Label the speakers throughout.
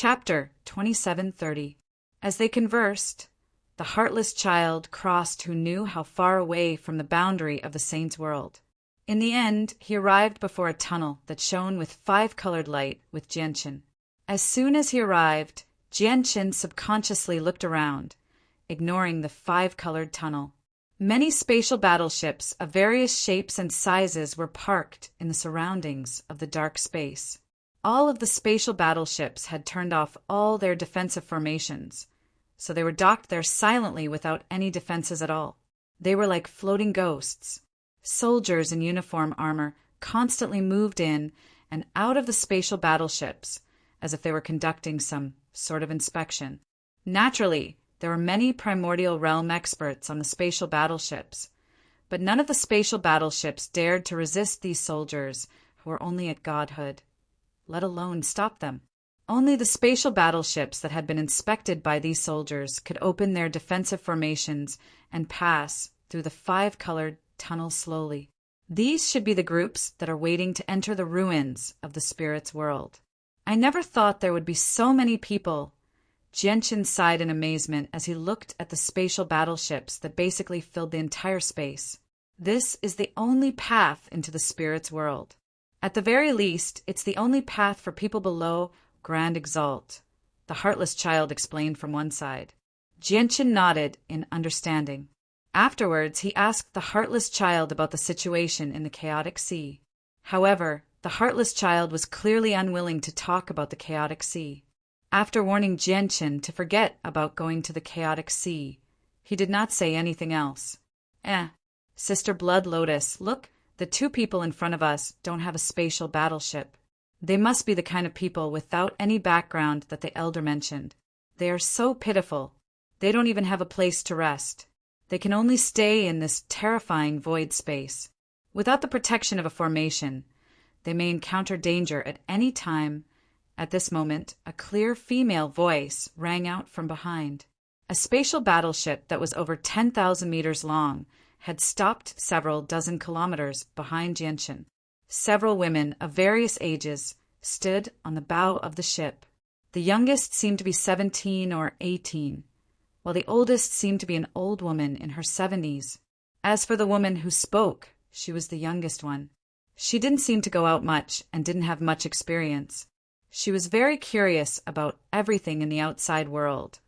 Speaker 1: Chapter 2730. As they conversed, the heartless child crossed who knew how far away from the boundary of the saint's world. In the end, he arrived before a tunnel that shone with five-colored light with Jianqin. As soon as he arrived, Jianqin subconsciously looked around, ignoring the five-colored tunnel. Many spatial battleships of various shapes and sizes were parked in the surroundings of the dark space. All of the spatial battleships had turned off all their defensive formations, so they were docked there silently without any defenses at all. They were like floating ghosts. Soldiers in uniform armor constantly moved in and out of the spatial battleships as if they were conducting some sort of inspection. Naturally, there were many primordial realm experts on the spatial battleships, but none of the spatial battleships dared to resist these soldiers who were only at godhood, let alone stop them. Only the spatial battleships that had been inspected by these soldiers could open their defensive formations and pass through the five-colored tunnel slowly. These should be the groups that are waiting to enter the ruins of the spirit's world. I never thought there would be so many people. Jianqin sighed in amazement as he looked at the spatial battleships that basically filled the entire space. This is the only path into the spirit's world. At the very least, it's the only path for people below Grand Exalt, the heartless child explained from one side. Jianqin nodded in understanding. Afterwards, he asked the heartless child about the situation in the chaotic sea. However, the heartless child was clearly unwilling to talk about the chaotic sea. After warning Jianqin to forget about going to the chaotic sea, he did not say anything else. Sister Blood Lotus, look, the two people in front of us don't have a spatial battleship. They must be the kind of people without any background that the elder mentioned. They are so pitiful. They don't even have a place to rest. They can only stay in this terrifying void space. Without the protection of a formation, they may encounter danger at any time. At this moment, a clear female voice rang out from behind. A spatial battleship that was over 10,000 meters long had stopped several dozen kilometers behind Jianqin. Several women of various ages stood on the bow of the ship. The youngest seemed to be 17 or 18, while the oldest seemed to be an old woman in her 70s. As for the woman who spoke, she was the youngest one. She didn't seem to go out much and didn't have much experience. She was very curious about everything in the outside world,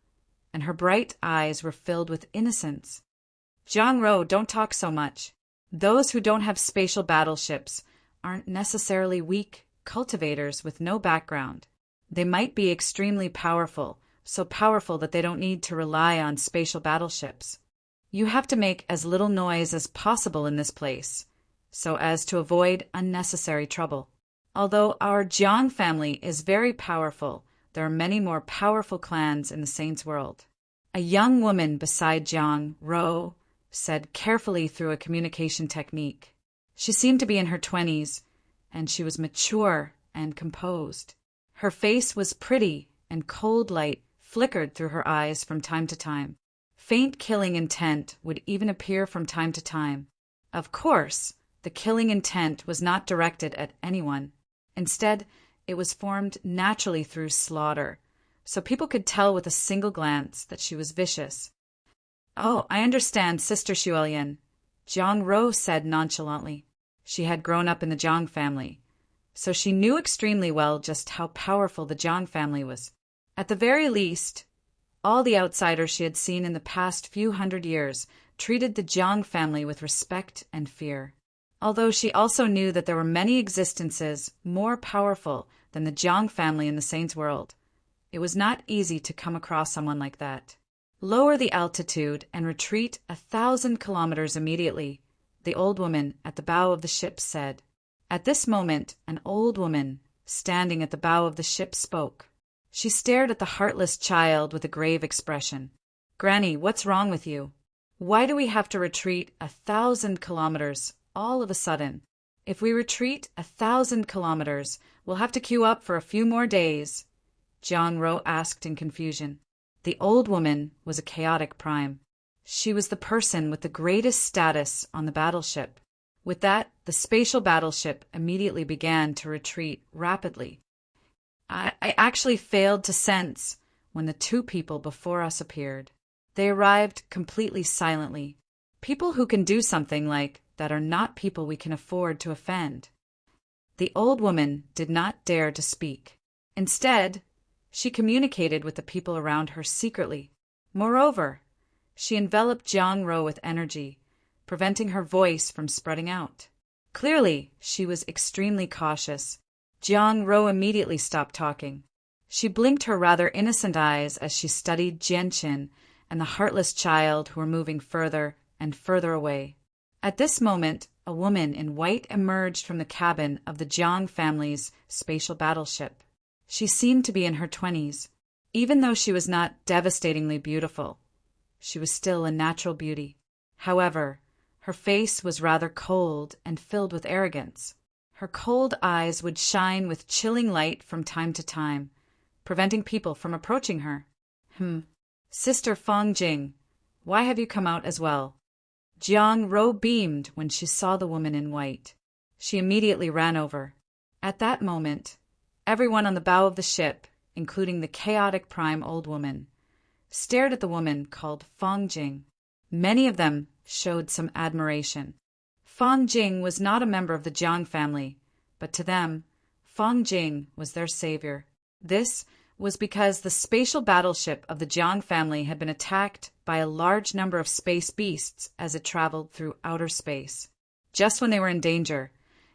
Speaker 1: and her bright eyes were filled with innocence. Zhang Ro, don't talk so much. Those who don't have spatial battleships aren't necessarily weak cultivators with no background. They might be extremely powerful, so powerful that they don't need to rely on spatial battleships. You have to make as little noise as possible in this place, so as to avoid unnecessary trouble. Although our Jiang family is very powerful, there are many more powerful clans in the Saints' world. A young woman beside Zhang Ro said carefully through a communication technique. She seemed to be in her 20s, and she was mature and composed. Her face was pretty, and cold light flickered through her eyes from time to time. Faint killing intent would even appear from time to time. Of course, the killing intent was not directed at anyone. Instead, it was formed naturally through slaughter, so people could tell with a single glance that she was vicious. "Oh, I understand, Sister Xuelian," Zhang Ro said nonchalantly. She had grown up in the Zhang family, so she knew extremely well just how powerful the Zhang family was. At the very least, all the outsiders she had seen in the past few hundred years treated the Zhang family with respect and fear. Although she also knew that there were many existences more powerful than the Zhang family in the Saints' world, it was not easy to come across someone like that. "Lower the altitude and retreat 1,000 kilometers immediately," the old woman at the bow of the ship said. At this moment, an old woman standing at the bow of the ship spoke. She stared at the heartless child with a grave expression. "Granny, what's wrong with you? Why do we have to retreat 1,000 kilometers all of a sudden? If we retreat 1,000 kilometers, we'll have to queue up for a few more days," Zhang Ro asked in confusion. The old woman was a chaotic prime. She was the person with the greatest status on the battleship. With that, the spatial battleship immediately began to retreat rapidly. I actually failed to sense when the two people before us appeared. They arrived completely silently. People who can do something like that are not people we can afford to offend. The old woman did not dare to speak. Instead, she communicated with the people around her secretly. Moreover, she enveloped Jiang Ro with energy, preventing her voice from spreading out. Clearly, she was extremely cautious. Jiang Ro immediately stopped talking. She blinked her rather innocent eyes as she studied Jianqin and the heartless child who were moving further and further away. At this moment, a woman in white emerged from the cabin of the Jiang family's spatial battleship. She seemed to be in her 20s. Even though she was not devastatingly beautiful, she was still a natural beauty. However, her face was rather cold and filled with arrogance. Her cold eyes would shine with chilling light from time to time, preventing people from approaching her. Sister Fang Jing, why have you come out as well? Jiang Ro beamed when she saw the woman in white. She immediately ran over. At that moment, everyone on the bow of the ship, including the chaotic prime old woman, stared at the woman called Fang Jing. Many of them showed some admiration. Fang Jing was not a member of the Jiang family, but to them, Fang Jing was their savior. This was because the spatial battleship of the Jiang family had been attacked by a large number of space beasts as it traveled through outer space. Just when they were in danger,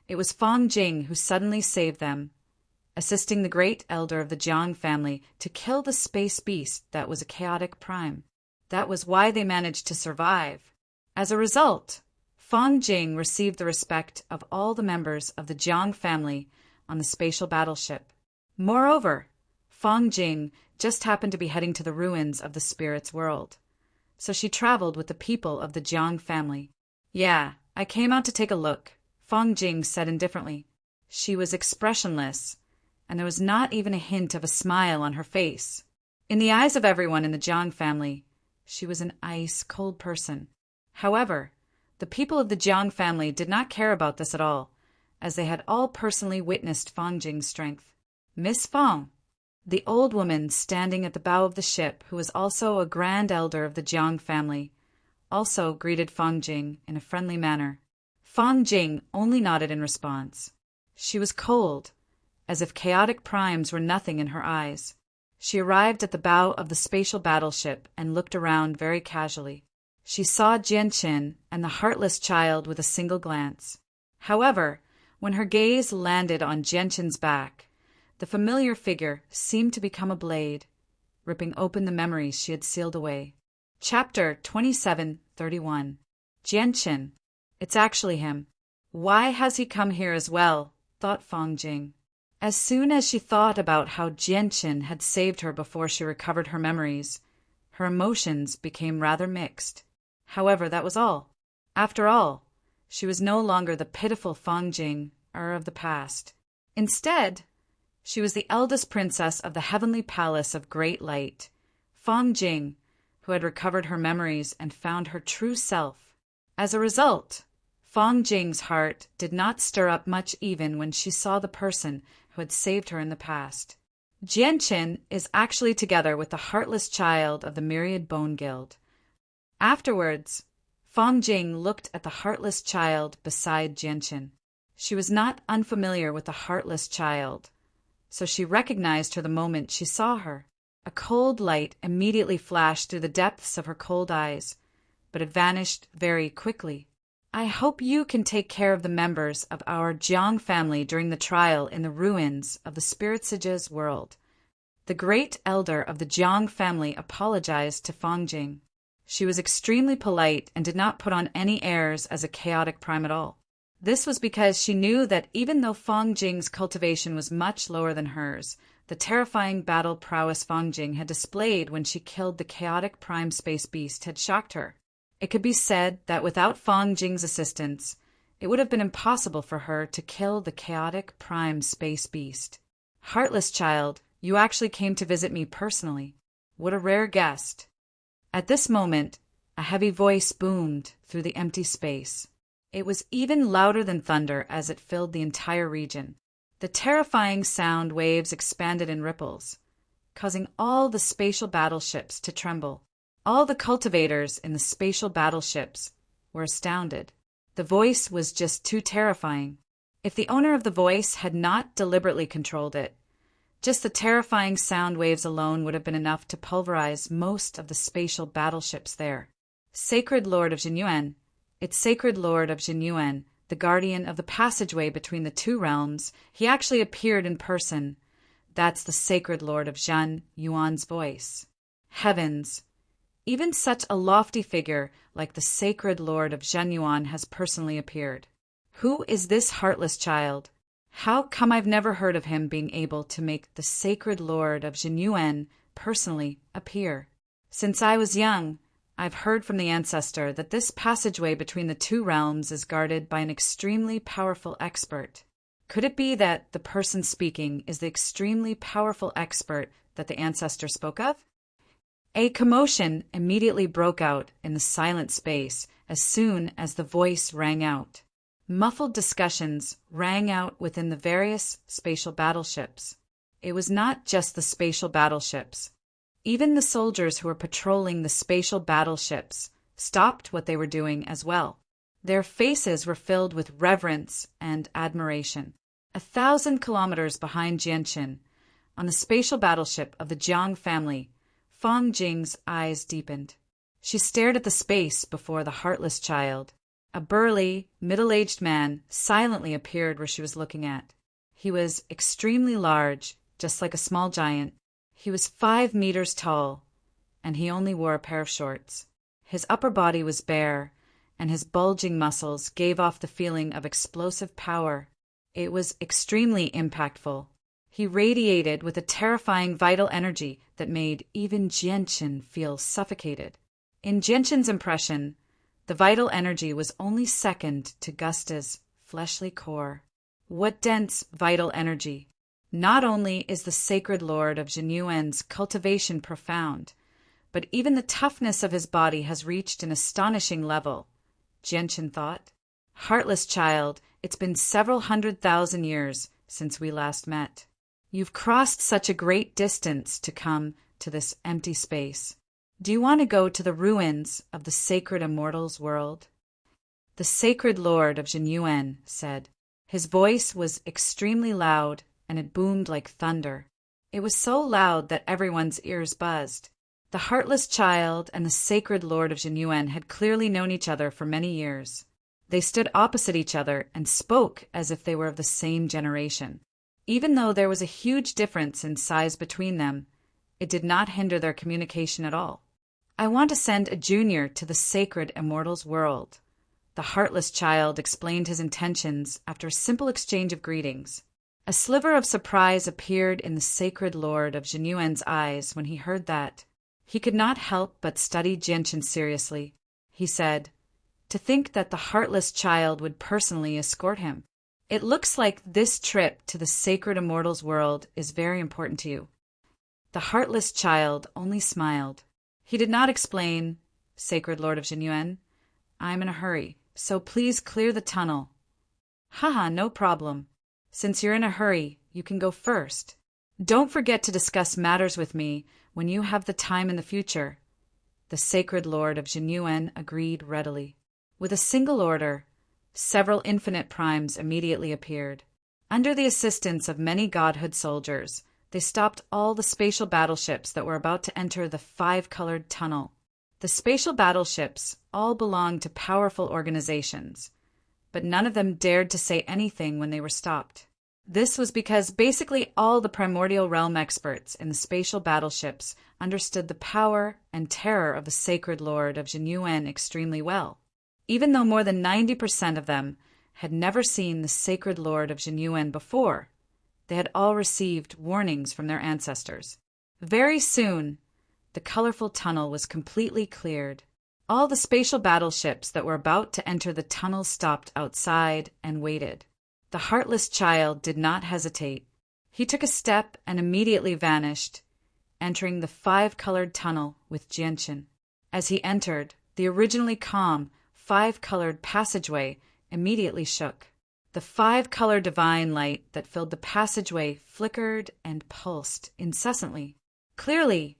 Speaker 1: it was Fang Jing who suddenly saved them, assisting the great elder of the Jiang family to kill the space beast that was a chaotic prime. That was why they managed to survive. As a result, Fang Jing received the respect of all the members of the Jiang family on the spatial battleship. Moreover, Fang Jing just happened to be heading to the ruins of the spirit's world, so she traveled with the people of the Jiang family. Yeah, I came out to take a look, Fang Jing said indifferently. She was expressionless, and there was not even a hint of a smile on her face. In the eyes of everyone in the Jiang family, she was an ice-cold person. However, the people of the Jiang family did not care about this at all, as they had all personally witnessed Fang Jing's strength. Miss Fang, the old woman standing at the bow of the ship, who was also a grand elder of the Jiang family, also greeted Fang Jing in a friendly manner. Fang Jing only nodded in response. She was cold, as if chaotic primes were nothing in her eyes. She arrived at the bow of the spatial battleship and looked around very casually. She saw Jianqin and the heartless child with a single glance. However, when her gaze landed on Jianqin's back, the familiar figure seemed to become a blade, ripping open the memories she had sealed away. Chapter 27:31. Jianqin. It's actually him. Why has he come here as well? Thought Fang Jing. As soon as she thought about how Jianqin had saved her before she recovered her memories, her emotions became rather mixed. However, that was all. After all, she was no longer the pitiful Fang Jing of the past. Instead, she was the eldest princess of the heavenly palace of great light, Fang Jing, who had recovered her memories and found her true self. As a result, Fang Jing's heart did not stir up much even when she saw the person who had saved her in the past. Jianqin is actually together with the heartless child of the Myriad Bone Guild. Afterwards, Fang Jing looked at the heartless child beside Jianqin. She was not unfamiliar with the heartless child, so she recognized her the moment she saw her. A cold light immediately flashed through the depths of her cold eyes, but it vanished very quickly. I hope you can take care of the members of our Jiang family during the trial in the ruins of the Spirit Sage's world. The great elder of the Jiang family apologized to Fang Jing. She was extremely polite and did not put on any airs as a chaotic prime at all. This was because she knew that even though Fang Jing's cultivation was much lower than hers, the terrifying battle prowess Fang Jing had displayed when she killed the chaotic prime space beast had shocked her. It could be said that without Fang Jing's assistance, it would have been impossible for her to kill the chaotic prime space beast. Heartless child, you actually came to visit me personally. What a rare guest. At this moment, a heavy voice boomed through the empty space. It was even louder than thunder as it filled the entire region. The terrifying sound waves expanded in ripples, causing all the spatial battleships to tremble. All the cultivators in the spatial battleships were astounded. The voice was just too terrifying. If the owner of the voice had not deliberately controlled it, just the terrifying sound waves alone would have been enough to pulverize most of the spatial battleships there. Sacred Lord of Jinyuan, it's Sacred Lord of Jinyuan, the guardian of the passageway between the two realms. He actually appeared in person. That's the Sacred Lord of Zhen Yuan's voice. Heavens! Even such a lofty figure like the Sacred Lord of Zhen Yuan has personally appeared. Who is this heartless child? How come I've never heard of him being able to make the Sacred Lord of Jinyuan personally appear? Since I was young, I've heard from the ancestor that this passageway between the two realms is guarded by an extremely powerful expert. Could it be that the person speaking is the extremely powerful expert that the ancestor spoke of? A commotion immediately broke out in the silent space as soon as the voice rang out. Muffled discussions rang out within the various spatial battleships. It was not just the spatial battleships. Even the soldiers who were patrolling the spatial battleships stopped what they were doing as well. Their faces were filled with reverence and admiration. 1,000 kilometers behind Jianqin, on the spatial battleship of the Jiang family, Fang Jing's eyes deepened. She stared at the space before the heartless child. A burly, middle-aged man silently appeared where she was looking at. He was extremely large, just like a small giant. He was 5 meters tall, and he only wore a pair of shorts. His upper body was bare, and his bulging muscles gave off the feeling of explosive power. It was extremely impactful. He radiated with a terrifying vital energy that made even Jianqin feel suffocated. In Jianqin's impression, the vital energy was only second to Gusta's fleshly core. What dense vital energy! Not only is the Sacred Lord of Jinyuan's cultivation profound, but even the toughness of his body has reached an astonishing level, Jianqin thought. Heartless child, it's been several 100,000 years since we last met. You've crossed such a great distance to come to this empty space. Do you want to go to the ruins of the sacred immortals world? The Sacred Lord of Jinyuan said. His voice was extremely loud, and it boomed like thunder. It was so loud that everyone's ears buzzed. The heartless child and the Sacred Lord of Jinyuan had clearly known each other for many years. They stood opposite each other and spoke as if they were of the same generation. Even though there was a huge difference in size between them, it did not hinder their communication at all. I want to send a junior to the sacred immortals world. The heartless child explained his intentions after a simple exchange of greetings. A sliver of surprise appeared in the Sacred Lord of Jinyuan's eyes when he heard that. He could not help but study Jianqin seriously. He said, "To think that the heartless child would personally escort him. It looks like this trip to the sacred immortals world is very important to you." The heartless child only smiled. He did not explain, "Sacred Lord of Jinyuan, I'm in a hurry, so please clear the tunnel." "Haha, no problem. Since you're in a hurry, you can go first. Don't forget to discuss matters with me when you have the time in the future." The Sacred Lord of Jinyuan agreed readily. With a single order, several infinite primes immediately appeared. Under the assistance of many godhood soldiers, they stopped all the spatial battleships that were about to enter the 5-colored tunnel. The spatial battleships all belonged to powerful organizations, but none of them dared to say anything when they were stopped. This was because basically all the primordial realm experts in the spatial battleships understood the power and terror of the Sacred Lord of Jinyuan extremely well. Even though more than 90% of them had never seen the Sacred Lord of Jinyuan before, they had all received warnings from their ancestors. Very soon, the colorful tunnel was completely cleared. All the spatial battleships that were about to enter the tunnel stopped outside and waited. The heartless child did not hesitate. He took a step and immediately vanished, entering the 5-colored tunnel with Jianqin. As he entered, the originally calm, 5-colored passageway immediately shook. The five-color divine light that filled the passageway flickered and pulsed incessantly. Clearly,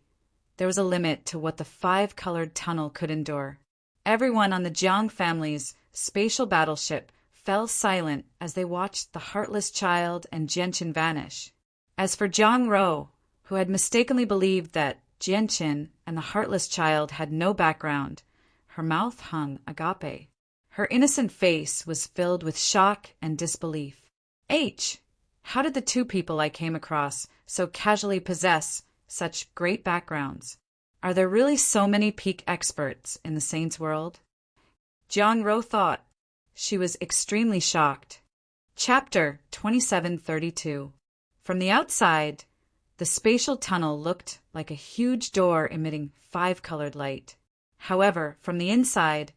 Speaker 1: there was a limit to what the five-colored tunnel could endure. Everyone on the Jiang family's spatial battleship fell silent as they watched the heartless child and Jianqin vanish. As for Jiang Ro, who had mistakenly believed that Jianqin and the heartless child had no background, her mouth hung agape. Her innocent face was filled with shock and disbelief. How did the two people I came across so casually possess such great backgrounds? Are there really so many peak experts in the saints' world? Jiang Ro thought. She was extremely shocked. Chapter 2732. From the outside, the spatial tunnel looked like a huge door emitting five-colored light. However, from the inside,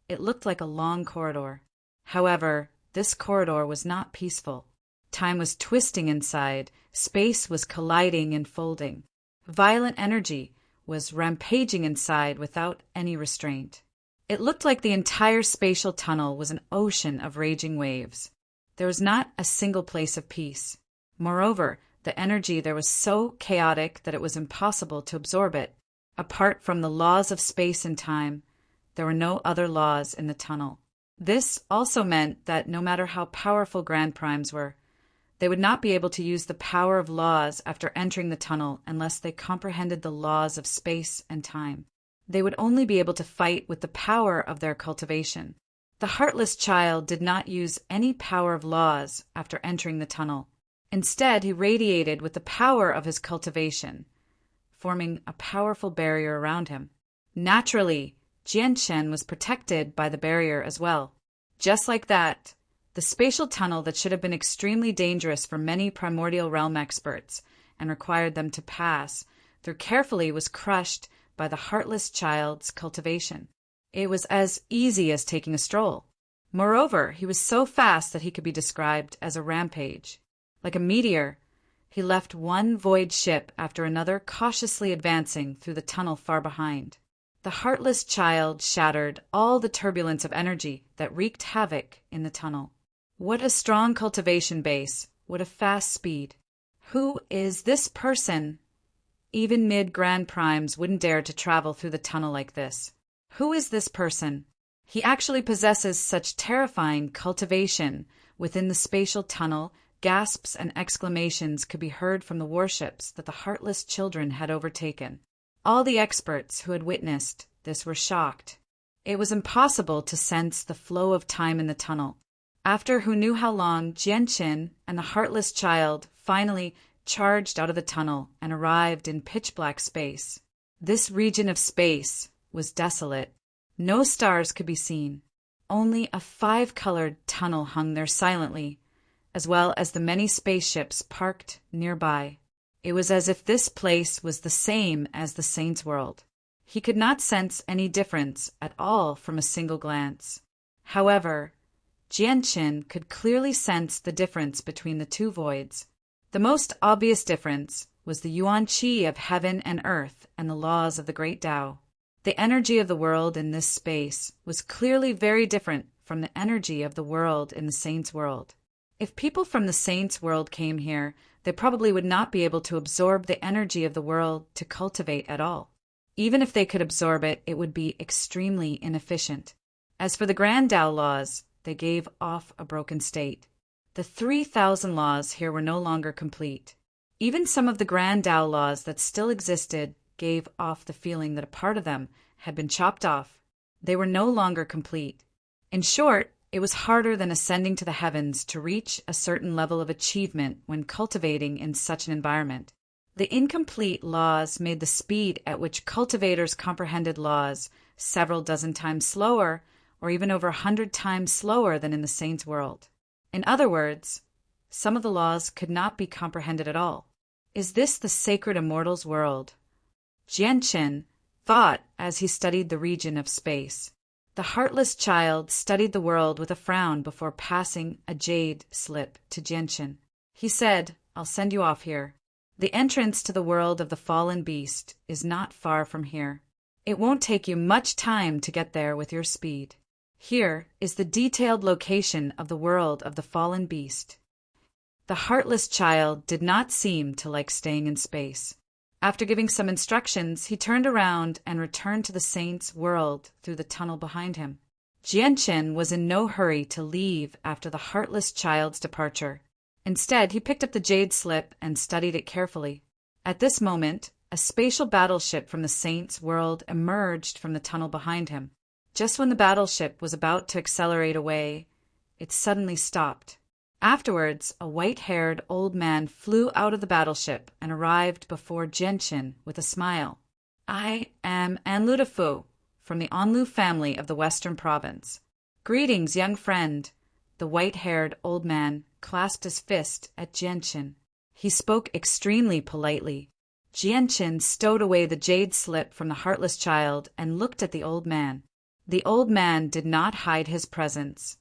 Speaker 1: it looked like a long corridor. However, this corridor was not peaceful. Time was twisting inside, space was colliding and folding. Violent energy was rampaging inside without any restraint. It looked like the entire spatial tunnel was an ocean of raging waves. There was not a single place of peace. Moreover, the energy there was so chaotic that it was impossible to absorb it. Apart from the laws of space and time, there were no other laws in the tunnel. This also meant that no matter how powerful Grand Primes were, they would not be able to use the power of laws after entering the tunnel unless they comprehended the laws of space and time. They would only be able to fight with the power of their cultivation. The heartless child did not use any power of laws after entering the tunnel. Instead, he radiated with the power of his cultivation, forming a powerful barrier around him. Naturally, Jianchen was protected by the barrier as well. Just like that, the spatial tunnel that should have been extremely dangerous for many primordial realm experts and required them to pass through carefully was crushed by the heartless child's cultivation. It was as easy as taking a stroll. Moreover, he was so fast that he could be described as a rampage. Like a meteor, he left one void ship after another cautiously advancing through the tunnel far behind. The heartless child shattered all the turbulence of energy that wreaked havoc in the tunnel. What a strong cultivation base, what a fast speed. Who is this person? Even mid-Grand Primes wouldn't dare to travel through the tunnel like this. Who is this person? He actually possesses such terrifying cultivation. Within the spatial tunnel, gasps and exclamations could be heard from the warships that the heartless children had overtaken. All the experts who had witnessed this were shocked. It was impossible to sense the flow of time in the tunnel. After who knew how long, Jianqin and the heartless child finally charged out of the tunnel and arrived in pitch-black space. This region of space was desolate. No stars could be seen. Only a five-colored tunnel hung there silently, as well as the many spaceships parked nearby. It was as if this place was the same as the saint's world. He could not sense any difference at all from a single glance. However, Jianqin could clearly sense the difference between the two voids. The most obvious difference was the yuan qi of heaven and earth and the laws of the great Tao. The energy of the world in this space was clearly very different from the energy of the world in the saint's world. If people from the saint's world came here, they probably would not be able to absorb the energy of the world to cultivate at all. Even if they could absorb it, it would be extremely inefficient. As for the Grand Tao laws, they gave off a broken state. The 3,000 laws here were no longer complete. Even some of the Grand Tao laws that still existed gave off the feeling that a part of them had been chopped off. They were no longer complete. In short, it was harder than ascending to the heavens to reach a certain level of achievement when cultivating in such an environment. The incomplete laws made the speed at which cultivators comprehended laws several dozen times slower, or even over 100 times slower than in the saint's world. In other words, some of the laws could not be comprehended at all. Is this the sacred immortal's world? Jianqin thought as he studied the region of space. The heartless child studied the world with a frown before passing a jade slip to Jianqin. He said, "I'll send you off here. The entrance to the world of the fallen beast is not far from here. It won't take you much time to get there with your speed." Here is the detailed location of the world of the fallen beast. The heartless child did not seem to like staying in space. After giving some instructions, he turned around and returned to the saint's world through the tunnel behind him. Jianchen was in no hurry to leave after the heartless child's departure. Instead, he picked up the jade slip and studied it carefully. At this moment, a spatial battleship from the saint's world emerged from the tunnel behind him. Just when the battleship was about to accelerate away, it suddenly stopped. Afterwards, a white-haired old man flew out of the battleship and arrived before Jianchen with a smile. "I am Anludafu, from the Anlu family of the Western Province." "Greetings, young friend." The white-haired old man clasped his fist at Jianchen. He spoke extremely politely. Jianchen stowed away the jade slip from the heartless child and looked at the old man. The old man did not hide his presence,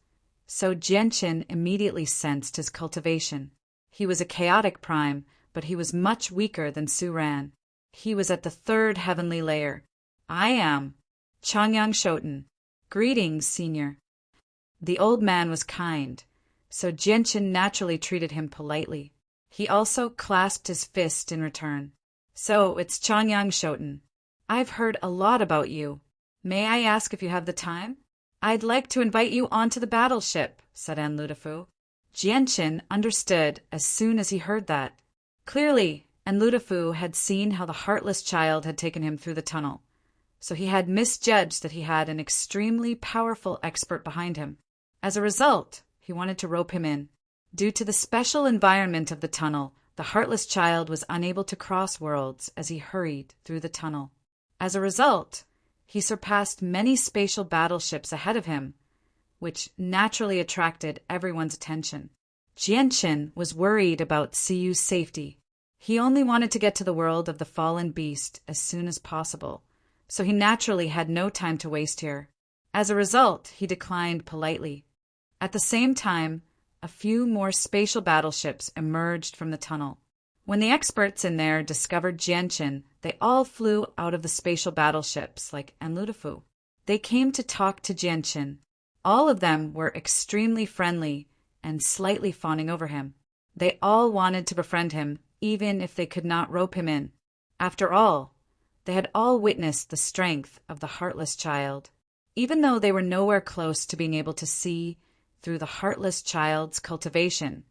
Speaker 1: so Jianchen immediately sensed his cultivation. He was a chaotic prime, but he was much weaker than Su Ran. He was at the third heavenly layer. "I am Changyang Shoten." "Greetings, senior." The old man was kind, so Jianchen naturally treated him politely. He also clasped his fist in return. "So, it's Changyang Shoten. I've heard a lot about you. May I ask if you have the time?" "I'd like to invite you onto the battleship," said Anludafu. Jianchen understood as soon as he heard that. Clearly, Anludafu had seen how the heartless child had taken him through the tunnel, so he had misjudged that he had an extremely powerful expert behind him. As a result, he wanted to rope him in. Due to the special environment of the tunnel, the heartless child was unable to cross worlds as he hurried through the tunnel. As a result, he surpassed many spatial battleships ahead of him, which naturally attracted everyone's attention. Jianchen was worried about Siyu's safety. He only wanted to get to the world of the fallen beast as soon as possible, so he naturally had no time to waste here. As a result, he declined politely. At the same time, a few more spatial battleships emerged from the tunnel. When the experts in there discovered Jianchen, they all flew out of the spatial battleships like Anludafu. They came to talk to Jianchen. All of them were extremely friendly and slightly fawning over him. They all wanted to befriend him, even if they could not rope him in. After all, they had all witnessed the strength of the heartless child. Even though they were nowhere close to being able to see through the heartless child's cultivation,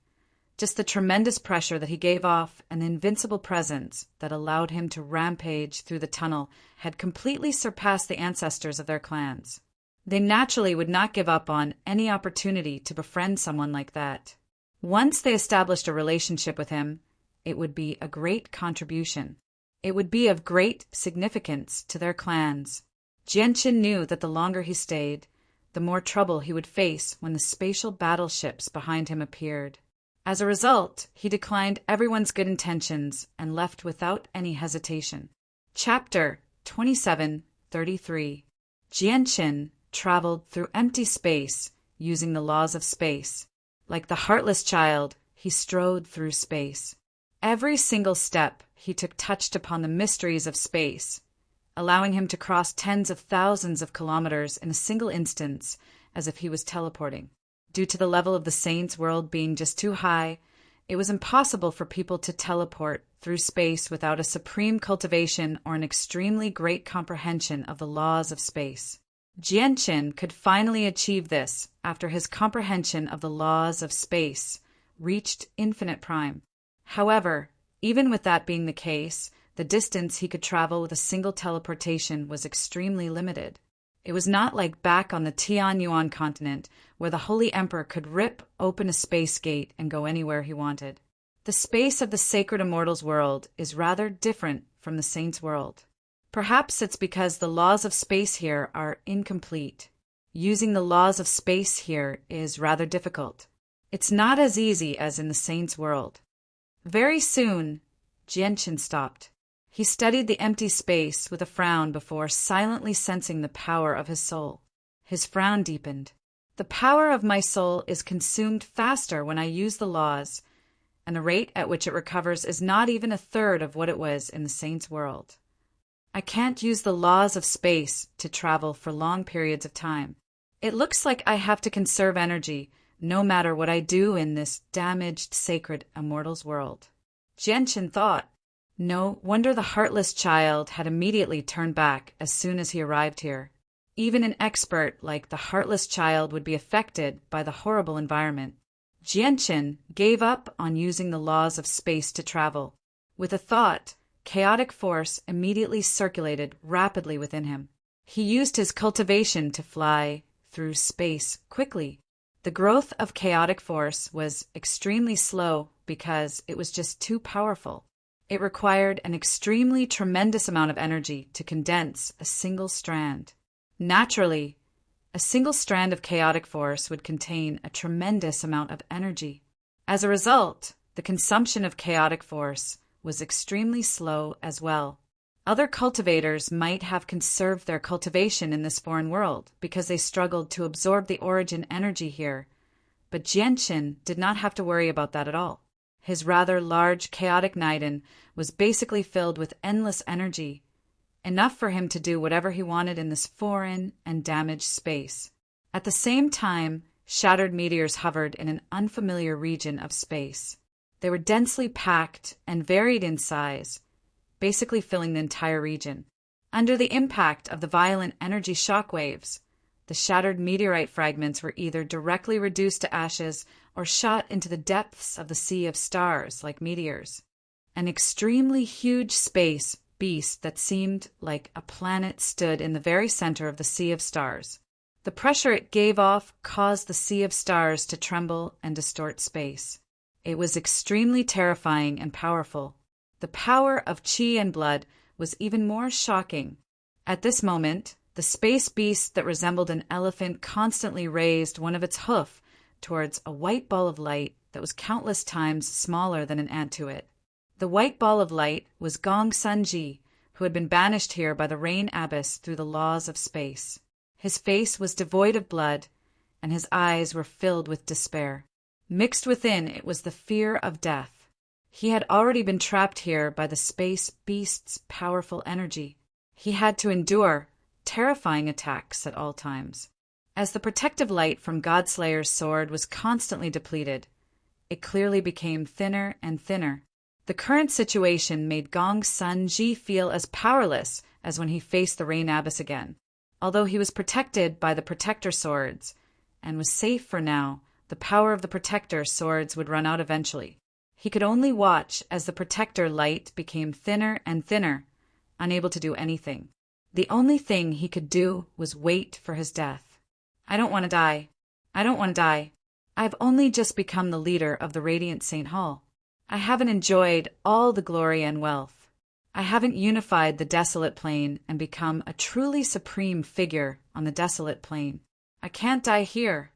Speaker 1: just the tremendous pressure that he gave off and the invincible presence that allowed him to rampage through the tunnel had completely surpassed the ancestors of their clans. They naturally would not give up on any opportunity to befriend someone like that. Once they established a relationship with him, it would be a great contribution. It would be of great significance to their clans. Jianchen knew that the longer he stayed, the more trouble he would face when the spatial battleships behind him appeared. As a result, he declined everyone's good intentions and left without any hesitation. Chapter 2733. Jianchen traveled through empty space using the laws of space. Like the heartless child, he strode through space. Every single step he took touched upon the mysteries of space, allowing him to cross tens of thousands of kilometers in a single instance as if he was teleporting. Due to the level of the saint's world being just too high, it was impossible for people to teleport through space without a supreme cultivation or an extremely great comprehension of the laws of space. Jianchen could finally achieve this after his comprehension of the laws of space reached infinite prime. However, even with that being the case, the distance he could travel with a single teleportation was extremely limited. It was not like back on the Tianyuan continent, where the Holy Emperor could rip open a space gate and go anywhere he wanted. The space of the sacred immortals world is rather different from the saints' world. Perhaps it's because the laws of space here are incomplete. Using the laws of space here is rather difficult. It's not as easy as in the saints' world. Very soon, Jianchen stopped. He studied the empty space with a frown before silently sensing the power of his soul. His frown deepened. The power of my soul is consumed faster when I use the laws, and the rate at which it recovers is not even a third of what it was in the saints' world. I can't use the laws of space to travel for long periods of time. It looks like I have to conserve energy, no matter what I do in this damaged, sacred, immortal's world. Jianchen thought. No wonder the heartless child had immediately turned back as soon as he arrived here. Even an expert like the heartless child would be affected by the horrible environment. Jianchen gave up on using the laws of space to travel. With a thought, chaotic force immediately circulated rapidly within him. He used his cultivation to fly through space quickly. The growth of chaotic force was extremely slow because it was just too powerful. It required an extremely tremendous amount of energy to condense a single strand. Naturally, a single strand of chaotic force would contain a tremendous amount of energy. As a result, the consumption of chaotic force was extremely slow as well. Other cultivators might have conserved their cultivation in this foreign world because they struggled to absorb the origin energy here, but Jianchen did not have to worry about that at all. His rather large chaotic Naiden was basically filled with endless energy, enough for him to do whatever he wanted in this foreign and damaged space. At the same time, shattered meteors hovered in an unfamiliar region of space. They were densely packed and varied in size, basically filling the entire region. Under the impact of the violent energy shock waves, the shattered meteorite fragments were either directly reduced to ashes or shot into the depths of the sea of stars like meteors. An extremely huge space beast that seemed like a planet stood in the very center of the sea of stars. The pressure it gave off caused the sea of stars to tremble and distort space. It was extremely terrifying and powerful. The power of qi and blood was even more shocking. At this moment, the space beast that resembled an elephant constantly raised one of its hoof towards a white ball of light that was countless times smaller than an ant to it. The white ball of light was Gong Sunji, who had been banished here by the Rain Abbess through the laws of space. His face was devoid of blood, and his eyes were filled with despair. Mixed within it was the fear of death. He had already been trapped here by the space beast's powerful energy. He had to endure terrifying attacks at all times. As the protective light from Godslayer's sword was constantly depleted, it clearly became thinner and thinner. The current situation made Gong Sun Ji feel as powerless as when he faced the Rain Abbess again. Although he was protected by the protector swords and was safe for now, the power of the protector swords would run out eventually. He could only watch as the protector light became thinner and thinner, unable to do anything. The only thing he could do was wait for his death. I don't want to die. I don't want to die. I've only just become the leader of the Radiant Saint Hall. I haven't enjoyed all the glory and wealth. I haven't unified the desolate plane and become a truly supreme figure on the desolate plane. I can't die here.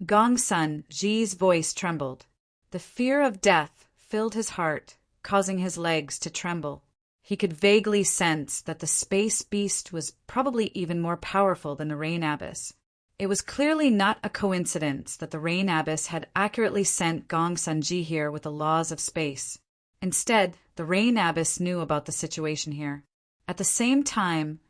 Speaker 1: Gong Sun Ji's voice trembled. The fear of death filled his heart, causing his legs to tremble. He could vaguely sense that the space beast was probably even more powerful than the Rain Abbess. It was clearly not a coincidence that the Rain Abbess had accurately sent Gong Sunji here with the laws of space. Instead, the Rain Abbess knew about the situation here. At the same time,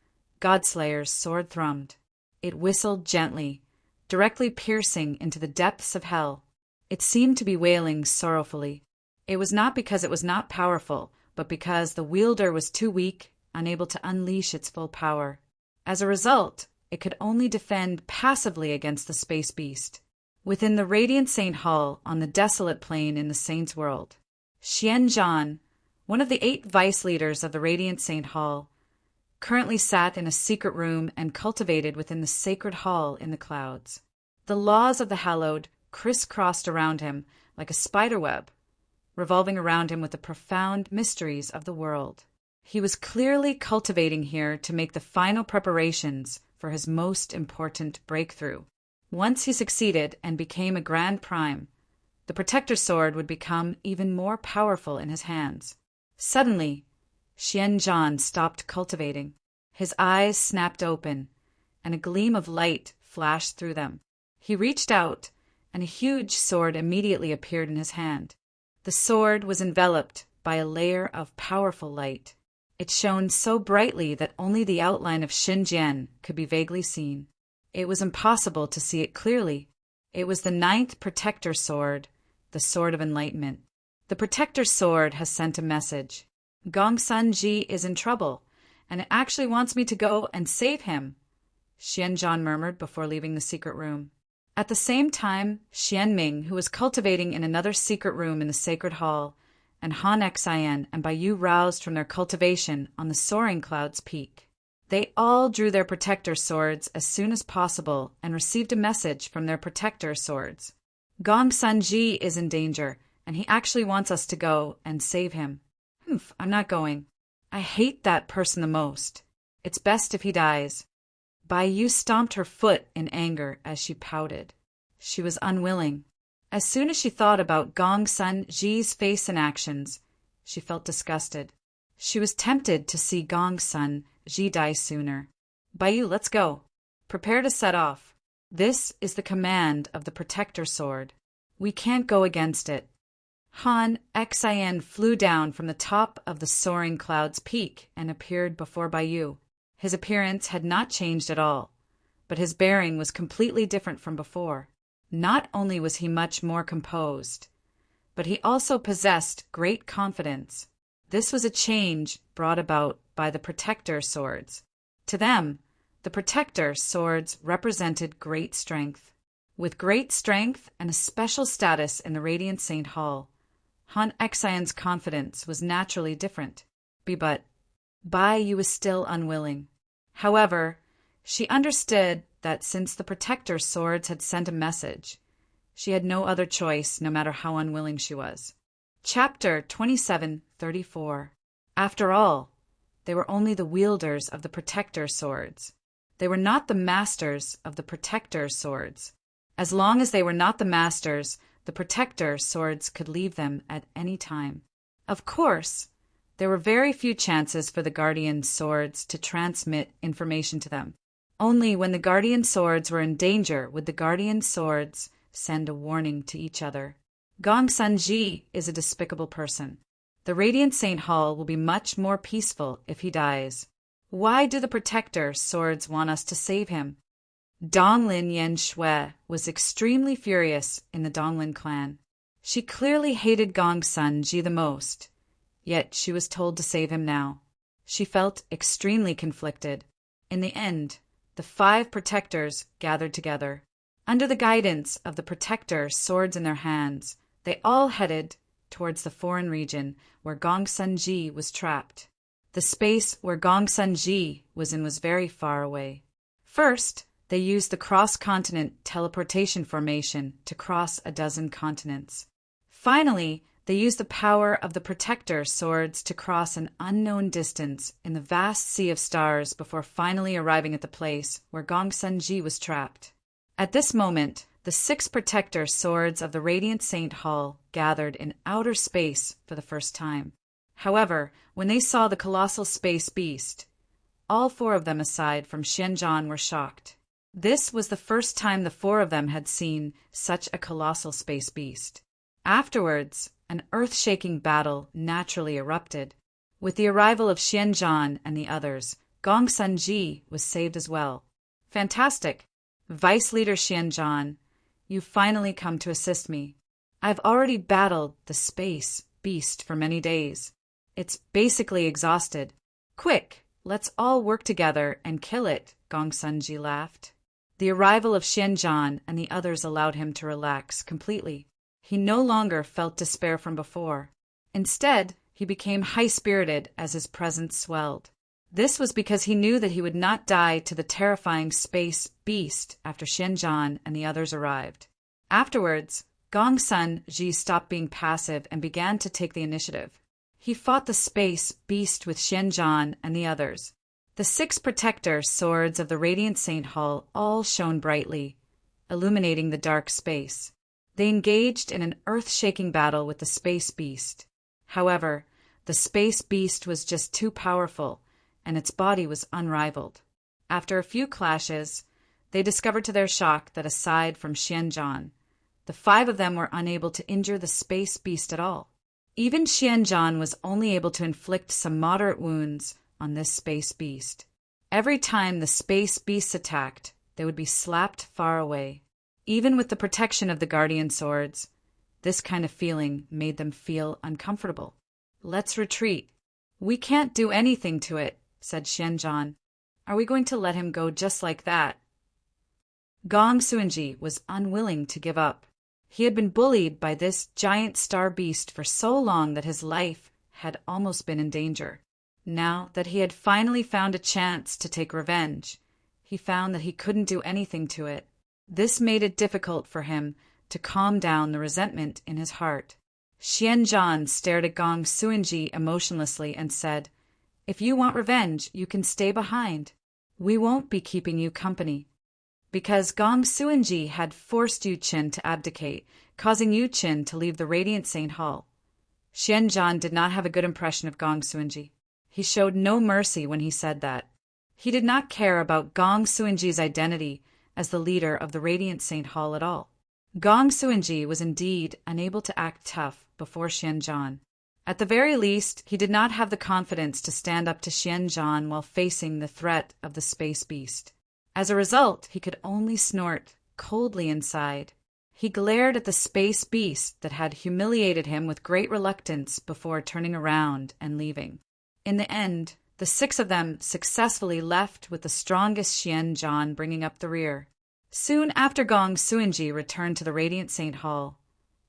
Speaker 1: Godslayer's sword thrummed. It whistled gently, directly piercing into the depths of hell. It seemed to be wailing sorrowfully. It was not because it was not powerful, but because the wielder was too weak, unable to unleash its full power. As a result, it could only defend passively against the space beast. Within the Radiant Saint Hall, on the desolate plain in the Saint's world, Xian Zhan, one of the 8 vice leaders of the Radiant Saint Hall, currently sat in a secret room and cultivated within the sacred hall in the clouds. The laws of the hallowed crisscrossed around him like a spiderweb, revolving around him with the profound mysteries of the world. He was clearly cultivating here to make the final preparations for his most important breakthrough. Once he succeeded and became a Grand Prime, the Protector Sword would become even more powerful in his hands. Suddenly, Xian Zhan stopped cultivating. His eyes snapped open, and a gleam of light flashed through them. He reached out, and a huge sword immediately appeared in his hand. The sword was enveloped by a layer of powerful light. It shone so brightly that only the outline of Xinjian could be vaguely seen. It was impossible to see it clearly. It was the 9th Protector Sword, the Sword of Enlightenment. The Protector Sword has sent a message. Gongsun Ji is in trouble, and it actually wants me to go and save him, Xianzhan murmured before leaving the secret room. At the same time, Xianming, who was cultivating in another secret room in the sacred hall, and Han Xian and Baiyu roused from their cultivation on the soaring cloud's peak. They all drew their protector swords as soon as possible and received a message from their protector swords. Gongsun Ji is in danger, and he actually wants us to go and save him. I'm not going. I hate that person the most. It's best if he dies. Baiyu stomped her foot in anger as she pouted. She was unwilling. As soon as she thought about Gongsun Ji's face and actions, she felt disgusted. She was tempted to see Gongsun Ji die sooner. Baiyu, let's go. Prepare to set off. This is the command of the Protector Sword. We can't go against it. Han Xian flew down from the top of the soaring cloud's peak and appeared before Baiyu. His appearance had not changed at all, but his bearing was completely different from before. Not only was he much more composed, but he also possessed great confidence. This was a change brought about by the Protector Swords. To them, the Protector Swords represented great strength. With great strength and a special status in the Radiant Saint Hall, Han Xian's confidence was naturally different. But Baiyu was still unwilling. However, she understood that since the Protector Swords had sent a message, she had no other choice, no matter how unwilling she was. Chapter 27:34. After all, they were only the wielders of the Protector Swords. They were not the masters of the Protector Swords. As long as they were not the masters, the Protector Swords could leave them at any time. Of course, there were very few chances for the Guardian Swords to transmit information to them. Only when the Guardian Swords were in danger would the Guardian Swords send a warning to each other. Gongsun Ji is a despicable person. The Radiant Saint Hall will be much more peaceful if he dies. Why do the Protector Swords want us to save him? Donglin Yen Shui was extremely furious in the Donglin clan. She clearly hated Gongsun Ji the most, yet she was told to save him now. She felt extremely conflicted. In the end, the 5 protectors gathered together. Under the guidance of the Protector Swords in their hands, they all headed towards the foreign region where Gongsun Ji was trapped. The space where Gongsun Ji was in was very far away. First, they used the cross-continent teleportation formation to cross a dozen continents. Finally, they used the power of the Protector Swords to cross an unknown distance in the vast sea of stars before finally arriving at the place where Gongsun Ji was trapped. At this moment, the 6 Protector Swords of the Radiant Saint Hall gathered in outer space for the first time. However, when they saw the colossal space beast, all 4 of them aside from Xianzhan were shocked. This was the first time the 4 of them had seen such a colossal space beast. Afterwards, an earth-shaking battle naturally erupted. With the arrival of Xianzhan and the others, Gongsun Ji was saved as well. Fantastic! Vice Leader Xianzhan, you've finally come to assist me. I've already battled the space beast for many days. It's basically exhausted. Quick, let's all work together and kill it, Gongsun Ji laughed. The arrival of Xianzhan and the others allowed him to relax completely. He no longer felt despair from before. Instead, he became high-spirited as his presence swelled. This was because he knew that he would not die to the terrifying space beast after Xianzhan and the others arrived. Afterwards, Gongsun Ji stopped being passive and began to take the initiative. He fought the space beast with Xianzhan and the others. The 6 Protector Swords of the Radiant Saint Hall all shone brightly, illuminating the dark space. They engaged in an earth-shaking battle with the space beast. However, the space beast was just too powerful, and its body was unrivaled. After a few clashes, they discovered to their shock that aside from Xianzhan, the 5 of them were unable to injure the space beast at all. Even Xianzhan was only able to inflict some moderate wounds on this space beast. Every time the space beasts attacked, they would be slapped far away. Even with the protection of the guardian swords, this kind of feeling made them feel uncomfortable. "Let's retreat." "We can't do anything to it," said Xianzhan. "Are we going to let him go just like that?" Gong Suanji was unwilling to give up. He had been bullied by this giant star beast for so long that his life had almost been in danger. Now that he had finally found a chance to take revenge, he found that he couldn't do anything to it. This made it difficult for him to calm down the resentment in his heart. Xianzhan stared at Gong Suanji emotionlessly and said, "If you want revenge, you can stay behind. We won't be keeping you company." Because Gong Suanji had forced Yu Qin to abdicate, causing Yu Qin to leave the Radiant Saint Hall. Xianzhan did not have a good impression of Gong Suanji. He showed no mercy when he said that. He did not care about Gong Suanji's identity as the leader of the Radiant Saint Hall at all. Gong Suanji was indeed unable to act tough before Xianzhan. At the very least, he did not have the confidence to stand up to Xianzhan while facing the threat of the space beast. As a result, he could only snort coldly inside. He glared at the space beast that had humiliated him with great reluctance before turning around and leaving. In the end, the 6 of them successfully left with the strongest Xianzhan bringing up the rear. Soon after Gong Suanji returned to the Radiant Saint Hall,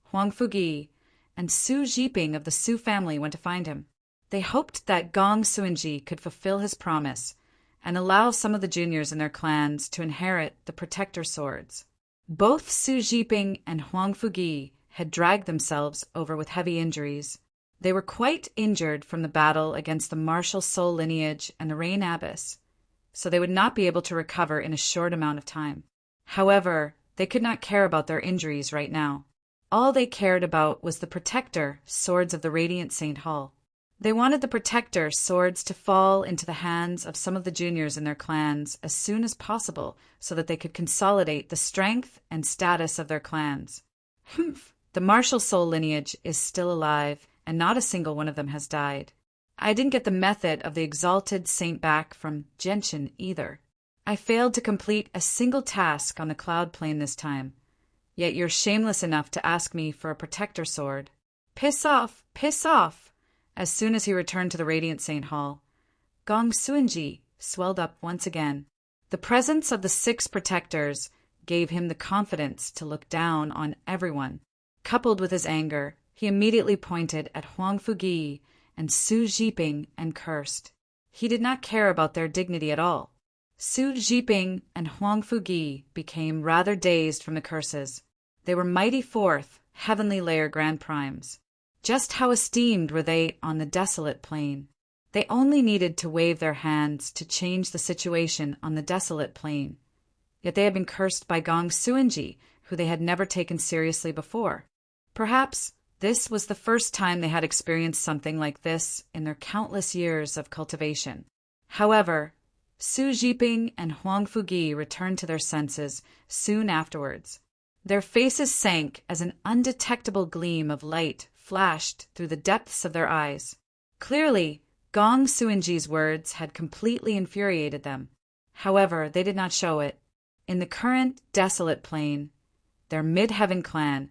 Speaker 1: Huang Fugi and Su Jiping of the Su family went to find him. They hoped that Gong Suanji could fulfill his promise and allow some of the juniors in their clans to inherit the protector swords. Both Su Jiping and Huang Fugi had dragged themselves over with heavy injuries. They were quite injured from the battle against the martial soul lineage and the Rain Abyss, so they would not be able to recover in a short amount of time. However, they could not care about their injuries right now. All they cared about was the protector swords of the Radiant Saint Hall. They wanted the protector swords to fall into the hands of some of the juniors in their clans as soon as possible so that they could consolidate the strength and status of their clans. Humph! The martial soul lineage is still alive, and not a single one of them has died. I didn't get the method of the exalted saint back from Genshin either. I failed to complete a single task on the cloud plane this time. Yet you're shameless enough to ask me for a protector sword. Piss off! Piss off! As soon as he returned to the Radiant Saint Hall, Gong Suanji swelled up once again. The presence of the 6 protectors gave him the confidence to look down on everyone. Coupled with his anger, he immediately pointed at Huang Fugi and Su Jiping and cursed. He did not care about their dignity at all. Su Jiping and Huang Fugi became rather dazed from the curses. They were mighty 4th, heavenly layer Grand Primes. Just how esteemed were they on the desolate plane? They only needed to wave their hands to change the situation on the desolate plane. Yet they had been cursed by Gong Suanji, who they had never taken seriously before. Perhaps this was the first time they had experienced something like this in their countless years of cultivation. However, Su Jiping and Huang Fugi returned to their senses soon afterwards. Their faces sank as an undetectable gleam of light flashed through the depths of their eyes. Clearly, Gong Suanji's words had completely infuriated them. However, they did not show it. In the current desolate plane, their Mid-Heaven clan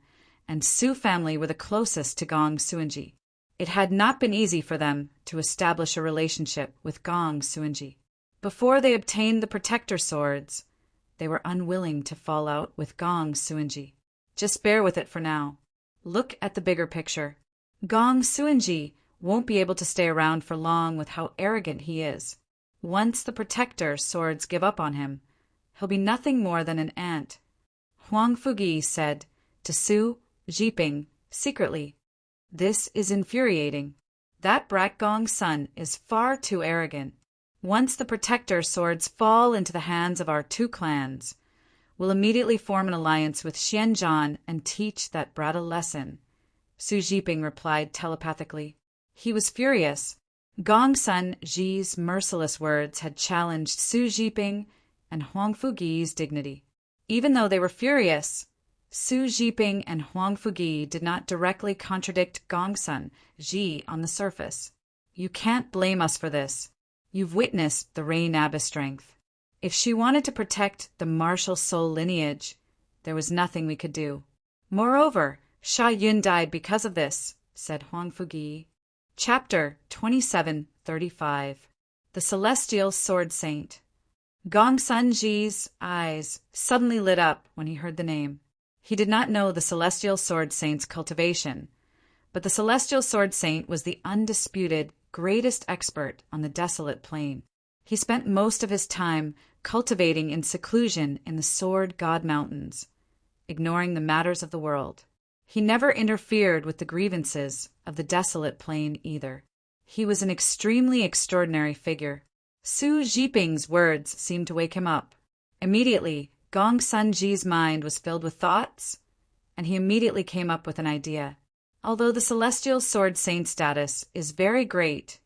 Speaker 1: and Su family were the closest to Gong Suanji. It had not been easy for them to establish a relationship with Gong Suanji. Before they obtained the protector swords, they were unwilling to fall out with Gong Suanji. Just bear with it for now. Look at the bigger picture. Gong Suanji won't be able to stay around for long with how arrogant he is. Once the protector swords give up on him, he'll be nothing more than an ant. Huang Fugi said to Su Jiping secretly, "This is infuriating. That brat Gong's son is far too arrogant. Once the protector swords fall into the hands of our 2 clans, we'll immediately form an alliance with Xianzhan and teach that brat a lesson." Su Jiping replied telepathically. He was furious. Gong's son Ji's merciless words had challenged Su Jiping and Huang Fugi's dignity. Even though they were furious, Su Jiping and Huang Fugi did not directly contradict Gong's son Ji on the surface. "You can't blame us for this. You've witnessed the Rain Abyss strength. If she wanted to protect the martial soul lineage, there was nothing we could do. Moreover, Sha Yun died because of this, said Huang Fugi. Chapter 2735. The Celestial Sword Saint. Gong Sun Ji's eyes suddenly lit up when he heard the name. He did not know the Celestial Sword Saint's cultivation, but the Celestial Sword Saint was the undisputed greatest expert on the desolate plain. He spent most of his time cultivating in seclusion in the Sword God Mountains, ignoring the matters of the world. He never interfered with the grievances of the desolate plain either. He was an extremely extraordinary figure. Su Zhiping's words seemed to wake him up. Immediately, Gong Sun Ji's mind was filled with thoughts, and he immediately came up with an idea. Although the Celestial Sword Saint status is very great,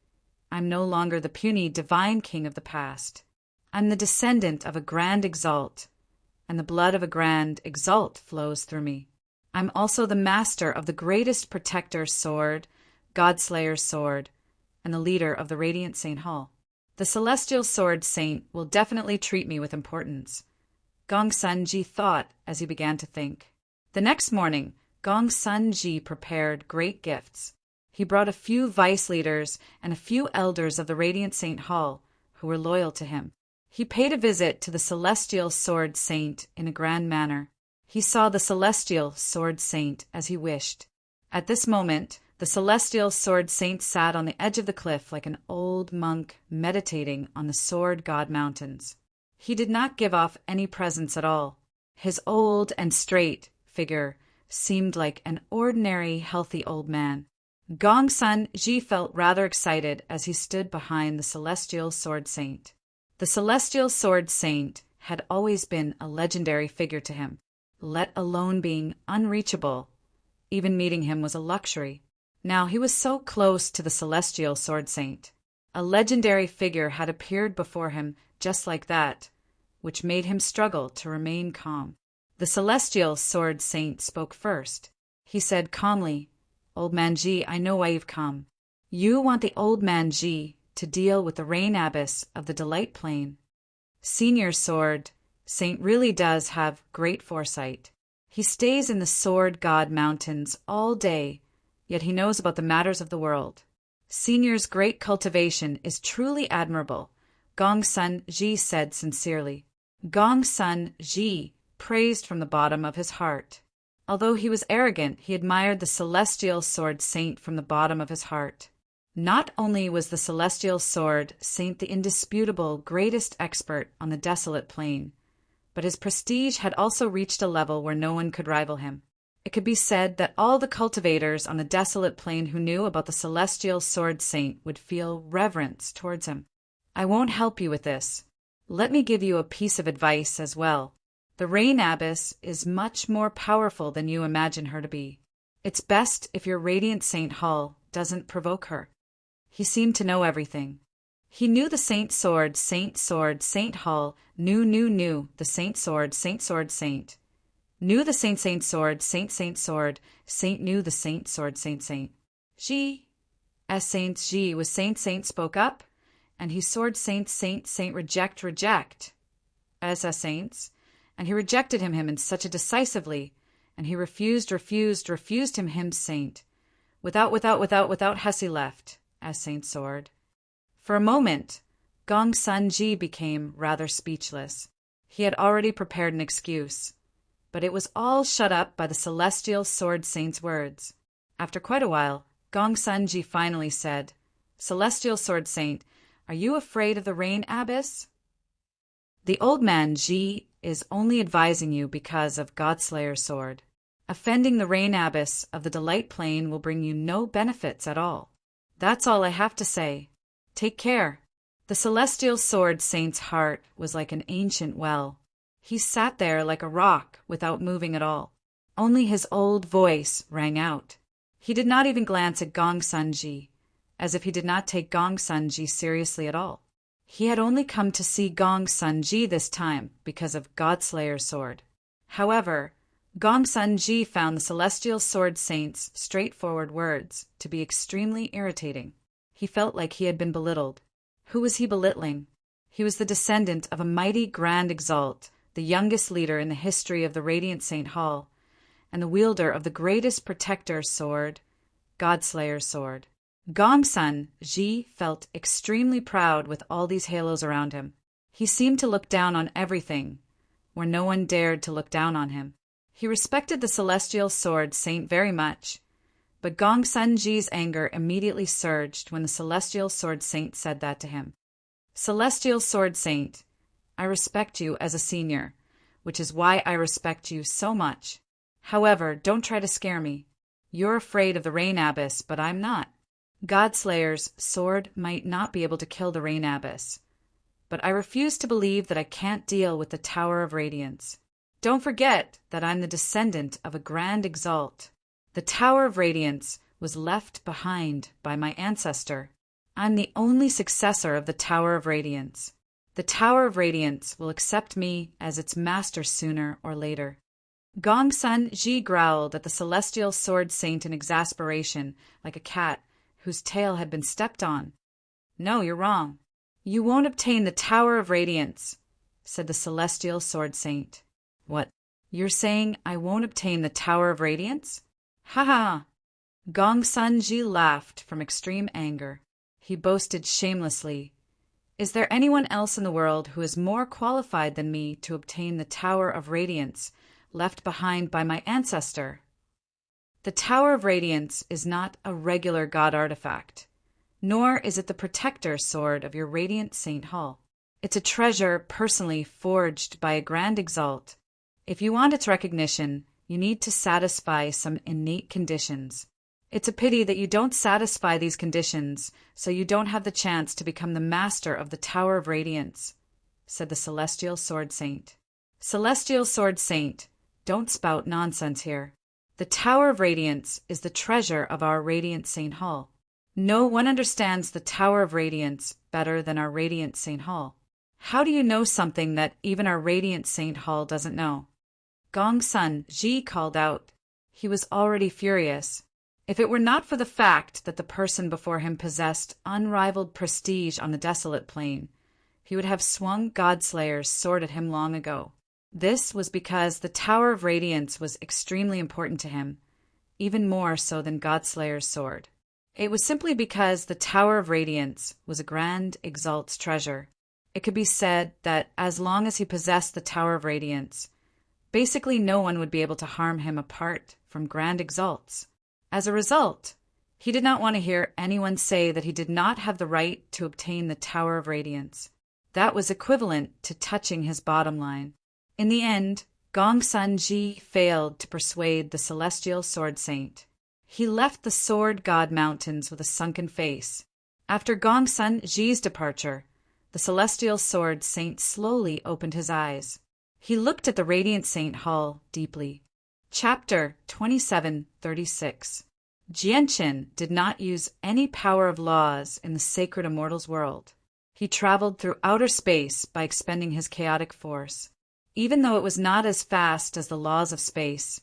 Speaker 1: I'm no longer the puny divine king of the past. I'm the descendant of a grand exalt, and the blood of a grand exalt flows through me. I'm also the master of the greatest protector sword, Godslayer's sword, and the leader of the Radiant Saint Hall. The Celestial Sword Saint will definitely treat me with importance, Gong Sun Ji thought as he began to think. The next morning, Gong Sun Ji prepared great gifts. He brought a few vice leaders and a few elders of the Radiant Saint Hall who were loyal to him. He paid a visit to the Celestial Sword Saint in a grand manner. He saw the Celestial Sword Saint as he wished. At this moment, the Celestial Sword Saint sat on the edge of the cliff like an old monk meditating on the Sword God Mountains. He did not give off any presence at all. His old and straight figure seemed like an ordinary, healthy old man. Gong Sun Ji felt rather excited as he stood behind the Celestial Sword Saint. The Celestial Sword Saint had always been a legendary figure to him, let alone being unreachable. Even meeting him was a luxury. Now he was so close to the Celestial Sword Saint. A legendary figure had appeared before him just like that, which made him struggle to remain calm. The Celestial Sword Saint spoke first. He said calmly, "Old Man Ji, I know why you've come. You want the Old Man Ji to deal with the Rain Abyss of the Delight Plain. Senior Sword Saint really does have great foresight. He stays in the Sword God Mountains all day, yet he knows about the matters of the world. Senior's great cultivation is truly admirable," Gong Sun Ji said sincerely. Gong Sun Ji praised from the bottom of his heart. Although he was arrogant, he admired the Celestial Sword Saint from the bottom of his heart. Not only was the Celestial Sword Saint the indisputable greatest expert on the desolate plain, but his prestige had also reached a level where no one could rival him. It could be said that all the cultivators on the desolate plain who knew about the Celestial Sword Saint would feel reverence towards him. I won't help you with this. Let me give you a piece of advice as well. The Rain Abyss is much more powerful than you imagine her to be. It's best if your Radiant Saint Hall doesn't provoke her. He seemed to know everything. He knew the Saint Sword, Saint Hall, knew the Saint Sword, Saint. Knew the Saint Sword, Saint Sword, Saint knew the Saint Sword, Saint. G. As Saint G was Saint spoke up, and he Sword Saint reject. As Saints, and he rejected him in such a decisively, and he refused him Saint. Without Hesse left, as Saint Sword. For a moment, Gong Sun Ji became rather speechless. He had already prepared an excuse, but it was all shut up by the Celestial Sword Saint's words. After quite a while, Gong Sun Ji finally said, "Celestial Sword Saint, are you afraid of the Rain Abyss?" "The Old Man Ji is only advising you because of Godslayer's sword. Offending the Rain Abyss of the Delight Plain will bring you no benefits at all. That's all I have to say. Take care." The Celestial Sword Saint's heart was like an ancient well. He sat there like a rock without moving at all. Only his old voice rang out. He did not even glance at Gong Sun Ji, as if he did not take Gong Sun Ji seriously at all. He had only come to see Gong Sun Ji this time because of Godslayer's sword. However, Gong Sun Ji found the Celestial Sword Saint's straightforward words to be extremely irritating. He felt like he had been belittled. Who was he belittling? He was the descendant of a mighty Grand Exalt, the youngest leader in the history of the Radiant Saint Hall, and the wielder of the greatest protector sword, Godslayer's sword. Gongsun Ji felt extremely proud with all these halos around him. He seemed to look down on everything, where no one dared to look down on him. He respected the celestial sword saint very much, but Gongsun Ji's anger immediately surged when the celestial sword saint said that to him. Celestial sword saint, I respect you as a senior, which is why I respect you so much. However, don't try to scare me. You're afraid of the Rain Abyss, but I'm not. Godslayer's sword might not be able to kill the Rain Abyss, but I refuse to believe that I can't deal with the Tower of Radiance. Don't forget that I'm the descendant of a Grand Exalt. The Tower of Radiance was left behind by my ancestor. I'm the only successor of the Tower of Radiance. The Tower of Radiance will accept me as its master sooner or later. Gongsun Ji growled at the celestial sword saint in exasperation, like a cat whose tail had been stepped on. No, you're wrong. You won't obtain the Tower of Radiance, said the celestial sword saint. What? You're saying I won't obtain the Tower of Radiance? Ha ha! Gongsun Ji laughed from extreme anger. He boasted shamelessly, Is there anyone else in the world who is more qualified than me to obtain the Tower of Radiance left behind by my ancestor? The Tower of Radiance is not a regular god artifact, nor is it the protector sword of your Radiant Saint Hall. It's a treasure personally forged by a Grand Exalt. If you want its recognition, you need to satisfy some innate conditions. It's a pity that you don't satisfy these conditions, so you don't have the chance to become the master of the Tower of Radiance, said the Celestial Sword Saint. Celestial Sword Saint, don't spout nonsense here. The Tower of Radiance is the treasure of our Radiant Saint Hall. No one understands the Tower of Radiance better than our Radiant Saint Hall. How do you know something that even our Radiant Saint Hall doesn't know? Gongsun Ji called out. He was already furious. If it were not for the fact that the person before him possessed unrivaled prestige on the desolate plain, he would have swung Godslayer's sword at him long ago. This was because the Tower of Radiance was extremely important to him, even more so than Godslayer's sword. It was simply because the Tower of Radiance was a Grand Exalt's treasure. It could be said that as long as he possessed the Tower of Radiance, basically no one would be able to harm him apart from Grand Exalts. As a result, he did not want to hear anyone say that he did not have the right to obtain the Tower of Radiance. That was equivalent to touching his bottom line. In the end, Gongsun Ji failed to persuade the Celestial Sword Saint. He left the Sword God Mountains with a sunken face. After Gongsun Ji's departure, the Celestial Sword Saint slowly opened his eyes. He looked at the Radiant Saint Hall deeply. Chapter 2736. Jianqin did not use any power of laws in the sacred immortals world. He traveled through outer space by expending his chaotic force. Even though it was not as fast as the laws of space,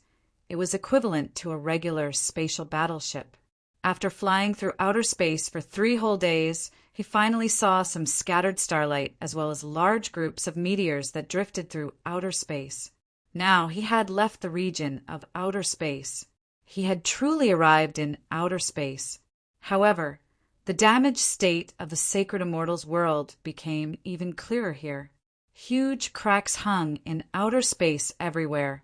Speaker 1: it was equivalent to a regular spatial battleship. After flying through outer space for 3 whole days, he finally saw some scattered starlight as well as large groups of meteors that drifted through outer space. Now he had left the region of outer space. He had truly arrived in outer space. However, the damaged state of the sacred immortals world became even clearer here. Huge cracks hung in outer space everywhere,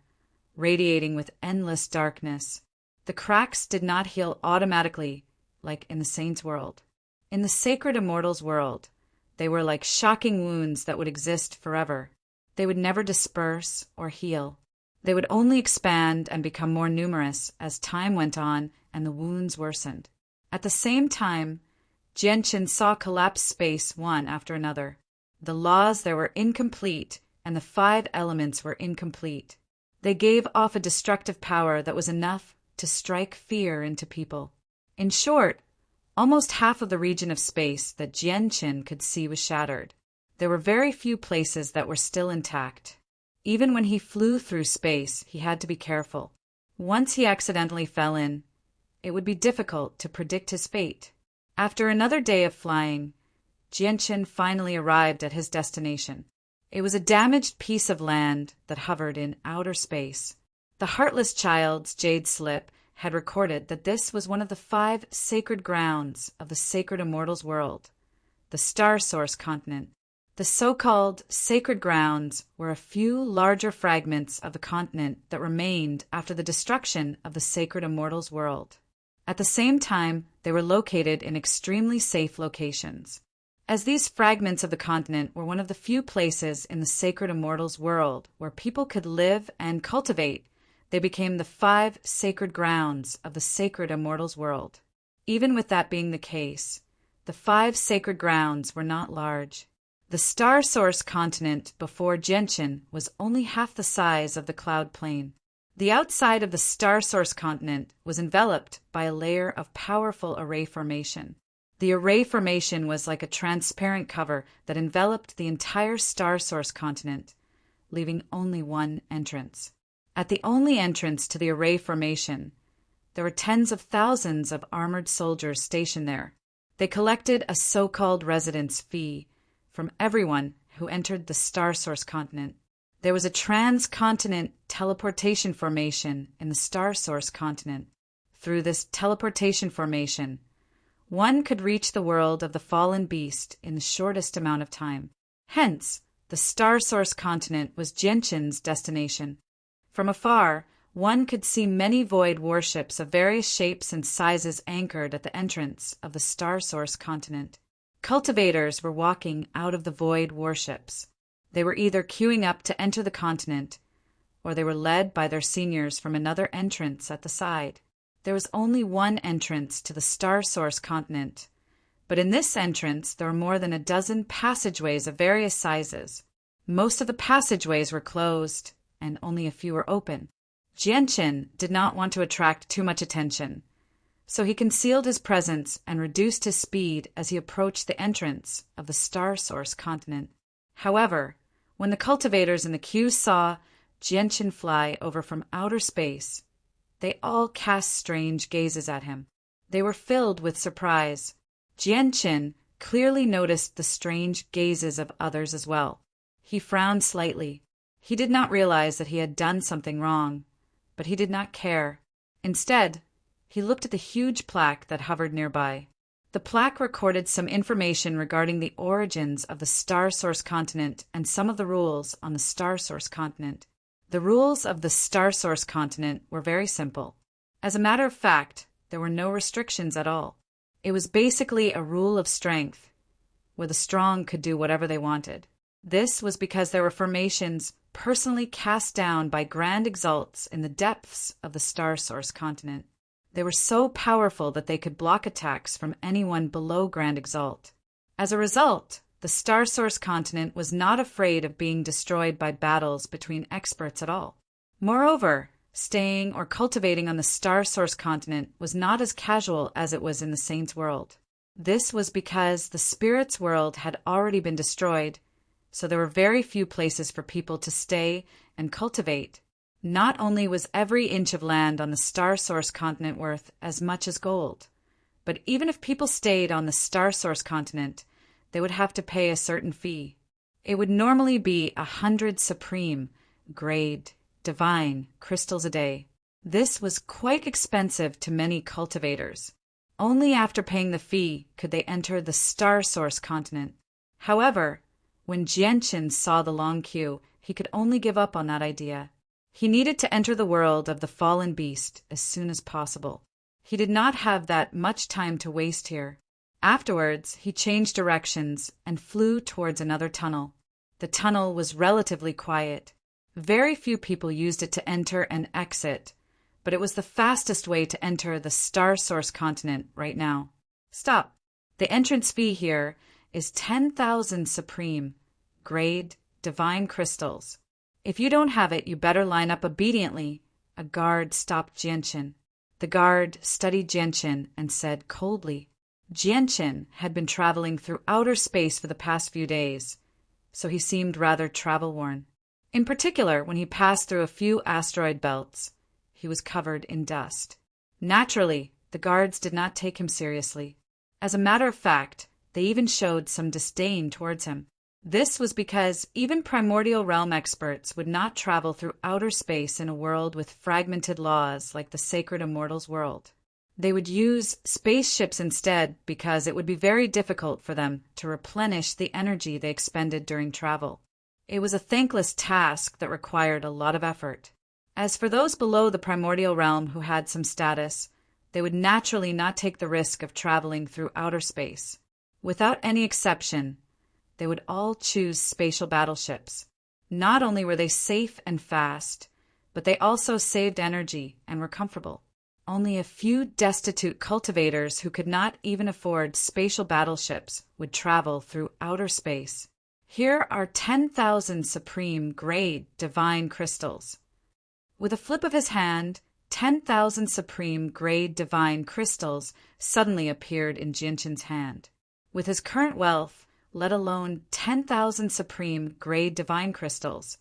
Speaker 1: radiating with endless darkness. The cracks did not heal automatically like in the saints' world. In the sacred immortals world, they were like shocking wounds that would exist forever. They would never disperse or heal. They would only expand and become more numerous as time went on and the wounds worsened. At the same time, Jianqin saw collapse space one after another. The laws there were incomplete, and the 5 elements were incomplete. They gave off a destructive power that was enough to strike fear into people. In short, almost half of the region of space that Jianqin could see was shattered. There were very few places that were still intact. Even when he flew through space, he had to be careful. Once he accidentally fell in, it would be difficult to predict his fate. After another day of flying, Jianchen finally arrived at his destination. It was a damaged piece of land that hovered in outer space. The Heartless Child's jade slip had recorded that this was one of the 5 sacred grounds of the sacred immortals world, the Star Source continent. The so-called sacred grounds were a few larger fragments of the continent that remained after the destruction of the sacred immortals world. At the same time, they were located in extremely safe locations. As these fragments of the continent were one of the few places in the sacred immortals world where people could live and cultivate, they became the 5 sacred grounds of the sacred immortals world. Even with that being the case, the 5 sacred grounds were not large. The Star Source continent before Jianchen was only half the size of the cloud plain. The outside of the Star Source continent was enveloped by a layer of powerful array formation. The array formation was like a transparent cover that enveloped the entire Star Source continent, leaving only one entrance. At the only entrance to the array formation, there were tens of thousands of armored soldiers stationed there. They collected a so-called residence fee from everyone who entered the Star Source continent. There was a transcontinent teleportation formation in the Star Source continent. Through this teleportation formation, one could reach the world of the fallen beast in the shortest amount of time. Hence, the Star Source continent was Jianchen's destination. From afar, one could see many void warships of various shapes and sizes anchored at the entrance of the Star Source continent. Cultivators were walking out of the void warships. They were either queuing up to enter the continent, or they were led by their seniors from another entrance at the side. There was only one entrance to the Star Source continent, but in this entrance there were more than a dozen passageways of various sizes. Most of the passageways were closed, and only a few were open. Jianchen did not want to attract too much attention, so he concealed his presence and reduced his speed as he approached the entrance of the Star Source continent. However, when the cultivators in the queue saw Jianchen fly over from outer space, they all cast strange gazes at him. They were filled with surprise. Jianchen clearly noticed the strange gazes of others as well. He frowned slightly. He did not realize that he had done something wrong, but he did not care. Instead, he looked at the huge plaque that hovered nearby. The plaque recorded some information regarding the origins of the Star Source continent and some of the rules on the Star Source continent. The rules of the Star Source continent were very simple. As a matter of fact, there were no restrictions at all. It was basically a rule of strength, where the strong could do whatever they wanted. This was because there were formations personally cast down by Grand Exalts in the depths of the Star Source continent. They were so powerful that they could block attacks from anyone below Grand Exalt. As a result, the Star Source continent was not afraid of being destroyed by battles between experts at all. Moreover, staying or cultivating on the Star Source continent was not as casual as it was in the Saints' world. This was because the Spirits' world had already been destroyed, so there were very few places for people to stay and cultivate. Not only was every inch of land on the Star Source continent worth as much as gold, but even if people stayed on the Star Source continent, they would have to pay a certain fee. It would normally be 100 supreme, grade, divine crystals a day. This was quite expensive to many cultivators. Only after paying the fee could they enter the Star Source continent. However, when Jianchen saw the long queue, he could only give up on that idea. He needed to enter the world of the fallen beast as soon as possible. He did not have that much time to waste here. Afterwards, he changed directions and flew towards another tunnel. The tunnel was relatively quiet. Very few people used it to enter and exit, but it was the fastest way to enter the Star Source continent right now. Stop. The entrance fee here is 10,000 supreme, grade, divine crystals. If you don't have it, you better line up obediently. A guard stopped Jianchen. The guard studied Jianchen and said coldly. Jianchen had been traveling through outer space for the past few days, so he seemed rather travel-worn. In particular, when he passed through a few asteroid belts, he was covered in dust. Naturally, the guards did not take him seriously. As a matter of fact, They even showed some disdain towards him. This was because even primordial realm experts would not travel through outer space in a world with fragmented laws like the sacred immortals world. They would use spaceships instead because it would be very difficult for them to replenish the energy they expended during travel. It was a thankless task that required a lot of effort. As for those below the primordial realm who had some status, they would naturally not take the risk of traveling through outer space. Without any exception, they would all choose spatial battleships. Not only were they safe and fast, but they also saved energy and were comfortable. Only a few destitute cultivators who could not even afford spatial battleships would travel through outer space. Here are 10,000 supreme grade divine crystals. With a flip of his hand, 10,000 supreme grade divine crystals suddenly appeared in Jianshin's hand. With his current wealth, let alone 10,000 supreme grade divine crystals,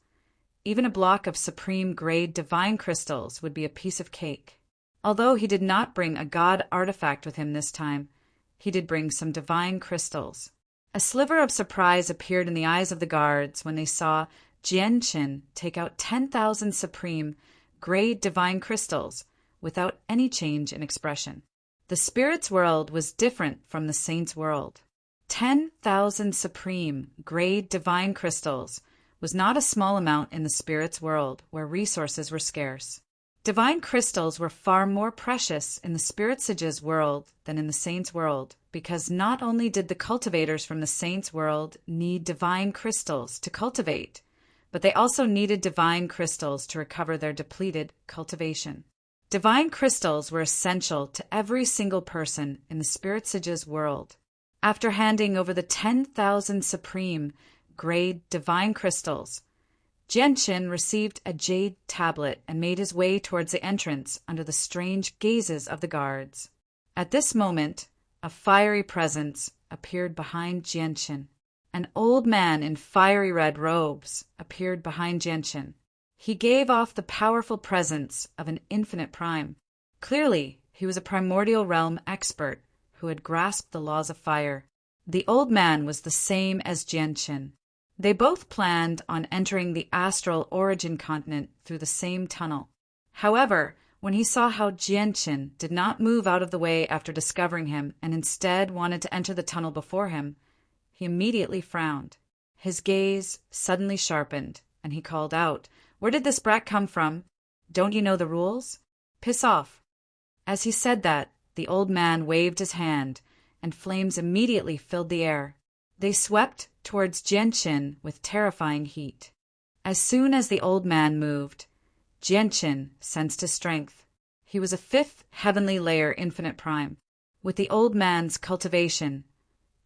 Speaker 1: even a block of supreme grade divine crystals would be a piece of cake. Although he did not bring a god artifact with him this time, he did bring some divine crystals. A sliver of surprise appeared in the eyes of the guards when they saw Jianshin take out 10,000 supreme grade divine crystals without any change in expression. The spirit's world was different from the saint's world. 10,000 supreme grade divine crystals was not a small amount in the spirit's world where resources were scarce. Divine crystals were far more precious in the spirit sage's world than in the saint's world, because not only did the cultivators from the saint's world need divine crystals to cultivate, but they also needed divine crystals to recover their depleted cultivation. Divine crystals were essential to every single person in the spirit sage's world. After handing over the 10,000 supreme grade divine crystals, Jianshin received a jade tablet and made his way towards the entrance under the strange gazes of the guards. At this moment, a fiery presence appeared behind Jianshin. An old man in fiery red robes appeared behind Jianshin. He gave off the powerful presence of an infinite prime. Clearly, he was a primordial realm expert who had grasped the laws of fire. The old man was the same as Jianshin. They both planned on entering the astral origin continent through the same tunnel. However, when he saw how Jianshin did not move out of the way after discovering him and instead wanted to enter the tunnel before him, he immediately frowned. His gaze suddenly sharpened, and he called out, "Where did this brat come from? Don't you know the rules? Piss off." As he said that, the old man waved his hand, and flames immediately filled the air. They swept towards Jianshin with terrifying heat. As soon as the old man moved, Jianshin sensed his strength. He was a fifth heavenly layer infinite prime. With the old man's cultivation,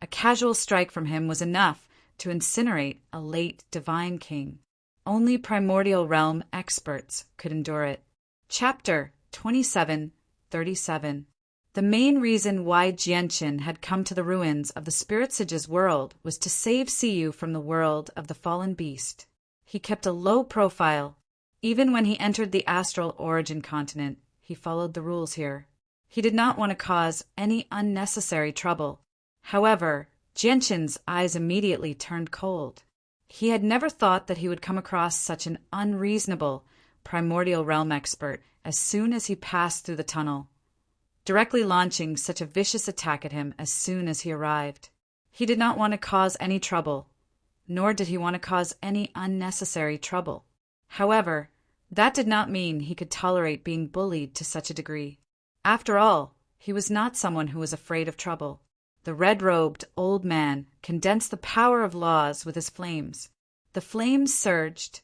Speaker 1: a casual strike from him was enough to incinerate a late divine king. Only primordial realm experts could endure it. Chapter 27:37. The main reason why Jianshin had come to the ruins of the spirit sage's world was to save Siyu from the world of the fallen beast. He kept a low profile. Even when he entered the astral origin continent, he followed the rules here. He did not want to cause any unnecessary trouble. However, Jianshin's eyes immediately turned cold. He had never thought that he would come across such an unreasonable primordial realm expert as soon as he passed through the tunnel, directly launching such a vicious attack at him as soon as he arrived. He did not want to cause any trouble, nor did he want to cause any unnecessary trouble. However, that did not mean he could tolerate being bullied to such a degree. After all, he was not someone who was afraid of trouble. The red-robed old man condensed the power of laws with his flames. The flames surged,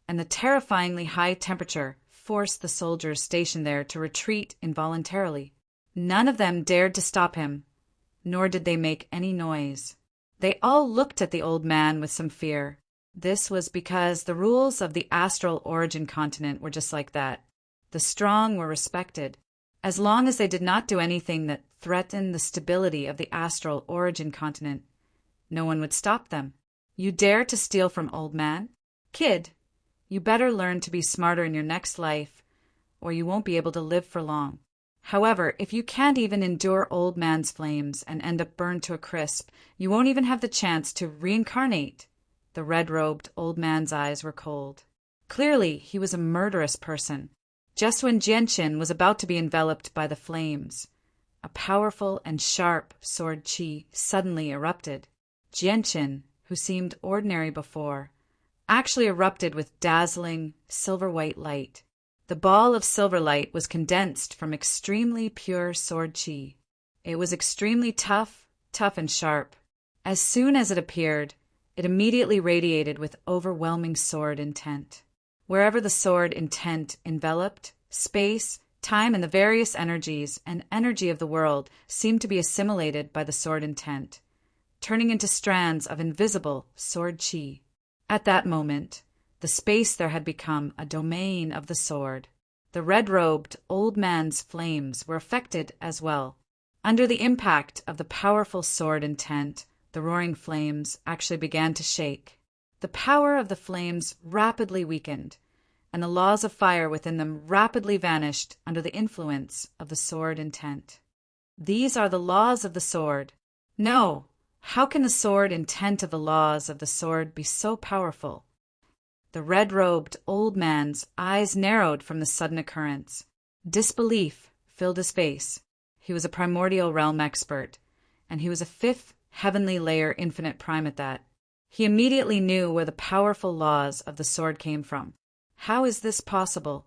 Speaker 1: and the terrifyingly high temperature forced the soldiers stationed there to retreat involuntarily. None of them dared to stop him, nor did they make any noise. They all looked at the old man with some fear. This was because the rules of the astral origin continent were just like that. The strong were respected, as long as they did not do anything that threatened the stability of the astral origin continent. No one would stop them. You dare to steal from old man? Kid, you better learn to be smarter in your next life, or you won't be able to live for long. However, if you can't even endure old man's flames and end up burned to a crisp, you won't even have the chance to reincarnate. The red-robed old man's eyes were cold. Clearly, he was a murderous person. Just when Jianqin was about to be enveloped by the flames, a powerful and sharp sword qi suddenly erupted. Jianqin, who seemed ordinary before, actually erupted with dazzling, silver-white light. The ball of silver light was condensed from extremely pure sword qi. It was extremely tough and sharp. As soon as it appeared, it immediately radiated with overwhelming sword intent. Wherever the sword intent enveloped, space, time, and the various energies and energy of the world seemed to be assimilated by the sword intent, turning into strands of invisible sword qi. At that moment, the space there had become a domain of the sword. The red-robed old man's flames were affected as well. Under the impact of the powerful sword intent, the roaring flames actually began to shake. The power of the flames rapidly weakened, and the laws of fire within them rapidly vanished under the influence of the sword intent. These are the laws of the sword. No, how can the sword intent of the laws of the sword be so powerful? The red-robed old man's eyes narrowed from the sudden occurrence. Disbelief filled his face. He was a primordial realm expert, and he was a fifth heavenly layer infinite prime at that. He immediately knew where the powerful laws of the sword came from. How is this possible?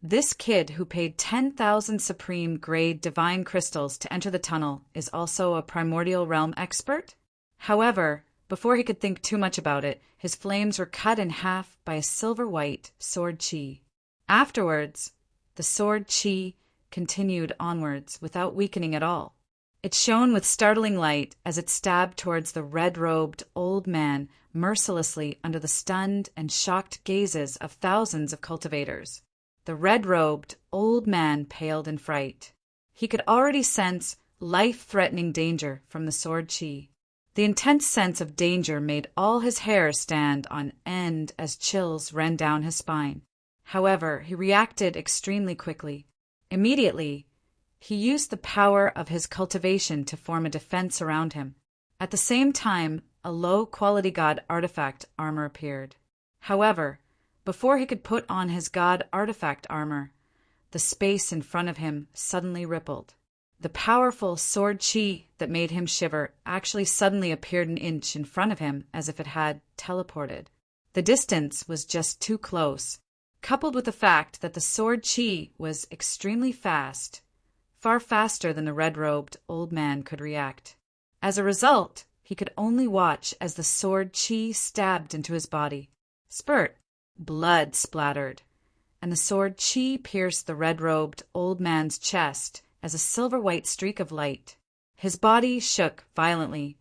Speaker 1: This kid who paid 10,000 supreme grade divine crystals to enter the tunnel is also a primordial realm expert? However, before he could think too much about it, his flames were cut in half by a silver-white sword qi. Afterwards, the sword qi continued onwards without weakening at all. It shone with startling light as it stabbed towards the red-robed old man mercilessly under the stunned and shocked gazes of thousands of cultivators. The red-robed old man paled in fright. He could already sense life-threatening danger from the sword qi. The intense sense of danger made all his hair stand on end as chills ran down his spine. However, he reacted extremely quickly. Immediately, he used the power of his cultivation to form a defense around him. At the same time, a low-quality god artifact armor appeared. However, before he could put on his god artifact armor, the space in front of him suddenly rippled. The powerful sword qi that made him shiver actually suddenly appeared an inch in front of him as if it had teleported. The distance was just too close, coupled with the fact that the sword qi was extremely fast, far faster than the red-robed old man could react. As a result, he could only watch as the sword qi stabbed into his body. Spurt, blood splattered, and the sword qi pierced the red-robed old man's chest as a silver-white streak of light. His body shook violently,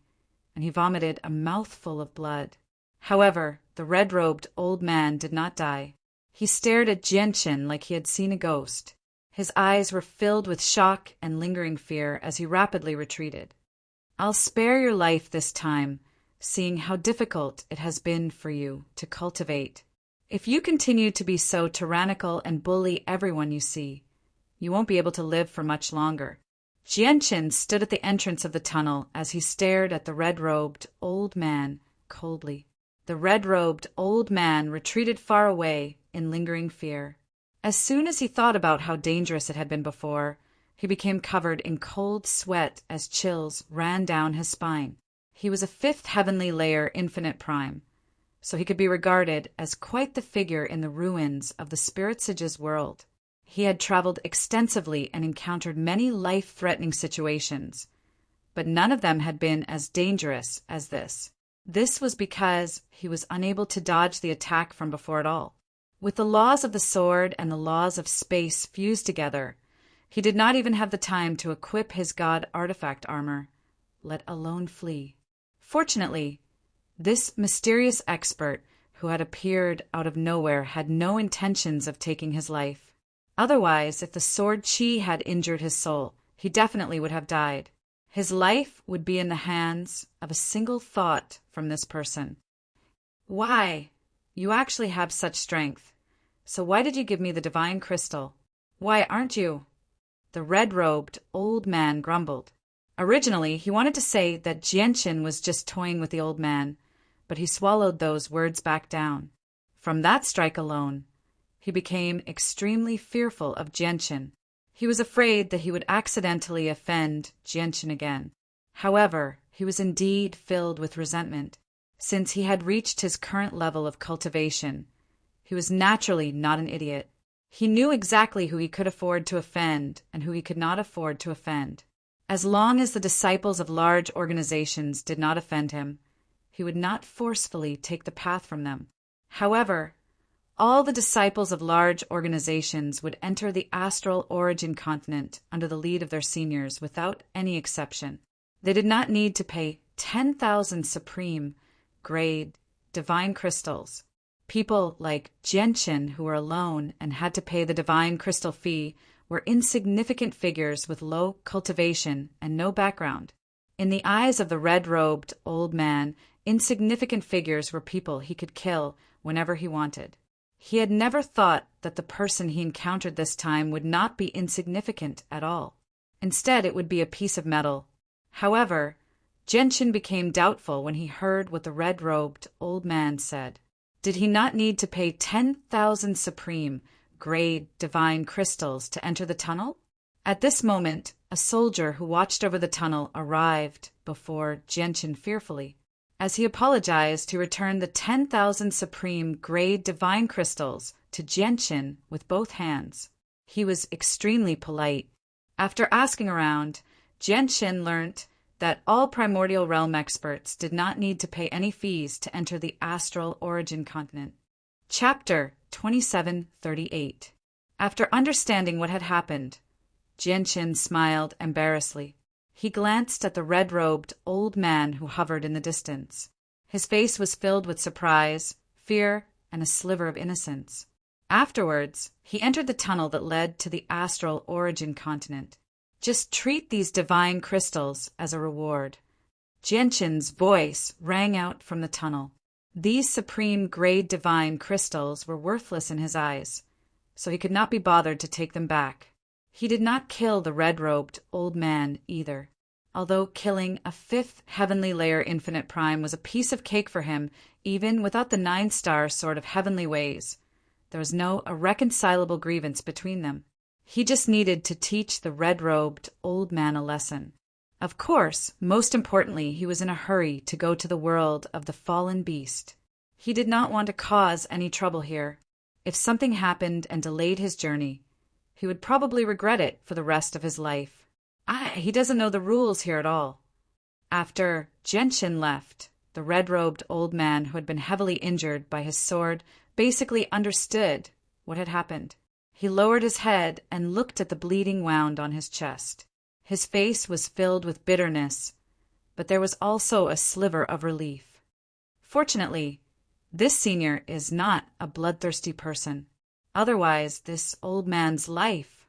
Speaker 1: and he vomited a mouthful of blood. However, the red-robed old man did not die. He stared at Jianqin like he had seen a ghost. His eyes were filled with shock and lingering fear as he rapidly retreated. "I'll spare your life this time, seeing how difficult it has been for you to cultivate. If you continue to be so tyrannical and bully everyone you see, you won't be able to live for much longer." Jianqin stood at the entrance of the tunnel as he stared at the red-robed old man coldly. The red-robed old man retreated far away in lingering fear. As soon as he thought about how dangerous it had been before, he became covered in cold sweat as chills ran down his spine. He was a fifth heavenly layer infinite prime, so he could be regarded as quite the figure in the ruins of the Spirit Sage's world. He had traveled extensively and encountered many life-threatening situations, but none of them had been as dangerous as this. This was because he was unable to dodge the attack from before at all. With the laws of the sword and the laws of space fused together, he did not even have the time to equip his god artifact armor, let alone flee. Fortunately, this mysterious expert who had appeared out of nowhere had no intentions of taking his life. Otherwise, if the sword qi had injured his soul, he definitely would have died. His life would be in the hands of a single thought from this person. "Why? You actually have such strength. So why did you give me the divine crystal? Why aren't you?" The red-robed old man grumbled. Originally, he wanted to say that Jianchen was just toying with the old man, but he swallowed those words back down. From that strike alone, he became extremely fearful of Jianchen. He was afraid that he would accidentally offend Jianchen again. However, he was indeed filled with resentment. Since he had reached his current level of cultivation, he was naturally not an idiot. He knew exactly who he could afford to offend and who he could not afford to offend. As long as the disciples of large organizations did not offend him, he would not forcefully take the path from them. However, all the disciples of large organizations would enter the astral origin continent under the lead of their seniors without any exception. They did not need to pay 10,000 supreme grade divine crystals. People like Jianchen, who were alone and had to pay the divine crystal fee, were insignificant figures with low cultivation and no background. In the eyes of the red-robed old man, insignificant figures were people he could kill whenever he wanted. He had never thought that the person he encountered this time would not be insignificant at all. Instead, it would be a piece of metal. However, Jianchen became doubtful when he heard what the red-robed old man said. Did he not need to pay 10,000 supreme grade divine crystals to enter the tunnel? At this moment, a soldier who watched over the tunnel arrived before Jianchen fearfully. As he apologized, he returned the 10,000 supreme grade divine crystals to Jianchen with both hands. He was extremely polite. After asking around, Jianchen learnt that all primordial realm experts did not need to pay any fees to enter the astral origin continent. Chapter 2738. After understanding what had happened, Jianchen smiled embarrassedly. He glanced at the red-robed old man who hovered in the distance. His face was filled with surprise, fear, and a sliver of innocence. Afterwards, he entered the tunnel that led to the astral origin continent. Just treat these divine crystals as a reward. Jianchen's voice rang out from the tunnel. These supreme grade divine crystals were worthless in his eyes, so he could not be bothered to take them back. He did not kill the red-robed old man either. Although killing a fifth heavenly layer infinite prime was a piece of cake for him, even without the 9-star sort of heavenly ways, there was no irreconcilable grievance between them. He just needed to teach the red-robed old man a lesson. Of course, most importantly, he was in a hurry to go to the world of the fallen beast. He did not want to cause any trouble here. If something happened and delayed his journey, he would probably regret it for the rest of his life. He doesn't know the rules here at all. After Jianchen left, the red-robed old man who had been heavily injured by his sword basically understood what had happened. He lowered his head and looked at the bleeding wound on his chest. His face was filled with bitterness, but there was also a sliver of relief. Fortunately, this senior is not a bloodthirsty person. Otherwise, this old man's life.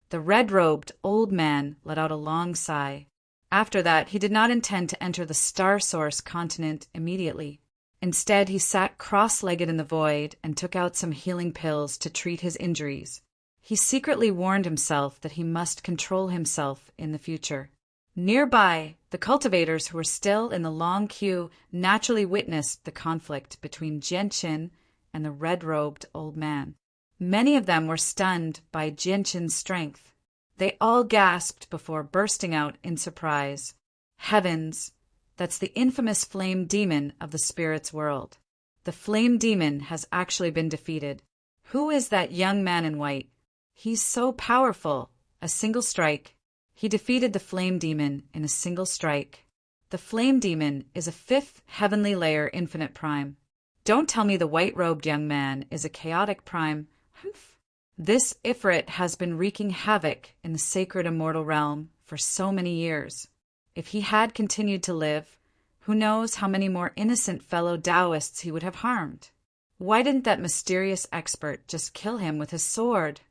Speaker 1: The red-robed old man let out a long sigh. After that, he did not intend to enter the Star Source continent immediately. Instead, he sat cross-legged in the void and took out some healing pills to treat his injuries. He secretly warned himself that he must control himself in the future. Nearby, the cultivators who were still in the long queue naturally witnessed the conflict between Jianchen and the red-robed old man. Many of them were stunned by Jianchen's strength. They all gasped before bursting out in surprise. Heavens! That's the infamous flame demon of the spirit's world. The flame demon has actually been defeated. Who is that young man in white? He's so powerful. A single strike. He defeated the flame demon in a single strike. The flame demon is a fifth heavenly layer infinite prime. Don't tell me the white-robed young man is a chaotic prime. Humph. This Ifrit has been wreaking havoc in the sacred immortal realm for so many years. If he had continued to live, who knows how many more innocent fellow Taoists he would have harmed? Why didn't that mysterious expert just kill him with his sword?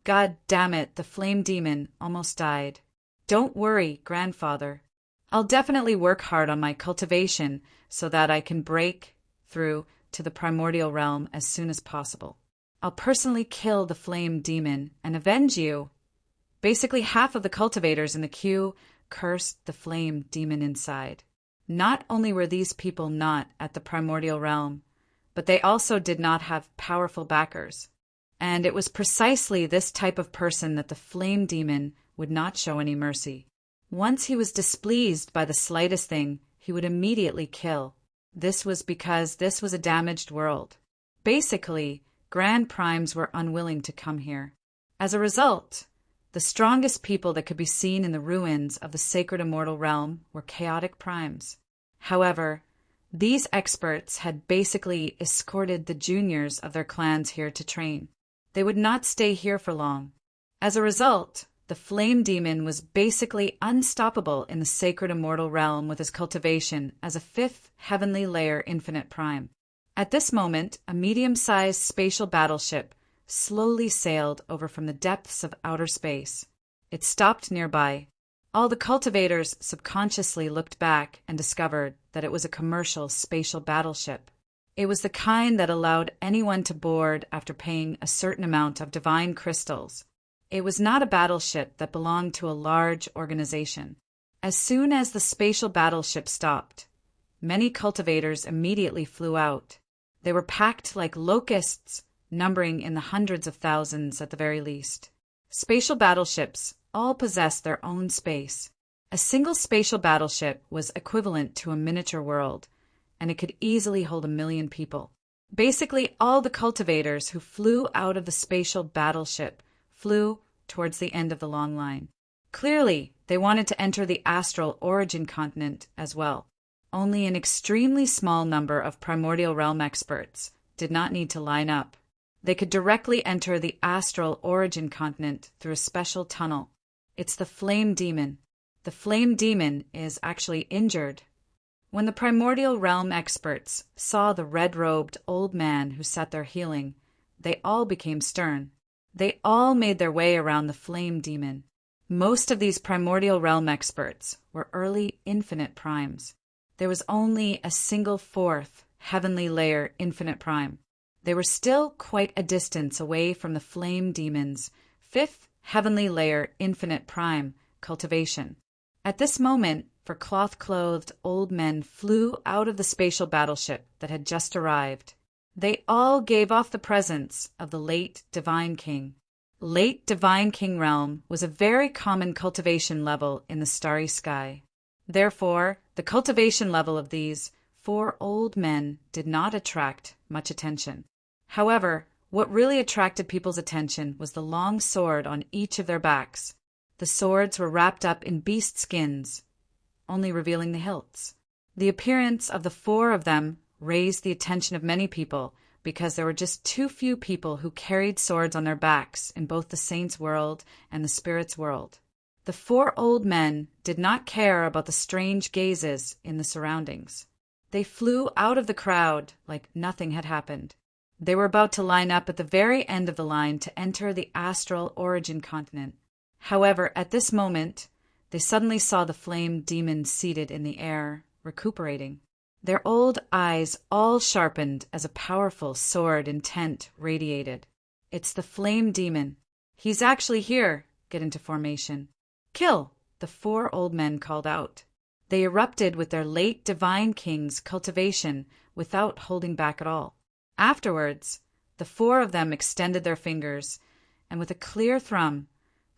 Speaker 1: God damn it, the flame demon almost died. Don't worry, grandfather. I'll definitely work hard on my cultivation so that I can break through to the primordial realm as soon as possible. I'll personally kill the flame demon and avenge you Basically, half of the cultivators in the queue cursed the flame demon inside. Not only were these people not at the primordial realm, but they also did not have powerful backers. And it was precisely this type of person that the flame demon would not show any mercy. Once he was displeased by the slightest thing, he would immediately kill. This was because this was a damaged world. Basically, Grand Primes were unwilling to come here. As a result, the strongest people that could be seen in the ruins of the sacred immortal realm were chaotic primes. However, these experts had basically escorted the juniors of their clans here to train. They would not stay here for long. As a result, the flame demon was basically unstoppable in the sacred immortal realm with his cultivation as a fifth heavenly layer infinite prime. At this moment, a medium-sized spatial battleship slowly sailed over from the depths of outer space. It stopped nearby. All the cultivators subconsciously looked back and discovered that it was a commercial spatial battleship. It was the kind that allowed anyone to board after paying a certain amount of divine crystals. It was not a battleship that belonged to a large organization. As soon as the spatial battleship stopped, many cultivators immediately flew out. They were packed like locusts, numbering in the hundreds of thousands at the very least. Spatial battleships all possessed their own space. A single spatial battleship was equivalent to a miniature world, and it could easily hold 1 million people. Basically, all the cultivators who flew out of the spatial battleship flew towards the end of the long line. Clearly, they wanted to enter the astral origin continent as well. Only an extremely small number of primordial realm experts did not need to line up. They could directly enter the astral origin continent through a special tunnel. It's the flame demon. The flame demon is actually injured. When the primordial realm experts saw the red-robed old man who sat there healing, they all became stern. They all made their way around the flame demon. Most of these primordial realm experts were early infinite primes. There was only a single fourth heavenly layer infinite prime. They were still quite a distance away from the flame demon's fifth heavenly layer infinite prime cultivation. At this moment, for cloth-clothed old men flew out of the spatial battleship that had just arrived. They all gave off the presence of the late Divine King. Late Divine King realm was a very common cultivation level in the starry sky. Therefore, the cultivation level of these 4 old men did not attract much attention. However, what really attracted people's attention was the long sword on each of their backs. The swords were wrapped up in beast skins, only revealing the hilts. The appearance of the 4 of them raised the attention of many people because there were just too few people who carried swords on their backs in both the saints' world and the spirits' world. The 4 old men did not care about the strange gazes in the surroundings. They flew out of the crowd like nothing had happened. They were about to line up at the very end of the line to enter the astral origin continent. However, at this moment, they suddenly saw the flame demon seated in the air, recuperating. Their old eyes all sharpened as a powerful sword intent radiated. It's the flame demon. He's actually here. Get into formation. Kill! The 4 old men called out. They erupted with their late Divine King's cultivation without holding back at all. Afterwards, the 4 of them extended their fingers, and with a clear thrum,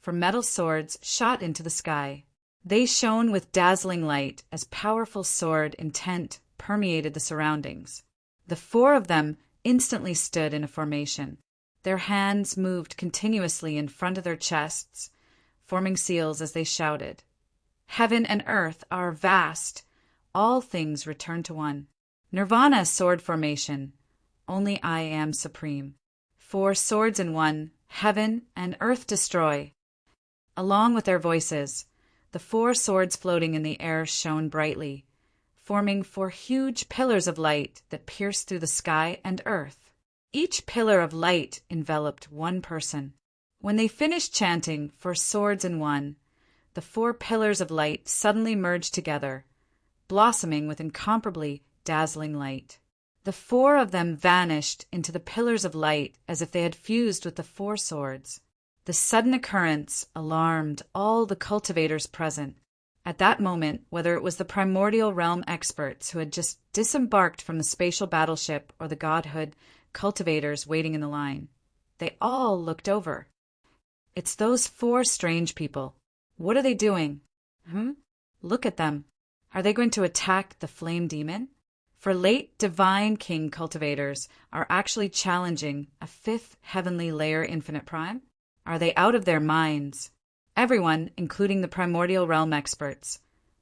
Speaker 1: for metal swords shot into the sky. They shone with dazzling light as powerful sword intent permeated the surroundings. The 4 of them instantly stood in a formation. Their hands moved continuously in front of their chests, forming seals as they shouted. Heaven and earth are vast. All things return to one. Nirvana sword formation. Only I am supreme. 4 swords in one. Heaven and earth destroy. Along with their voices, the 4 swords floating in the air shone brightly, forming 4 huge pillars of light that pierced through the sky and earth. Each pillar of light enveloped one person. When they finished chanting 4 swords in one, the 4 pillars of light suddenly merged together, blossoming with incomparably dazzling light. The 4 of them vanished into the pillars of light as if they had fused with the 4 swords. The sudden occurrence alarmed all the cultivators present. At that moment, whether it was the primordial realm experts who had just disembarked from the spatial battleship or the godhood cultivators waiting in the line, they all looked over. It's those 4 strange people. What are they doing? Look at them. Are they going to attack the flame demon? For late divine king cultivators are actually challenging a 5th heavenly layer infinite prime? Are they out of their minds? Everyone, including the primordial realm experts,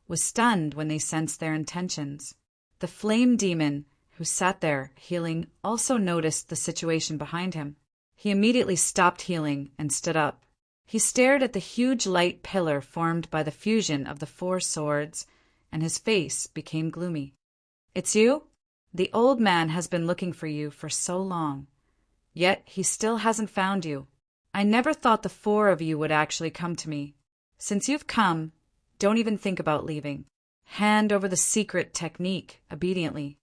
Speaker 1: was stunned when they sensed their intentions. The flame demon, who sat there healing, also noticed the situation behind him. He immediately stopped healing and stood up. He stared at the huge light pillar formed by the fusion of the 4 swords, and his face became gloomy. It's you? The old man has been looking for you for so long. Yet he still hasn't found you. I never thought the 4 of you would actually come to me. Since you've come, don't even think about leaving. Hand over the secret technique obediently.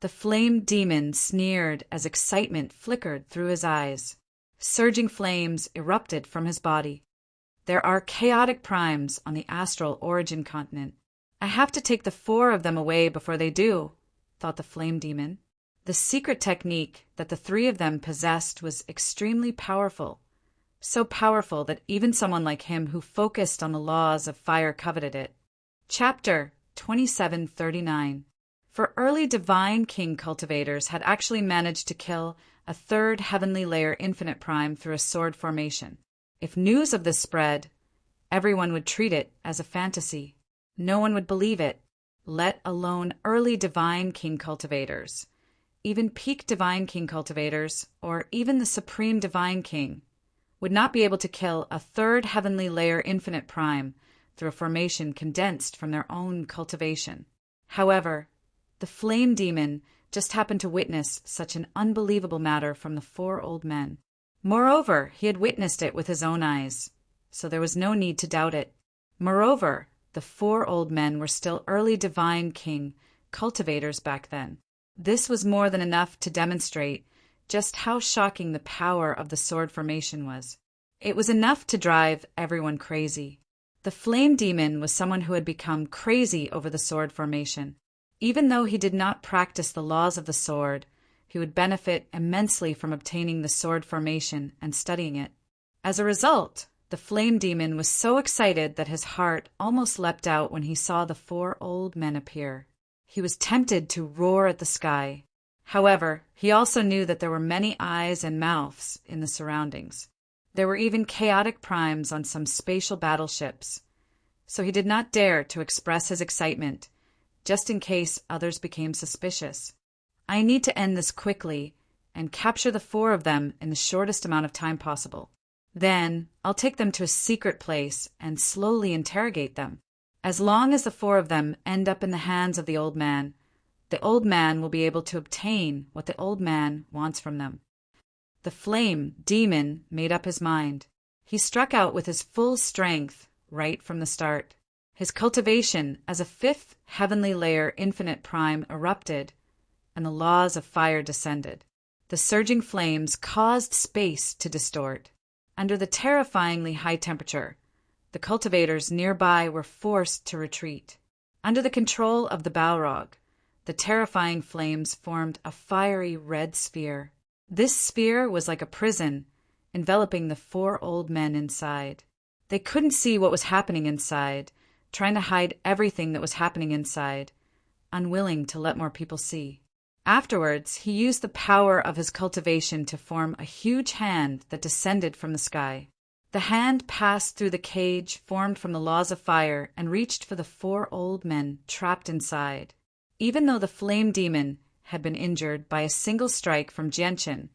Speaker 1: The flame demon sneered as excitement flickered through his eyes. Surging flames erupted from his body. There are chaotic primes on the astral origin continent. I have to take the 4 of them away before they do, thought the flame demon. The secret technique that the 3 of them possessed was extremely powerful. So powerful that even someone like him who focused on the laws of fire coveted it. Chapter 2739. For early divine king cultivators had actually managed to kill a 3rd heavenly layer infinite prime through a sword formation. If news of this spread, everyone would treat it as a fantasy. No one would believe it, let alone early divine king cultivators. Even peak divine king cultivators, or even the supreme divine king, would not be able to kill a 3rd heavenly layer infinite prime through a formation condensed from their own cultivation. However, the flame demon just happened to witness such an unbelievable matter from the 4 old men. Moreover, he had witnessed it with his own eyes, so there was no need to doubt it. Moreover, the 4 old men were still early divine king cultivators back then. This was more than enough to demonstrate just how shocking the power of the sword formation was. It was enough to drive everyone crazy. The flame demon was someone who had become crazy over the sword formation. Even though he did not practice the laws of the sword, he would benefit immensely from obtaining the sword formation and studying it. As a result, the flame demon was so excited that his heart almost leapt out when he saw the 4 old men appear. He was tempted to roar at the sky. However, he also knew that there were many eyes and mouths in the surroundings. There were even chaotic primes on some spatial battleships, so he did not dare to express his excitement, just in case others became suspicious. I need to end this quickly and capture the 4 of them in the shortest amount of time possible. Then I'll take them to a secret place and slowly interrogate them. As long as the 4 of them end up in the hands of the old man will be able to obtain what the old man wants from them. The flame demon made up his mind. He struck out with his full strength right from the start. His cultivation as a 5th heavenly layer infinite prime erupted, and the laws of fire descended. The surging flames caused space to distort. Under the terrifyingly high temperature, the cultivators nearby were forced to retreat. Under the control of the Balrog, the terrifying flames formed a fiery red sphere. This sphere was like a prison, enveloping the 4 old men inside. They couldn't see what was happening inside, trying to hide everything that was happening inside, unwilling to let more people see. Afterwards, he used the power of his cultivation to form a huge hand that descended from the sky. The hand passed through the cage formed from the laws of fire and reached for the 4 old men trapped inside. Even though the flame demon had been injured by a single strike from Genshin,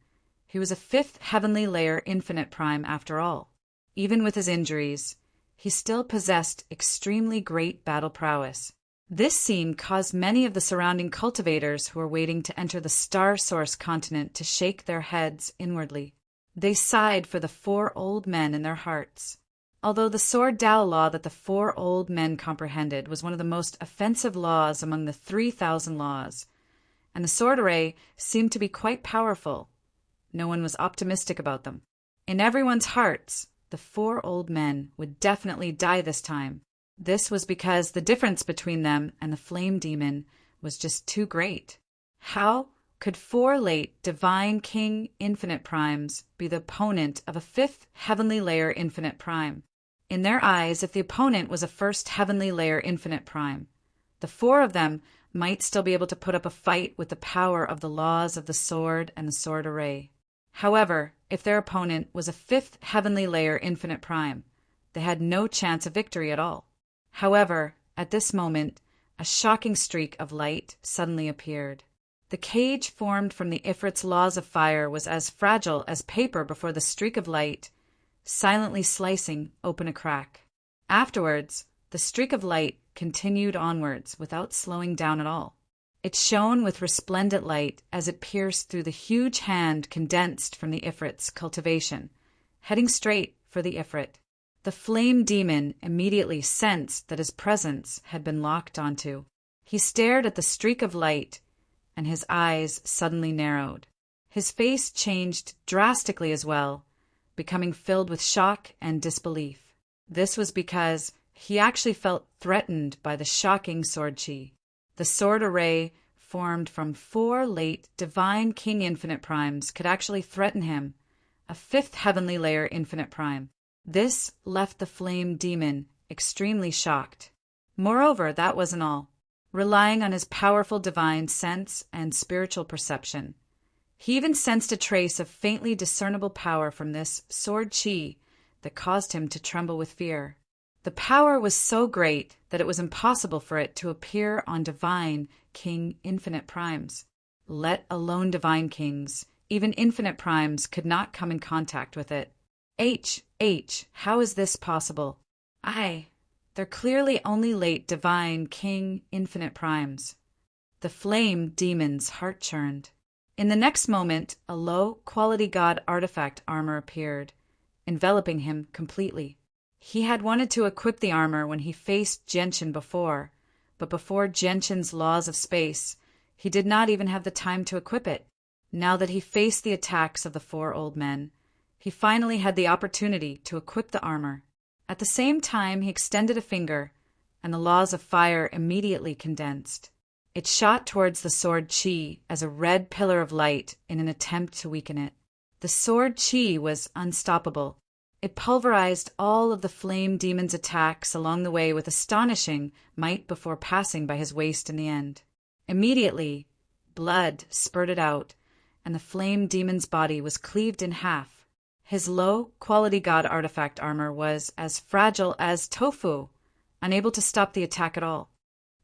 Speaker 1: he was a 5th heavenly layer infinite prime after all. Even with his injuries, he still possessed extremely great battle prowess. This scene caused many of the surrounding cultivators who were waiting to enter the Star Source continent to shake their heads inwardly. They sighed for the 4 old men in their hearts. Although the Sword Dao law that the 4 old men comprehended was one of the most offensive laws among the 3,000 laws, and the sword array seemed to be quite powerful, no one was optimistic about them. In everyone's hearts, the four old men would definitely die this time. This was because the difference between them and the flame demon was just too great. How could four late divine king infinite primes be the opponent of a fifth heavenly layer infinite prime? In their eyes, if the opponent was a first heavenly layer infinite prime, the four of them might still be able to put up a fight with the power of the laws of the sword and the sword array. However, if their opponent was a fifth heavenly layer infinite prime, they had no chance of victory at all. However, at this moment, a shocking streak of light suddenly appeared. The cage formed from the Ifrit's laws of fire was as fragile as paper before the streak of light, silently slicing open a crack. Afterwards, the streak of light continued onwards without slowing down at all. It shone with resplendent light as it pierced through the huge hand condensed from the Ifrit's cultivation, heading straight for the Ifrit. The flame demon immediately sensed that his presence had been locked onto. He stared at the streak of light, and his eyes suddenly narrowed. His face changed drastically as well, becoming filled with shock and disbelief. This was because he actually felt threatened by the shocking sword chi. The sword array, formed from four late divine king infinite primes, could actually threaten him, a fifth heavenly layer infinite prime. This left the flame demon extremely shocked. Moreover, that wasn't all. Relying on his powerful divine sense and spiritual perception, he even sensed a trace of faintly discernible power from this sword chi that caused him to tremble with fear. The power was so great that it was impossible for it to appear on divine king infinite primes. Let alone divine kings, even infinite primes could not come in contact with it. How is this possible? They're clearly only late divine king infinite primes. The flame demon's heart churned. In the next moment, a low-quality god artifact armor appeared, enveloping him completely. He had wanted to equip the armor when he faced Genshin before, but before Genshin's laws of space, he did not even have the time to equip it. Now that he faced the attacks of the four old men, he finally had the opportunity to equip the armor. At the same time, he extended a finger, and the laws of fire immediately condensed. It shot towards the sword chi as a red pillar of light in an attempt to weaken it. The sword chi was unstoppable. It pulverized all of the flame demon's attacks along the way with astonishing might before passing by his waist in the end. Immediately, blood spurted out, and the flame demon's body was cleaved in half. His low-quality god artifact armor was as fragile as tofu, unable to stop the attack at all.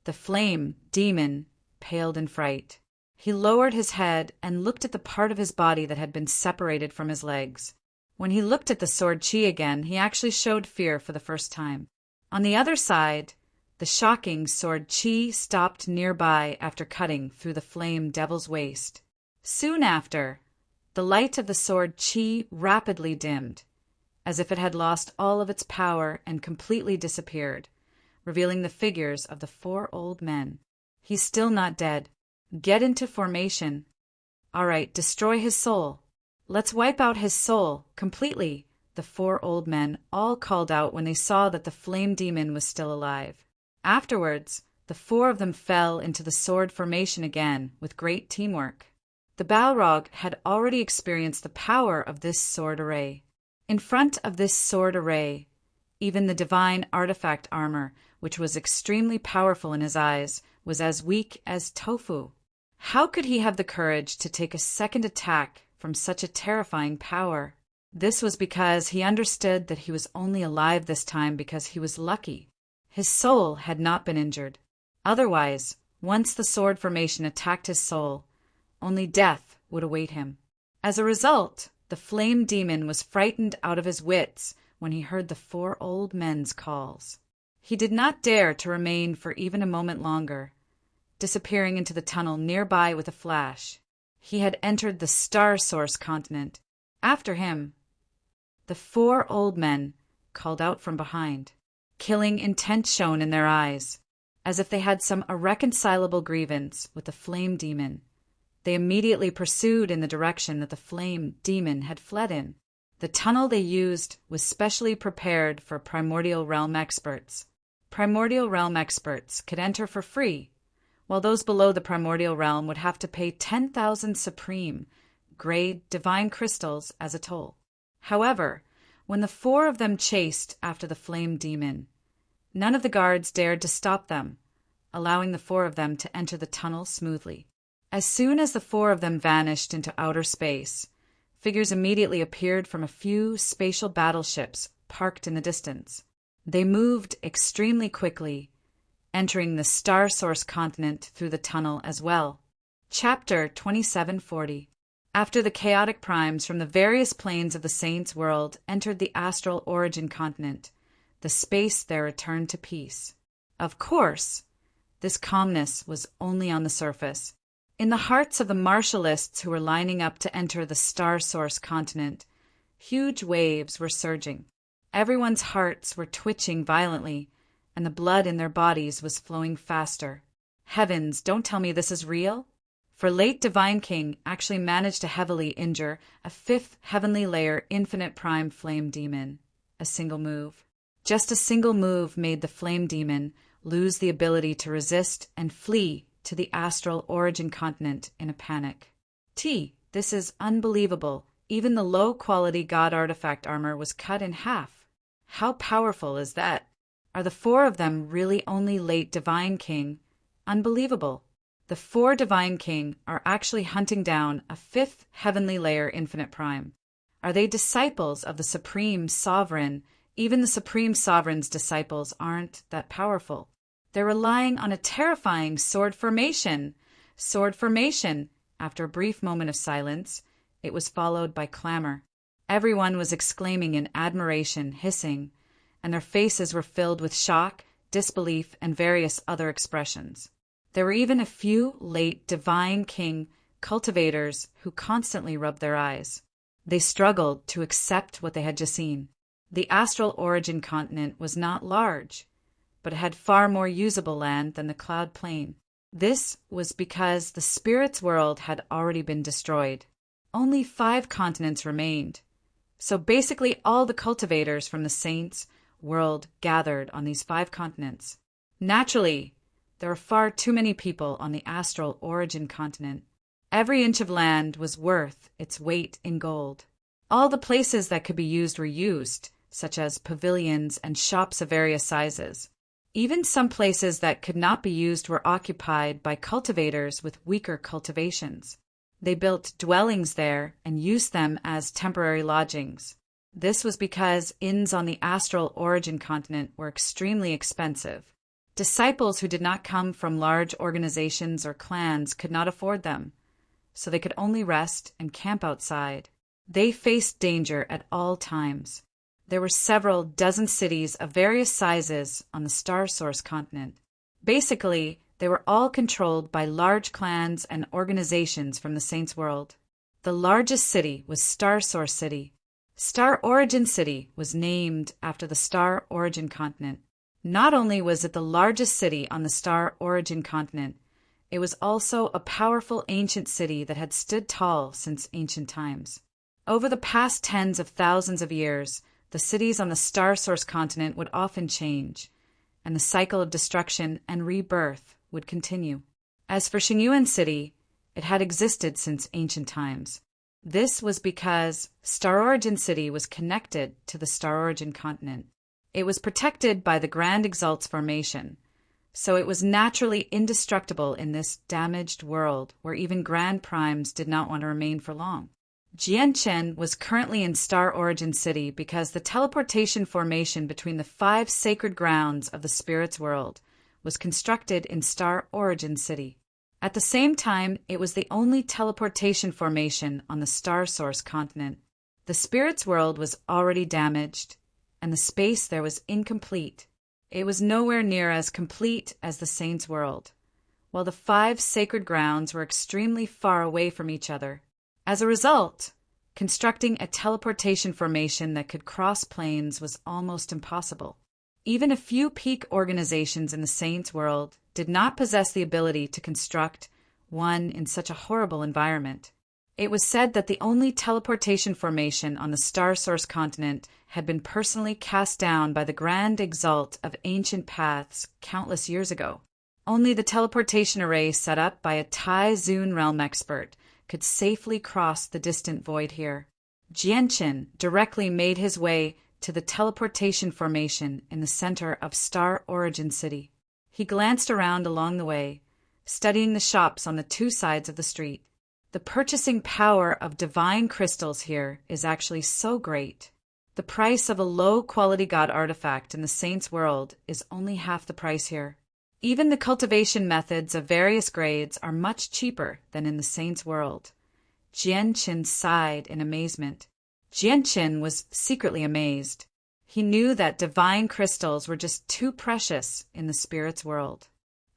Speaker 1: The flame demon paled in fright. He lowered his head and looked at the part of his body that had been separated from his legs. When he looked at the sword chi again, he actually showed fear for the first time. On the other side, the shocking sword chi stopped nearby after cutting through the flame devil's waist. Soon after, the light of the sword chi rapidly dimmed, as if it had lost all of its power and completely disappeared, revealing the figures of the four old men. He's still not dead. Get into formation. All right, destroy his soul. Let's wipe out his soul completely, the four old men all called out when they saw that the flame demon was still alive. Afterwards, the four of them fell into the sword formation again with great teamwork. The Balrog had already experienced the power of this sword array. In front of this sword array, even the divine artifact armor, which was extremely powerful in his eyes, was as weak as tofu. How could he have the courage to take a second attack from such a terrifying power? This was because he understood that he was only alive this time because he was lucky. His soul had not been injured. Otherwise, once the sword formation attacked his soul, only death would await him. As a result, the flame demon was frightened out of his wits when he heard the four old men's calls. He did not dare to remain for even a moment longer, disappearing into the tunnel nearby with a flash. He had entered the Star Source continent. After him, the four old men called out from behind, killing intent shone in their eyes, as if they had some irreconcilable grievance with the flame demon. They immediately pursued in the direction that the flame demon had fled in. The tunnel they used was specially prepared for primordial realm experts. Primordial realm experts could enter for free, while those below the primordial realm would have to pay 10,000 supreme, grade divine crystals as a toll. However, when the four of them chased after the flame demon, none of the guards dared to stop them, allowing the four of them to enter the tunnel smoothly. As soon as the four of them vanished into outer space, figures immediately appeared from a few spatial battleships parked in the distance. They moved extremely quickly, entering the Star Source continent through the tunnel as well. Chapter 2740. After the chaotic primes from the various planes of the Saints' world entered the astral origin continent, the space there returned to peace. Of course, this calmness was only on the surface. In the hearts of the martialists who were lining up to enter the Star Source continent, huge waves were surging. Everyone's hearts were twitching violently, and the blood in their bodies was flowing faster. Heavens, don't tell me this is real? For late Divine King actually managed to heavily injure a fifth heavenly layer infinite prime flame demon. A single move. Just a single move made the flame demon lose the ability to resist and flee to the astral origin continent in a panic. This is unbelievable. Even the low-quality god artifact armor was cut in half. How powerful is that? Are the four of them really only late Divine King? Unbelievable. The four Divine King are actually hunting down a fifth heavenly layer infinite prime. Are they disciples of the Supreme Sovereign? Even the Supreme Sovereign's disciples aren't that powerful. They're relying on a terrifying sword formation. Sword formation. After a brief moment of silence, it was followed by clamor. Everyone was exclaiming in admiration, hissing, and their faces were filled with shock, disbelief, and various other expressions. There were even a few late Divine King cultivators who constantly rubbed their eyes. They struggled to accept what they had just seen. The astral origin continent was not large, but it had far more usable land than the cloud plain. This was because the spirit's world had already been destroyed. Only 5 continents remained. So basically all the cultivators from the Saints' world gathered on these 5 continents. Naturally, there are far too many people on the astral origin continent. Every inch of land was worth its weight in gold. All the places that could be used were used, such as pavilions and shops of various sizes. Even some places that could not be used were occupied by cultivators with weaker cultivations. They built dwellings there and used them as temporary lodgings. This was because inns on the astral origin continent were extremely expensive. Disciples who did not come from large organizations or clans could not afford them, so they could only rest and camp outside. They faced danger at all times. There were several dozen cities of various sizes on the Star Source continent. Basically, they were all controlled by large clans and organizations from the Saints' world. The largest city was Star Source City. Star Origin City was named after the Star Origin continent. Not only was it the largest city on the Star Origin continent, it was also a powerful ancient city that had stood tall since ancient times. Over the past tens of thousands of years, the cities on the Star Source continent would often change, and the cycle of destruction and rebirth would continue. As for Xingyuan City, it had existed since ancient times. This was because Star Origin City was connected to the Star Origin continent. It was protected by the Grand Exalts formation, so it was naturally indestructible in this damaged world where even Grand Primes did not want to remain for long. Jianchen was currently in Star Origin City because the teleportation formation between the 5 sacred grounds of the spirit's world was constructed in Star Origin City. At the same time, it was the only teleportation formation on the Star Source continent. The spirit's world was already damaged, and the space there was incomplete. It was nowhere near as complete as the Saints' world, while the 5 sacred grounds were extremely far away from each other. As a result, constructing a teleportation formation that could cross planes was almost impossible. Even a few peak organizations in the Saints' world did not possess the ability to construct one in such a horrible environment. It was said that the only teleportation formation on the Star Source continent had been personally cast down by the Grand Exalt of ancient paths countless years ago. Only the teleportation array set up by a Tai Zun realm expert could safely cross the distant void here. Jianqin directly made his way to the teleportation formation in the center of Star Origin City. He glanced around along the way, studying the shops on the two sides of the street. The purchasing power of divine crystals here is actually so great. The price of a low-quality god artifact in the Saints' world is only half the price here. Even the cultivation methods of various grades are much cheaper than in the Saints' world. Jianqin sighed in amazement. Jianqin was secretly amazed. He knew that divine crystals were just too precious in the spirit's world.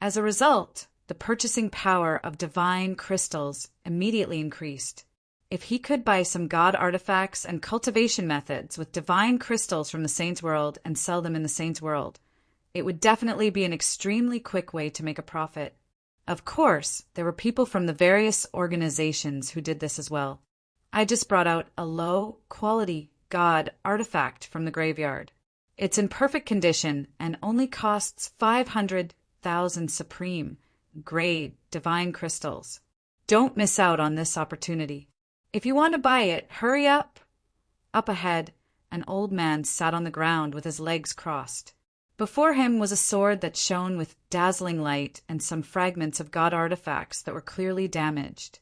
Speaker 1: As a result, the purchasing power of divine crystals immediately increased. If he could buy some god artifacts and cultivation methods with divine crystals from the Saints' world and sell them in the Saints' world, it would definitely be an extremely quick way to make a profit. Of course, there were people from the various organizations who did this as well. I just brought out a low-quality god artifact from the graveyard. It's in perfect condition and only costs 500,000 supreme grade divine crystals. Don't miss out on this opportunity. If you want to buy it, hurry up. Up ahead, an old man sat on the ground with his legs crossed. Before him was a sword that shone with dazzling light and some fragments of god artifacts that were clearly damaged.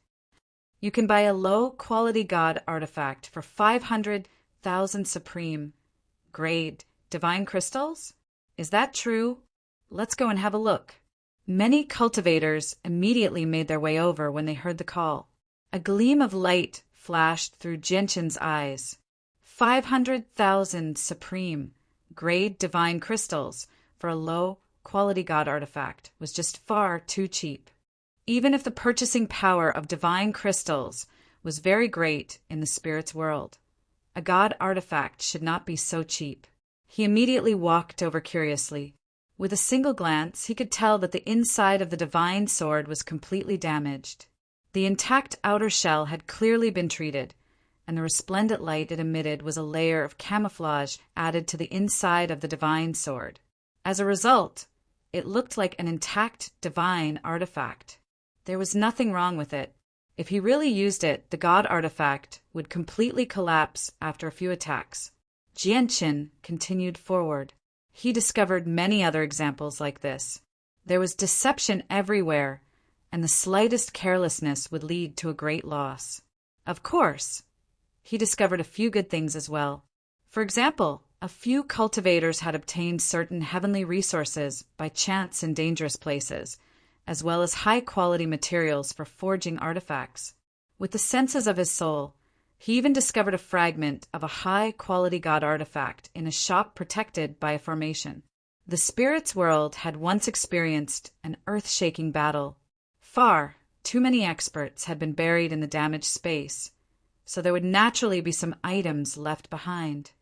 Speaker 1: You can buy a low-quality god artifact for 500,000 supreme grade divine crystals? Is that true? Let's go and have a look. Many cultivators immediately made their way over when they heard the call. A gleam of light flashed through Jianqin's eyes. 500,000 supreme grade divine crystals for a low-quality god artifact was just far too cheap. Even if the purchasing power of divine crystals was very great in the spirit's world, a god artifact should not be so cheap. He immediately walked over curiously. With a single glance, he could tell that the inside of the divine sword was completely damaged. The intact outer shell had clearly been treated, and the resplendent light it emitted was a layer of camouflage added to the inside of the divine sword. As a result, it looked like an intact divine artifact. There was nothing wrong with it. If he really used it, the god artifact would completely collapse after a few attacks. Jianqin continued forward. He discovered many other examples like this. There was deception everywhere, and the slightest carelessness would lead to a great loss. Of course, he discovered a few good things as well. For example, a few cultivators had obtained certain heavenly resources by chance in dangerous places, as well as high-quality materials for forging artifacts. With the senses of his soul, he even discovered a fragment of a high-quality god artifact in a shop protected by a formation. The spirit's world had once experienced an earth-shaking battle. Far too many experts had been buried in the damaged space, so there would naturally be some items left behind.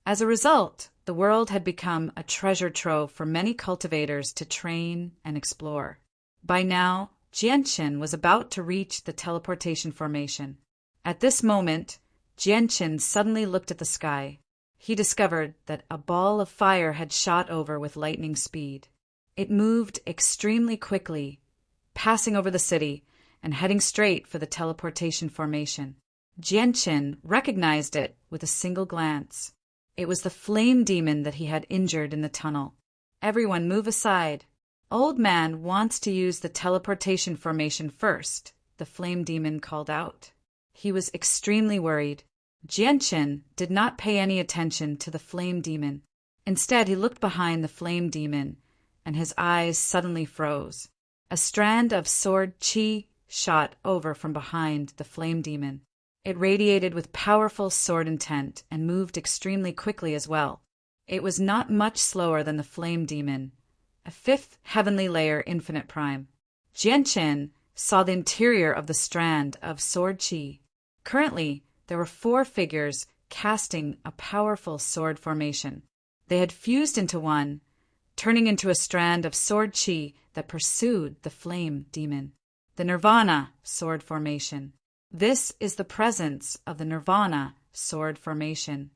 Speaker 1: As a result, the world had become a treasure trove for many cultivators to train and explore. By now, Jianqin was about to reach the teleportation formation. At this moment, Jianqin suddenly looked at the sky. He discovered that a ball of fire had shot over with lightning speed. It moved extremely quickly, passing over the city and heading straight for the teleportation formation. Jianqin recognized it with a single glance. It was the flame demon that he had injured in the tunnel. Everyone move aside. Old man wants to use the teleportation formation first, the flame demon called out. He was extremely worried. Jianqin did not pay any attention to the flame demon. Instead, he looked behind the flame demon, and his eyes suddenly froze. A strand of sword qi shot over from behind the flame demon. It radiated with powerful sword intent and moved extremely quickly as well. It was not much slower than the flame demon, a fifth heavenly layer infinite prime. Jianqin saw the interior of the strand of sword qi. Currently, there were 4 figures casting a powerful sword formation. They had fused into one, turning into a strand of sword qi that pursued the flame demon. The Nirvana sword formation. This is the presence of the Nirvana sword formation.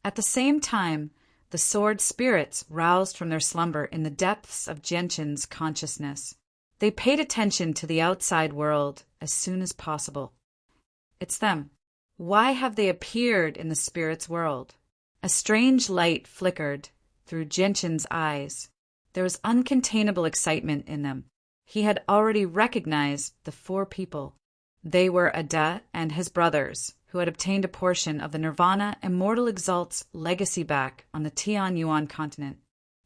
Speaker 1: At the same time, the sword spirits roused from their slumber in the depths of Genshin's consciousness. They paid attention to the outside world as soon as possible. It's them. Why have they appeared in the spirit's world? A strange light flickered through Genshin's eyes. There was uncontainable excitement in them. He had already recognized the four people. They were Ada and his brothers, who had obtained a portion of the Nirvana Immortal Exalt's legacy back on the Tianyuan continent.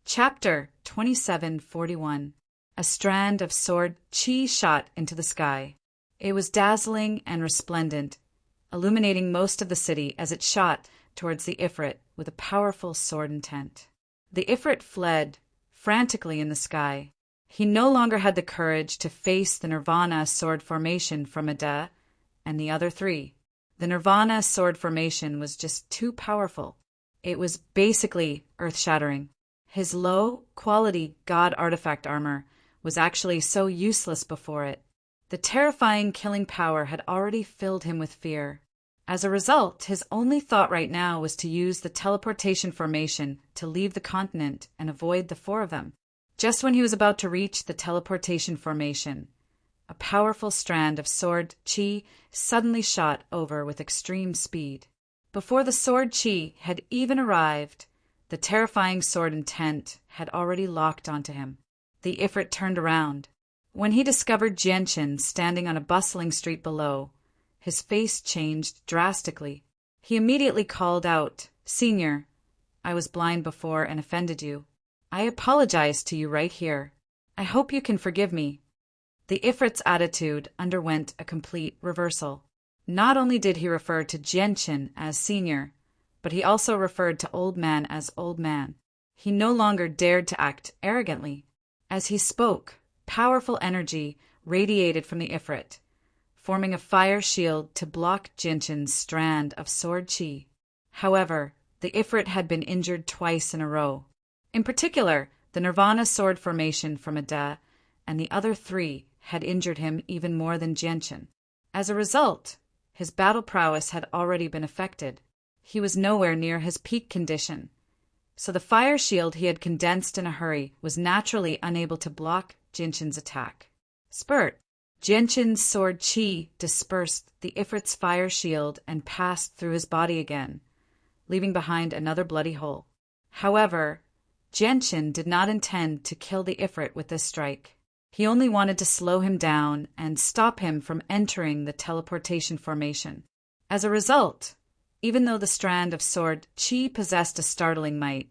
Speaker 1: Chapter 2741. A strand of sword chi shot into the sky. It was dazzling and resplendent, illuminating most of the city as it shot towards the Ifrit with a powerful sword intent. The Ifrit fled frantically in the sky. He no longer had the courage to face the Nirvana sword formation from Ada and the other three. The Nirvana sword formation was just too powerful. It was basically earth-shattering. His low-quality god artifact armor was actually so useless before it. The terrifying killing power had already filled him with fear. As a result, his only thought right now was to use the teleportation formation to leave the continent and avoid the four of them. Just when he was about to reach the teleportation formation, a powerful strand of sword chi suddenly shot over with extreme speed. Before the sword chi had even arrived, the terrifying sword intent had already locked onto him. The Ifrit turned around. When he discovered Genshin standing on a bustling street below, his face changed drastically. He immediately called out, "Senior, I was blind before and offended you. I apologize to you right here. I hope you can forgive me." The Ifrit's attitude underwent a complete reversal. Not only did he refer to Genshin as senior, but he also referred to old man as old man. He no longer dared to act arrogantly. As he spoke, powerful energy radiated from the Ifrit, forming a fire shield to block Genshin's strand of sword chi. However, the Ifrit had been injured twice in a row. In particular, the Nirvana sword formation from Ada and the other three had injured him even more than Genshin. As a result, his battle prowess had already been affected. He was nowhere near his peak condition, so the fire shield he had condensed in a hurry was naturally unable to block Genshin's attack. Spurt! Genshin's sword chi dispersed the Ifrit's fire shield and passed through his body again, leaving behind another bloody hole. However, Genshin did not intend to kill the Ifrit with this strike. He only wanted to slow him down and stop him from entering the teleportation formation. As a result, even though the strand of sword chi possessed a startling might,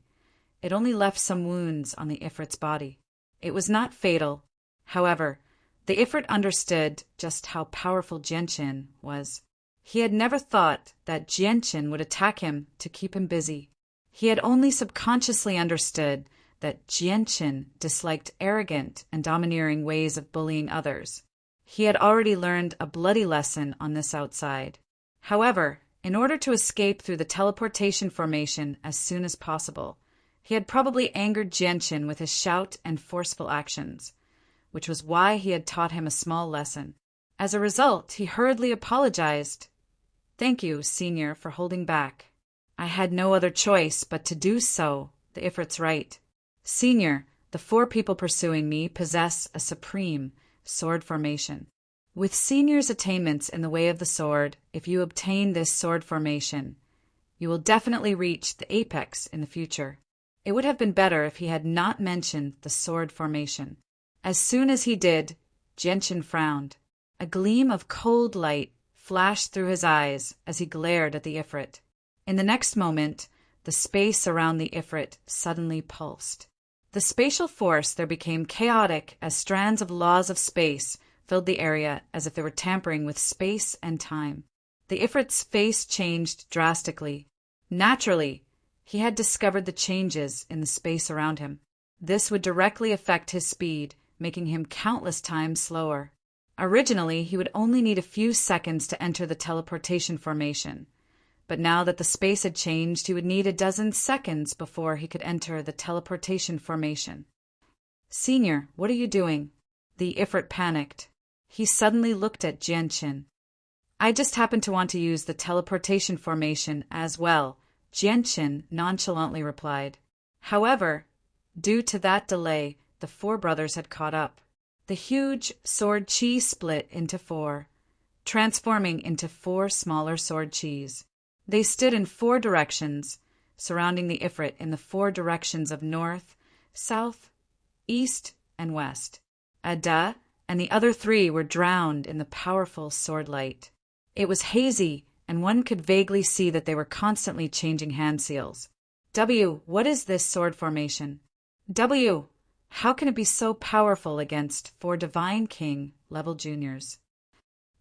Speaker 1: it only left some wounds on the Ifrit's body. It was not fatal. However, the Ifrit understood just how powerful Genshin was. He had never thought that Genshin would attack him to keep him busy. He had only subconsciously understood that Genshin disliked arrogant and domineering ways of bullying others. He had already learned a bloody lesson on this outside. However, in order to escape through the teleportation formation as soon as possible, he had probably angered Genshin with his shout and forceful actions, which was why he had taught him a small lesson. As a result, he hurriedly apologized. "Thank you, Senior, for holding back. I had no other choice but to do so. The Ifrit's right. Senior, the four people pursuing me possess a supreme sword formation. With Senior's attainments in the way of the sword, if you obtain this sword formation, you will definitely reach the apex in the future." It would have been better if he had not mentioned the sword formation. As soon as he did, Genshin frowned. A gleam of cold light flashed through his eyes as he glared at the Ifrit. In the next moment, the space around the Ifrit suddenly pulsed. The spatial force there became chaotic as strands of laws of space filled the area as if they were tampering with space and time. The Ifrit's face changed drastically. Naturally, he had discovered the changes in the space around him. This would directly affect his speed, making him countless times slower. Originally, he would only need a few seconds to enter the teleportation formation. But now that the space had changed, he would need a dozen seconds before he could enter the teleportation formation. "Senior, what are you doing?" The Ifrit panicked. He suddenly looked at Genshin. I just happen to want to use the teleportation formation as well, Jianqin nonchalantly replied. However, due to that delay, the four brothers had caught up. The huge sword chi split into four, transforming into four smaller sword chis. They stood in four directions, surrounding the Ifrit in the four directions of north, south, east, and west. Ada and the other three were drowned in the powerful sword light. It was hazy, and one could vaguely see that they were constantly changing hand seals. W, what is this sword formation? W, how can it be so powerful against four Divine King level juniors?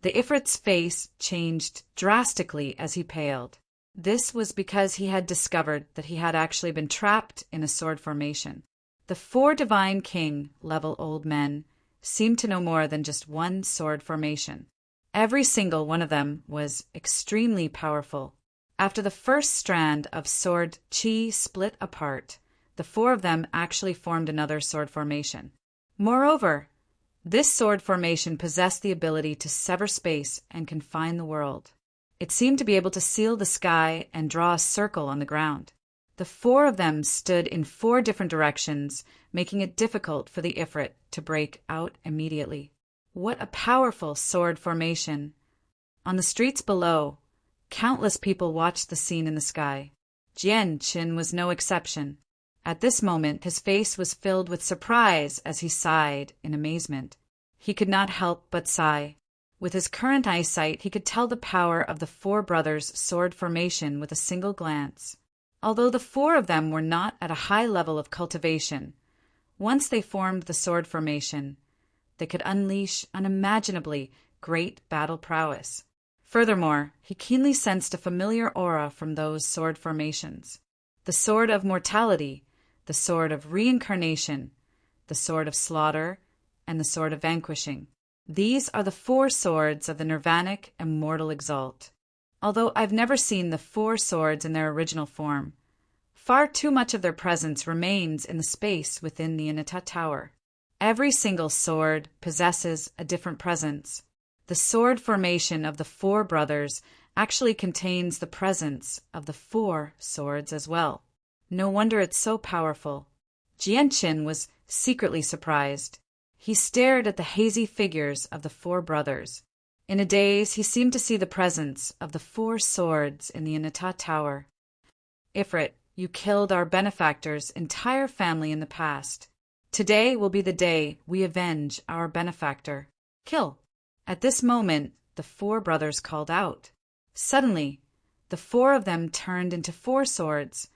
Speaker 1: The Ifrit's face changed drastically as he paled. This was because he had discovered that he had actually been trapped in a sword formation. The four Divine King level old men seemed to know more than just one sword formation. Every single one of them was extremely powerful. After the first strand of sword chi split apart, the four of them actually formed another sword formation. Moreover, this sword formation possessed the ability to sever space and confine the world. It seemed to be able to seal the sky and draw a circle on the ground. The four of them stood in four different directions, making it difficult for the Ifrit to break out immediately. What a powerful sword formation! On the streets below, countless people watched the scene in the sky. Jianqin was no exception. At this moment, his face was filled with surprise as he sighed in amazement. He could not help but sigh. With his current eyesight, he could tell the power of the four brothers' sword formation with a single glance. Although the four of them were not at a high level of cultivation, once they formed the sword formation, they could unleash unimaginably great battle prowess. Furthermore, he keenly sensed a familiar aura from those sword formations. The sword of mortality, the sword of reincarnation, the sword of slaughter, and the sword of vanquishing. These are the four swords of the Nirvanic Immortal Exalt. Although I've never seen the four swords in their original form, far too much of their presence remains in the space within the Inata Tower. Every single sword possesses a different presence. The sword formation of the four brothers actually contains the presence of the four swords as well. No wonder it's so powerful. Jianqin was secretly surprised. He stared at the hazy figures of the four brothers. In a daze, he seemed to see the presence of the four swords in the Inata Tower. Ifrit, you killed our benefactor's entire family in the past. Today will be the day we avenge our benefactor. Kill. At this moment, the four brothers called out. Suddenly, the four of them turned into four swords,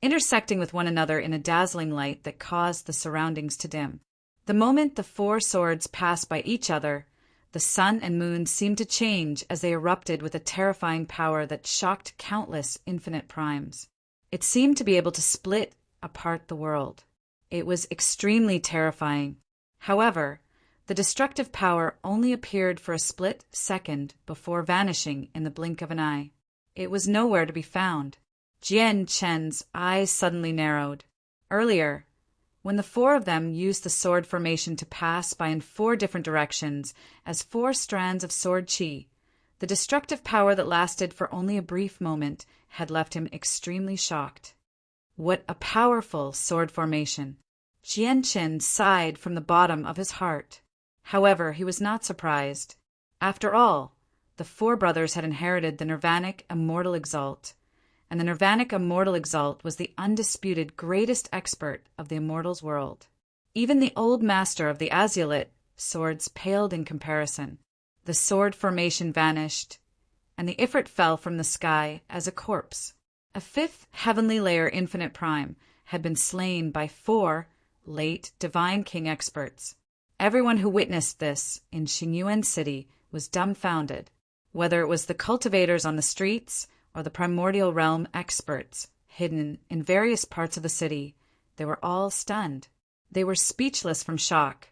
Speaker 1: intersecting with one another in a dazzling light that caused the surroundings to dim. The moment the four swords passed by each other, the sun and moon seemed to change as they erupted with a terrifying power that shocked countless infinite primes. It seemed to be able to split apart the world. It was extremely terrifying. However, the destructive power only appeared for a split second before vanishing in the blink of an eye. It was nowhere to be found. Jianqin's eyes suddenly narrowed. Earlier, when the four of them used the sword formation to pass by in four different directions as four strands of sword chi, the destructive power that lasted for only a brief moment had left him extremely shocked. What a powerful sword formation! Jianqin sighed from the bottom of his heart. However, he was not surprised. After all, the four brothers had inherited the Nirvanic Immortal Exalt, and the Nirvanic Immortal Exalt was the undisputed greatest expert of the Immortals world. Even the old master of the Azulite swords paled in comparison. The sword formation vanished, and the Ifrit fell from the sky as a corpse. A fifth heavenly layer infinite prime had been slain by four late Divine King experts. Everyone who witnessed this in Xingyuan City was dumbfounded. Whether it was the cultivators on the streets or the primordial realm experts hidden in various parts of the city, they were all stunned. They were speechless from shock.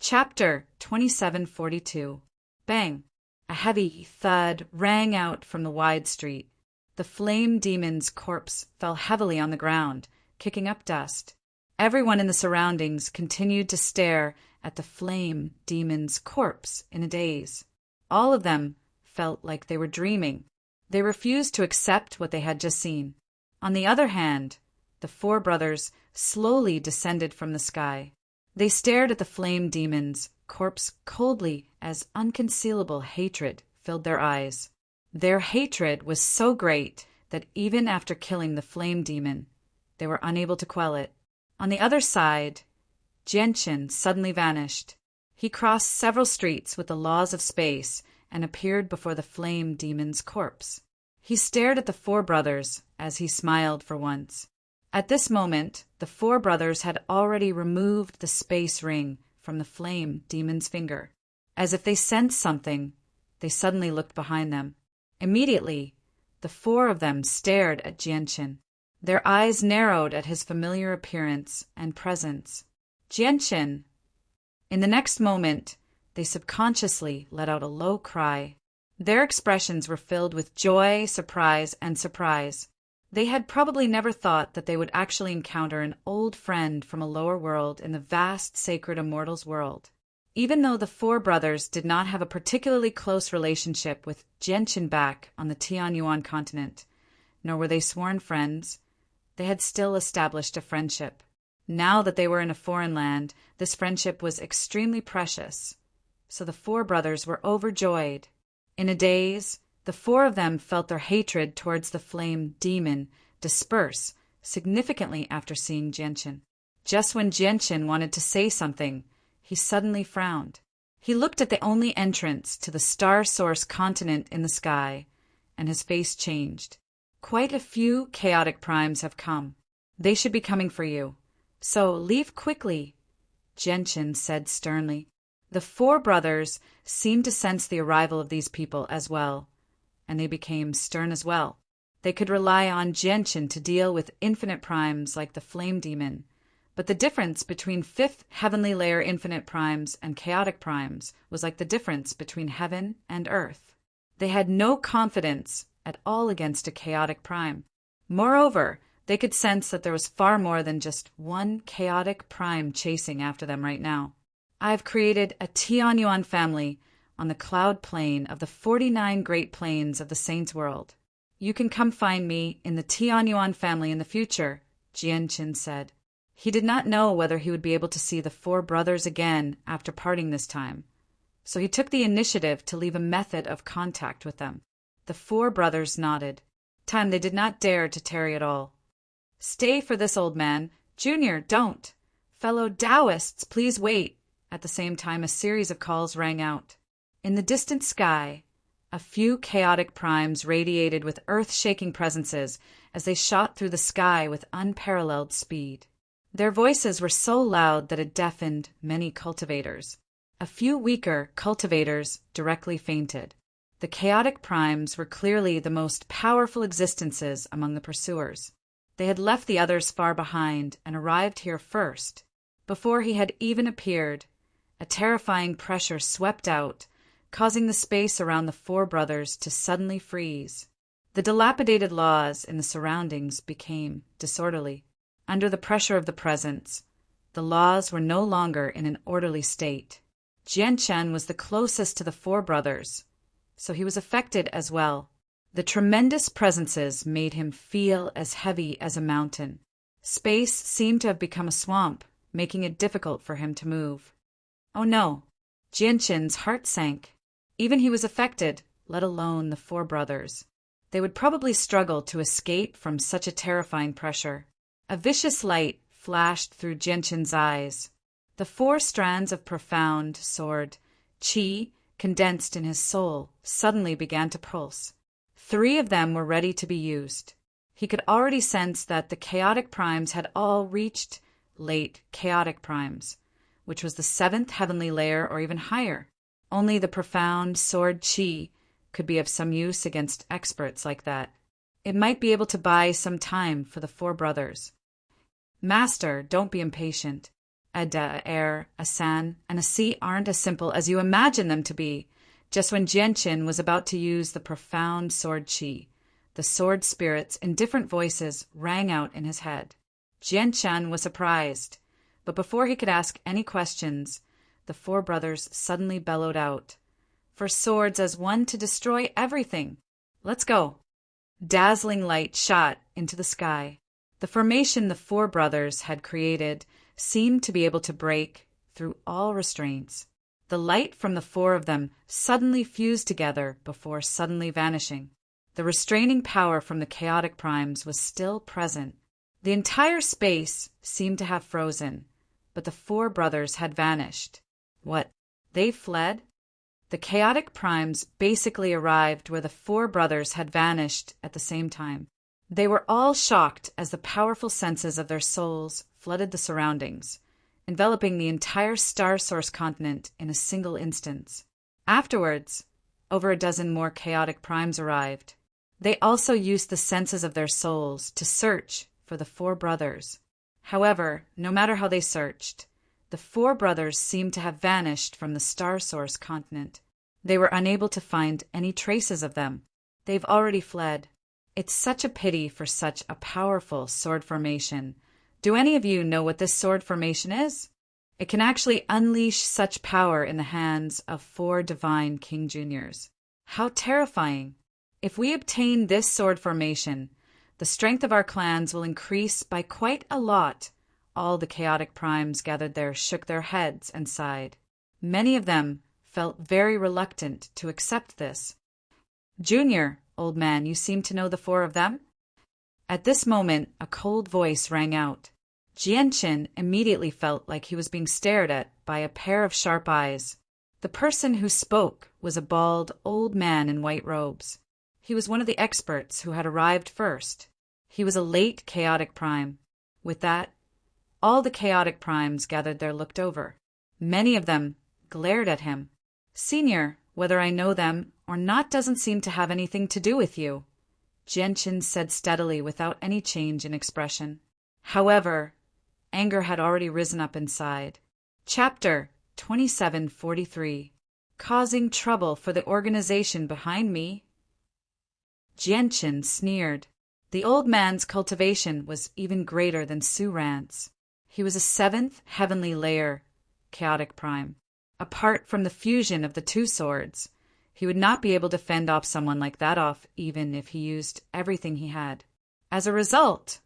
Speaker 1: Chapter 2742. Bang! A heavy thud rang out from the wide street. The flame demon's corpse fell heavily on the ground, kicking up dust. Everyone in the surroundings continued to stare at the flame demon's corpse in a daze. All of them felt like they were dreaming. They refused to accept what they had just seen. On the other hand, the four brothers slowly descended from the sky. They stared at the flame demon's corpse coldly as unconcealable hatred filled their eyes. Their hatred was so great that even after killing the flame demon, they were unable to quell it. On the other side, Jianchen suddenly vanished. He crossed several streets with the laws of space and appeared before the flame demon's corpse. He stared at the four brothers as he smiled for once. At this moment, the four brothers had already removed the space ring from the flame demon's finger. As if they sensed something, they suddenly looked behind them. Immediately, the four of them stared at Jianchen. Their eyes narrowed at his familiar appearance and presence. Jianchen! In the next moment, they subconsciously let out a low cry. Their expressions were filled with joy, surprise, and surprise. They had probably never thought that they would actually encounter an old friend from a lower world in the vast sacred immortals world. Even though the four brothers did not have a particularly close relationship with Jianchen back on the Tianyuan continent, nor were they sworn friends, they had still established a friendship. Now that they were in a foreign land, this friendship was extremely precious, so the four brothers were overjoyed. In a daze, the four of them felt their hatred towards the flame demon disperse significantly after seeing Jianchen. Just when Jianchen wanted to say something, he suddenly frowned. He looked at the only entrance to the star source continent in the sky, and his face changed. Quite a few chaotic primes have come. They should be coming for you. So leave quickly, Jianchen said sternly. The four brothers seemed to sense the arrival of these people as well, and they became stern as well. They could rely on Jianchen to deal with infinite primes like the flame demon, but the difference between fifth heavenly layer infinite primes and chaotic primes was like the difference between heaven and earth. They had no confidence at all against a chaotic prime. Moreover, they could sense that there was far more than just one chaotic prime chasing after them right now. I've created a Tianyuan family on the cloud plane of the 49 great planes of the Saints' world. You can come find me in the Tianyuan family in the future, Jianchen said. He did not know whether he would be able to see the four brothers again after parting this time, so he took the initiative to leave a method of contact with them. The four brothers nodded. Time they did not dare to tarry at all. Stay for this, old man. Junior, don't. Fellow Taoists, please wait. At the same time, a series of calls rang out. In the distant sky, a few chaotic primes radiated with earth-shaking presences as they shot through the sky with unparalleled speed. Their voices were so loud that it deafened many cultivators. A few weaker cultivators directly fainted. The chaotic primes were clearly the most powerful existences among the pursuers. They had left the others far behind and arrived here first. Before he had even appeared, a terrifying pressure swept out, causing the space around the four brothers to suddenly freeze. The dilapidated laws in the surroundings became disorderly. Under the pressure of the presence, the laws were no longer in an orderly state. Jianchen was the closest to the four brothers, so he was affected as well. The tremendous presences made him feel as heavy as a mountain. Space seemed to have become a swamp, making it difficult for him to move. Oh no! Jianchen's heart sank. Even he was affected, let alone the four brothers. They would probably struggle to escape from such a terrifying pressure. A vicious light flashed through Jianchen's eyes. The four strands of profound sword qi condensed in his soul suddenly began to pulse. 3 of them were ready to be used. He could already sense that the chaotic primes had all reached late chaotic primes, which was the 7th heavenly layer or even higher. Only the profound sword qi could be of some use against experts like that. It might be able to buy some time for the four brothers. Master, don't be impatient. A Da, a Er, a San, and a Si aren't as simple as you imagine them to be. Just when Jianchen was about to use the profound sword qi, the sword spirits in different voices rang out in his head. Jianchen was surprised, but before he could ask any questions, the four brothers suddenly bellowed out, for swords as one to destroy everything. Let's go. Dazzling light shot into the sky. The formation the four brothers had created seemed to be able to break through all restraints. The light from the four of them suddenly fused together before suddenly vanishing. The restraining power from the chaotic primes was still present. The entire space seemed to have frozen, but the four brothers had vanished. What? They fled? The chaotic primes basically arrived where the four brothers had vanished at the same time. They were all shocked as the powerful senses of their souls flooded the surroundings, enveloping the entire star source continent in a single instance. Afterwards, over a dozen more chaotic primes arrived. They also used the senses of their souls to search for the four brothers. However, no matter how they searched, the four brothers seemed to have vanished from the star source continent. They were unable to find any traces of them. They've already fled. It's such a pity for such a powerful sword formation. Do any of you know what this sword formation is? It can actually unleash such power in the hands of four divine King Juniors. How terrifying! If we obtain this sword formation, the strength of our clans will increase by quite a lot. All the chaotic primes gathered there shook their heads and sighed. Many of them felt very reluctant to accept this. Junior, old man, you seem to know the four of them? At this moment, a cold voice rang out. Jianqin immediately felt like he was being stared at by a pair of sharp eyes. The person who spoke was a bald, old man in white robes. He was one of the experts who had arrived first. He was a late chaotic prime. With that, all the chaotic primes gathered there looked over. Many of them glared at him. Senior, whether I know them or not doesn't seem to have anything to do with you, Jianqin said steadily without any change in expression. However, anger had already risen up inside. Chapter 2743. Causing trouble for the organization behind me. Jianqin sneered. The old man's cultivation was even greater than Su Rant's. He was a 7th heavenly layer chaotic prime. Apart from the fusion of the two swords, he would not be able to fend off someone like that off even if he used everything he had. As a result,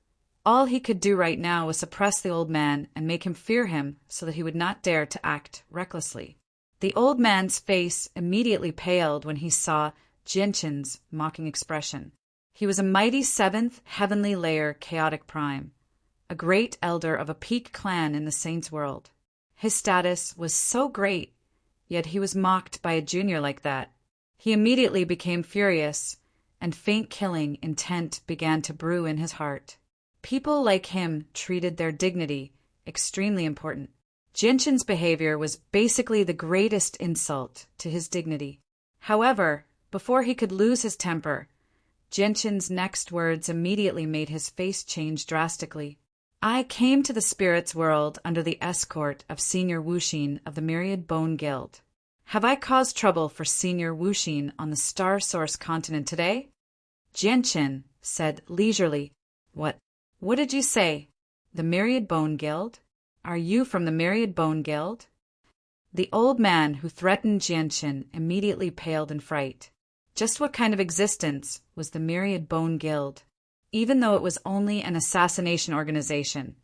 Speaker 1: all he could do right now was suppress the old man and make him fear him so that he would not dare to act recklessly. The old man's face immediately paled when he saw Jianqin's mocking expression. He was a mighty 7th heavenly layer chaotic prime, a great elder of a peak clan in the Saints' world. His status was so great, yet he was mocked by a junior like that. He immediately became furious, and faint killing intent began to brew in his heart. People like him treated their dignity extremely important. Jianqin's behavior was basically the greatest insult to his dignity. However, before he could lose his temper, Jianqin's next words immediately made his face change drastically. I came to the spirit's world under the escort of Senior Wuxin of the Myriad Bone Guild. Have I caused trouble for Senior Wuxin on the Star Source continent today? Jianqin said leisurely. What did you say? The Myriad Bone Guild? Are you from the Myriad Bone Guild? The old man who threatened Jianqin immediately paled in fright. Just what kind of existence was the Myriad Bone Guild? Even though it was only an assassination organization,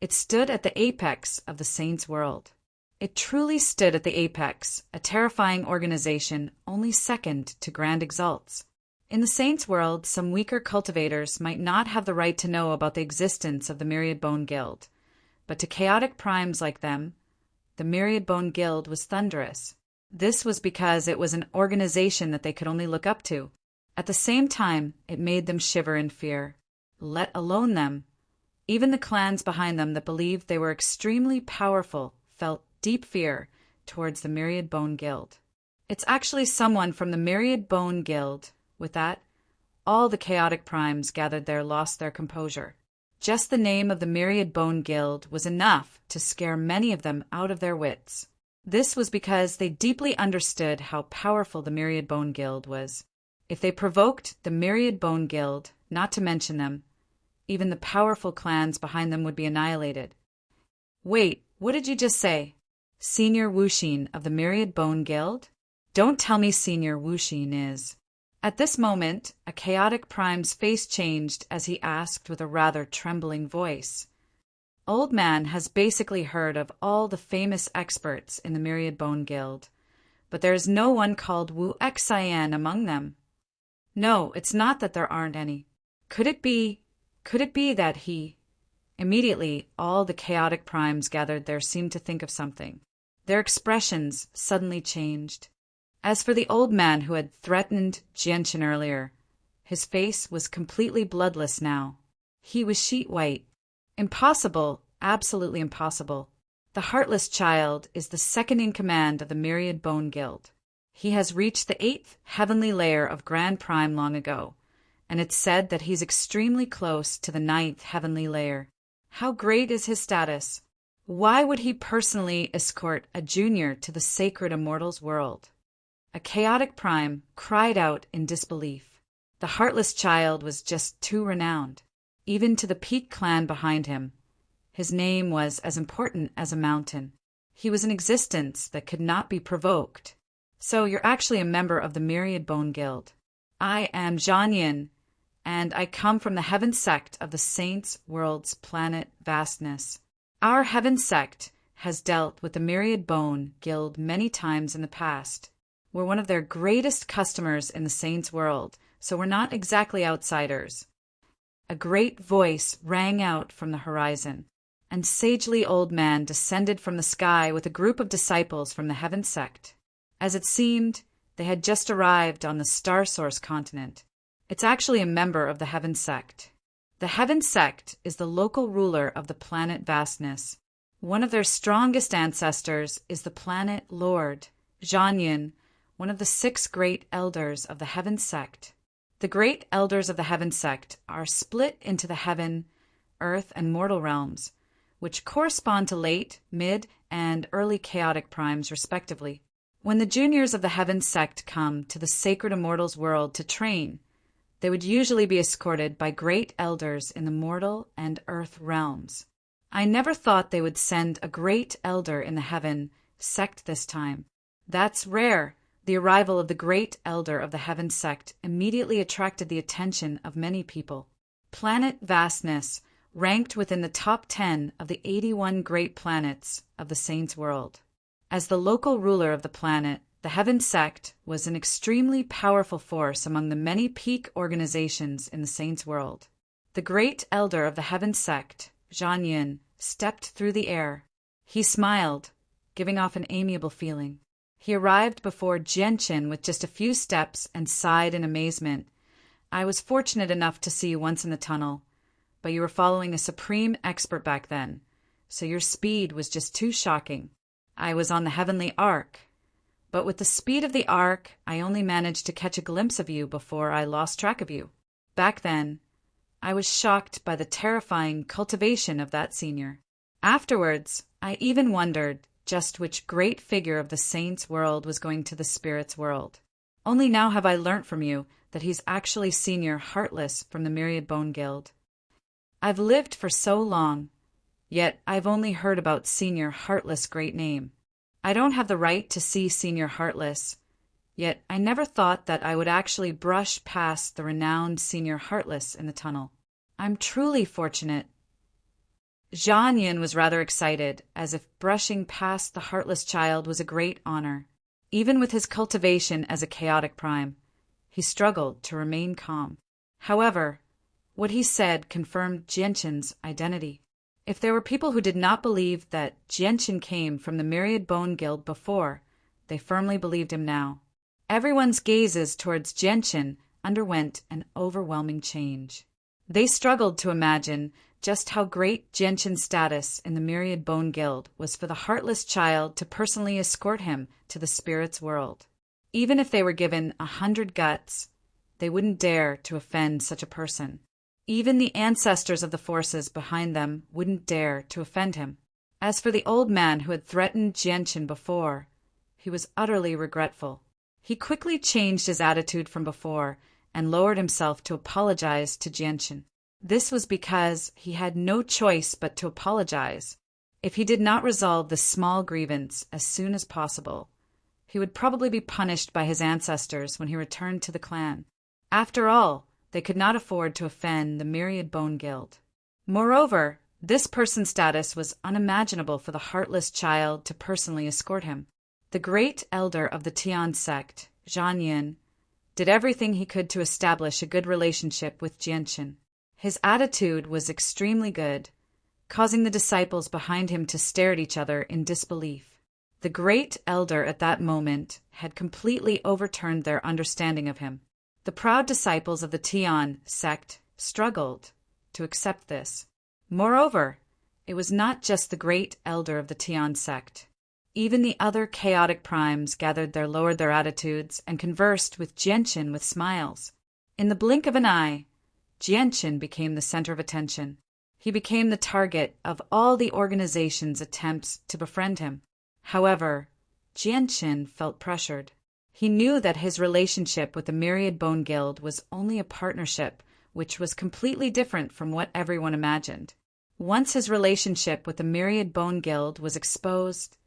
Speaker 1: it stood at the apex of the Saints' world. It truly stood at the apex, a terrifying organization only second to Grand Exalts. In the Saints' world, some weaker cultivators might not have the right to know about the existence of the Myriad Bone Guild, but to chaotic primes like them, the Myriad Bone Guild was thunderous. This was because it was an organization that they could only look up to. At the same time, it made them shiver in fear. Let alone them. Even the clans behind them that believed they were extremely powerful felt deep fear towards the Myriad Bone Guild. It's actually someone from the Myriad Bone Guild. With that, all the chaotic primes gathered there lost their composure. Just the name of the Myriad Bone Guild was enough to scare many of them out of their wits. This was because they deeply understood how powerful the Myriad Bone Guild was. If they provoked the Myriad Bone Guild, not to mention them, even the powerful clans behind them would be annihilated. Wait, what did you just say? Senior Wuxin of the Myriad Bone Guild? Don't tell me Senior Wuxin is. At this moment, a chaotic prime's face changed as he asked with a rather trembling voice. Old Man has basically heard of all the famous experts in the Myriad Bone Guild, but there is no one called Wu Xian among them. No, it's not that there aren't any. Could it be that he... Immediately, all the chaotic primes gathered there seemed to think of something. Their expressions suddenly changed. As for the old man who had threatened Jianchen earlier, his face was completely bloodless now. He was sheet white. Impossible, absolutely impossible. The Heartless Child is the second in command of the Myriad Bone Guild. He has reached the 8th heavenly layer of Grand Prime long ago, and it's said that he's extremely close to the 9th heavenly layer. How great is his status? Why would he personally escort a junior to the sacred immortals world? A chaotic prime cried out in disbelief. The Heartless Child was just too renowned, even to the Peak clan behind him. His name was as important as a mountain. He was an existence that could not be provoked. So you're actually a member of the Myriad Bone Guild. I am Zhan Yin, and I come from the Heaven Sect of the Saints' World's planet Vastness. Our Heaven Sect has dealt with the Myriad Bone Guild many times in the past. We're one of their greatest customers in the Saints' World, so we're not exactly outsiders. A great voice rang out from the horizon, and sagely old man descended from the sky with a group of disciples from the Heaven Sect. As it seemed, they had just arrived on the Star Source continent. It's actually a member of the Heaven Sect. The Heaven Sect is the local ruler of the planet Vastness. One of their strongest ancestors is the planet Lord, Zhan Yin, one of the 6 great elders of the Heaven Sect. The great elders of the Heaven Sect are split into the Heaven, Earth, and Mortal realms, which correspond to late, mid, and early chaotic primes, respectively. When the juniors of the Heaven Sect come to the sacred immortals world to train, they would usually be escorted by great elders in the mortal and earth realms. I never thought they would send a great elder in the Heaven Sect this time. That's rare. The arrival of the great elder of the Heaven Sect immediately attracted the attention of many people. Planet Vastness ranked within the top 10 of the 81 great planets of the Saints' World. As the local ruler of the planet, the Heaven Sect was an extremely powerful force among the many peak organizations in the Saints' World. The great elder of the Heaven Sect, Zhan Yin, stepped through the air. He smiled, giving off an amiable feeling. He arrived before Jianchen with just a few steps and sighed in amazement. I was fortunate enough to see you once in the tunnel, but you were following a supreme expert back then, so your speed was just too shocking. I was on the Heavenly Ark, but with the speed of the Ark, I only managed to catch a glimpse of you before I lost track of you. Back then, I was shocked by the terrifying cultivation of that senior. Afterwards, I even wondered just which great figure of the Saints' World was going to the Spirits' World. Only now have I learnt from you that he's actually Senior Heartless from the Myriad Bone Guild. I've lived for so long, yet I've only heard about Senior Heartless' great name. I don't have the right to see Senior Heartless, yet I never thought that I would actually brush past the renowned Senior Heartless in the tunnel. I'm truly fortunate. Zhan Yin was rather excited, as if brushing past the Heartless Child was a great honor. Even with his cultivation as a chaotic prime, he struggled to remain calm. However, what he said confirmed Jianchen's identity. If there were people who did not believe that Jianchen came from the Myriad Bone Guild before, they firmly believed him now. Everyone's gazes towards Jianchen underwent an overwhelming change. They struggled to imagine just how great Jianchen's status in the Myriad Bone Guild was for the Heartless Child to personally escort him to the Spirits' World. Even if they were given 100 guts, they wouldn't dare to offend such a person. Even the ancestors of the forces behind them wouldn't dare to offend him. As for the old man who had threatened Jianchen before, he was utterly regretful. He quickly changed his attitude from before and lowered himself to apologize to Jianchen. This was because he had no choice but to apologize. If he did not resolve this small grievance as soon as possible, he would probably be punished by his ancestors when he returned to the clan. After all, they could not afford to offend the Myriad Bone Guild. Moreover, this person's status was unimaginable for the heartless child to personally escort him. The great elder of the Tian sect, Zhang Yin, did everything he could to establish a good relationship with Jianqin. His attitude was extremely good, causing the disciples behind him to stare at each other in disbelief. The great elder at that moment had completely overturned their understanding of him. The proud disciples of the Tian sect struggled to accept this. Moreover, it was not just the great elder of the Tian sect. Even the other chaotic primes lowered their attitudes and conversed with Jianqin with smiles. In the blink of an eye, Jianqin became the center of attention. He became the target of all the organization's attempts to befriend him. However, Jianqin felt pressured. He knew that his relationship with the Myriad Bone Guild was only a partnership, which was completely different from what everyone imagined. Once his relationship with the Myriad Bone Guild was exposed,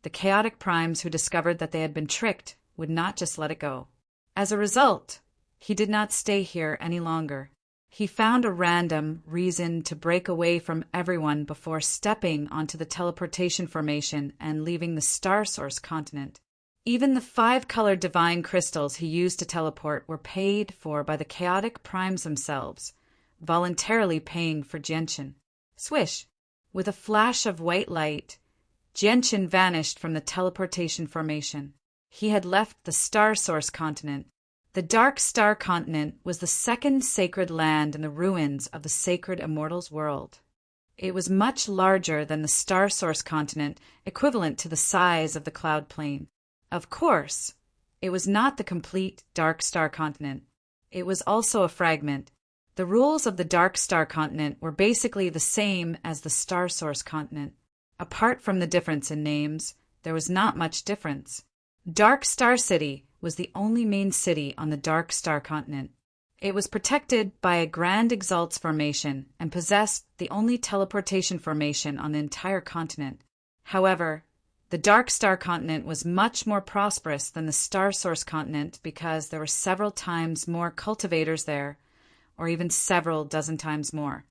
Speaker 1: the chaotic primes who discovered that they had been tricked would not just let it go. As a result, he did not stay here any longer. He found a random reason to break away from everyone before stepping onto the teleportation formation and leaving the Star Source continent. Even the 5-colored divine crystals he used to teleport were paid for by the chaotic primes themselves, voluntarily paying for Jianqin. Swish! With a flash of white light, Jianqin vanished from the teleportation formation. He had left the Star Source continent. The Dark Star continent was the second sacred land in the ruins of the sacred Immortals world. It was much larger than the Star Source continent, equivalent to the size of the Cloud Plain. Of course, it was not the complete Dark Star continent. It was also a fragment. The rules of the Dark Star continent were basically the same as the Star Source continent. Apart from the difference in names, there was not much difference. Dark Star City was the only main city on the Dark Star continent. It was protected by a Grand Exalts formation and possessed the only teleportation formation on the entire continent. However, the Dark Star continent was much more prosperous than the Star Source continent because there were several times more cultivators there, or even several dozen times more.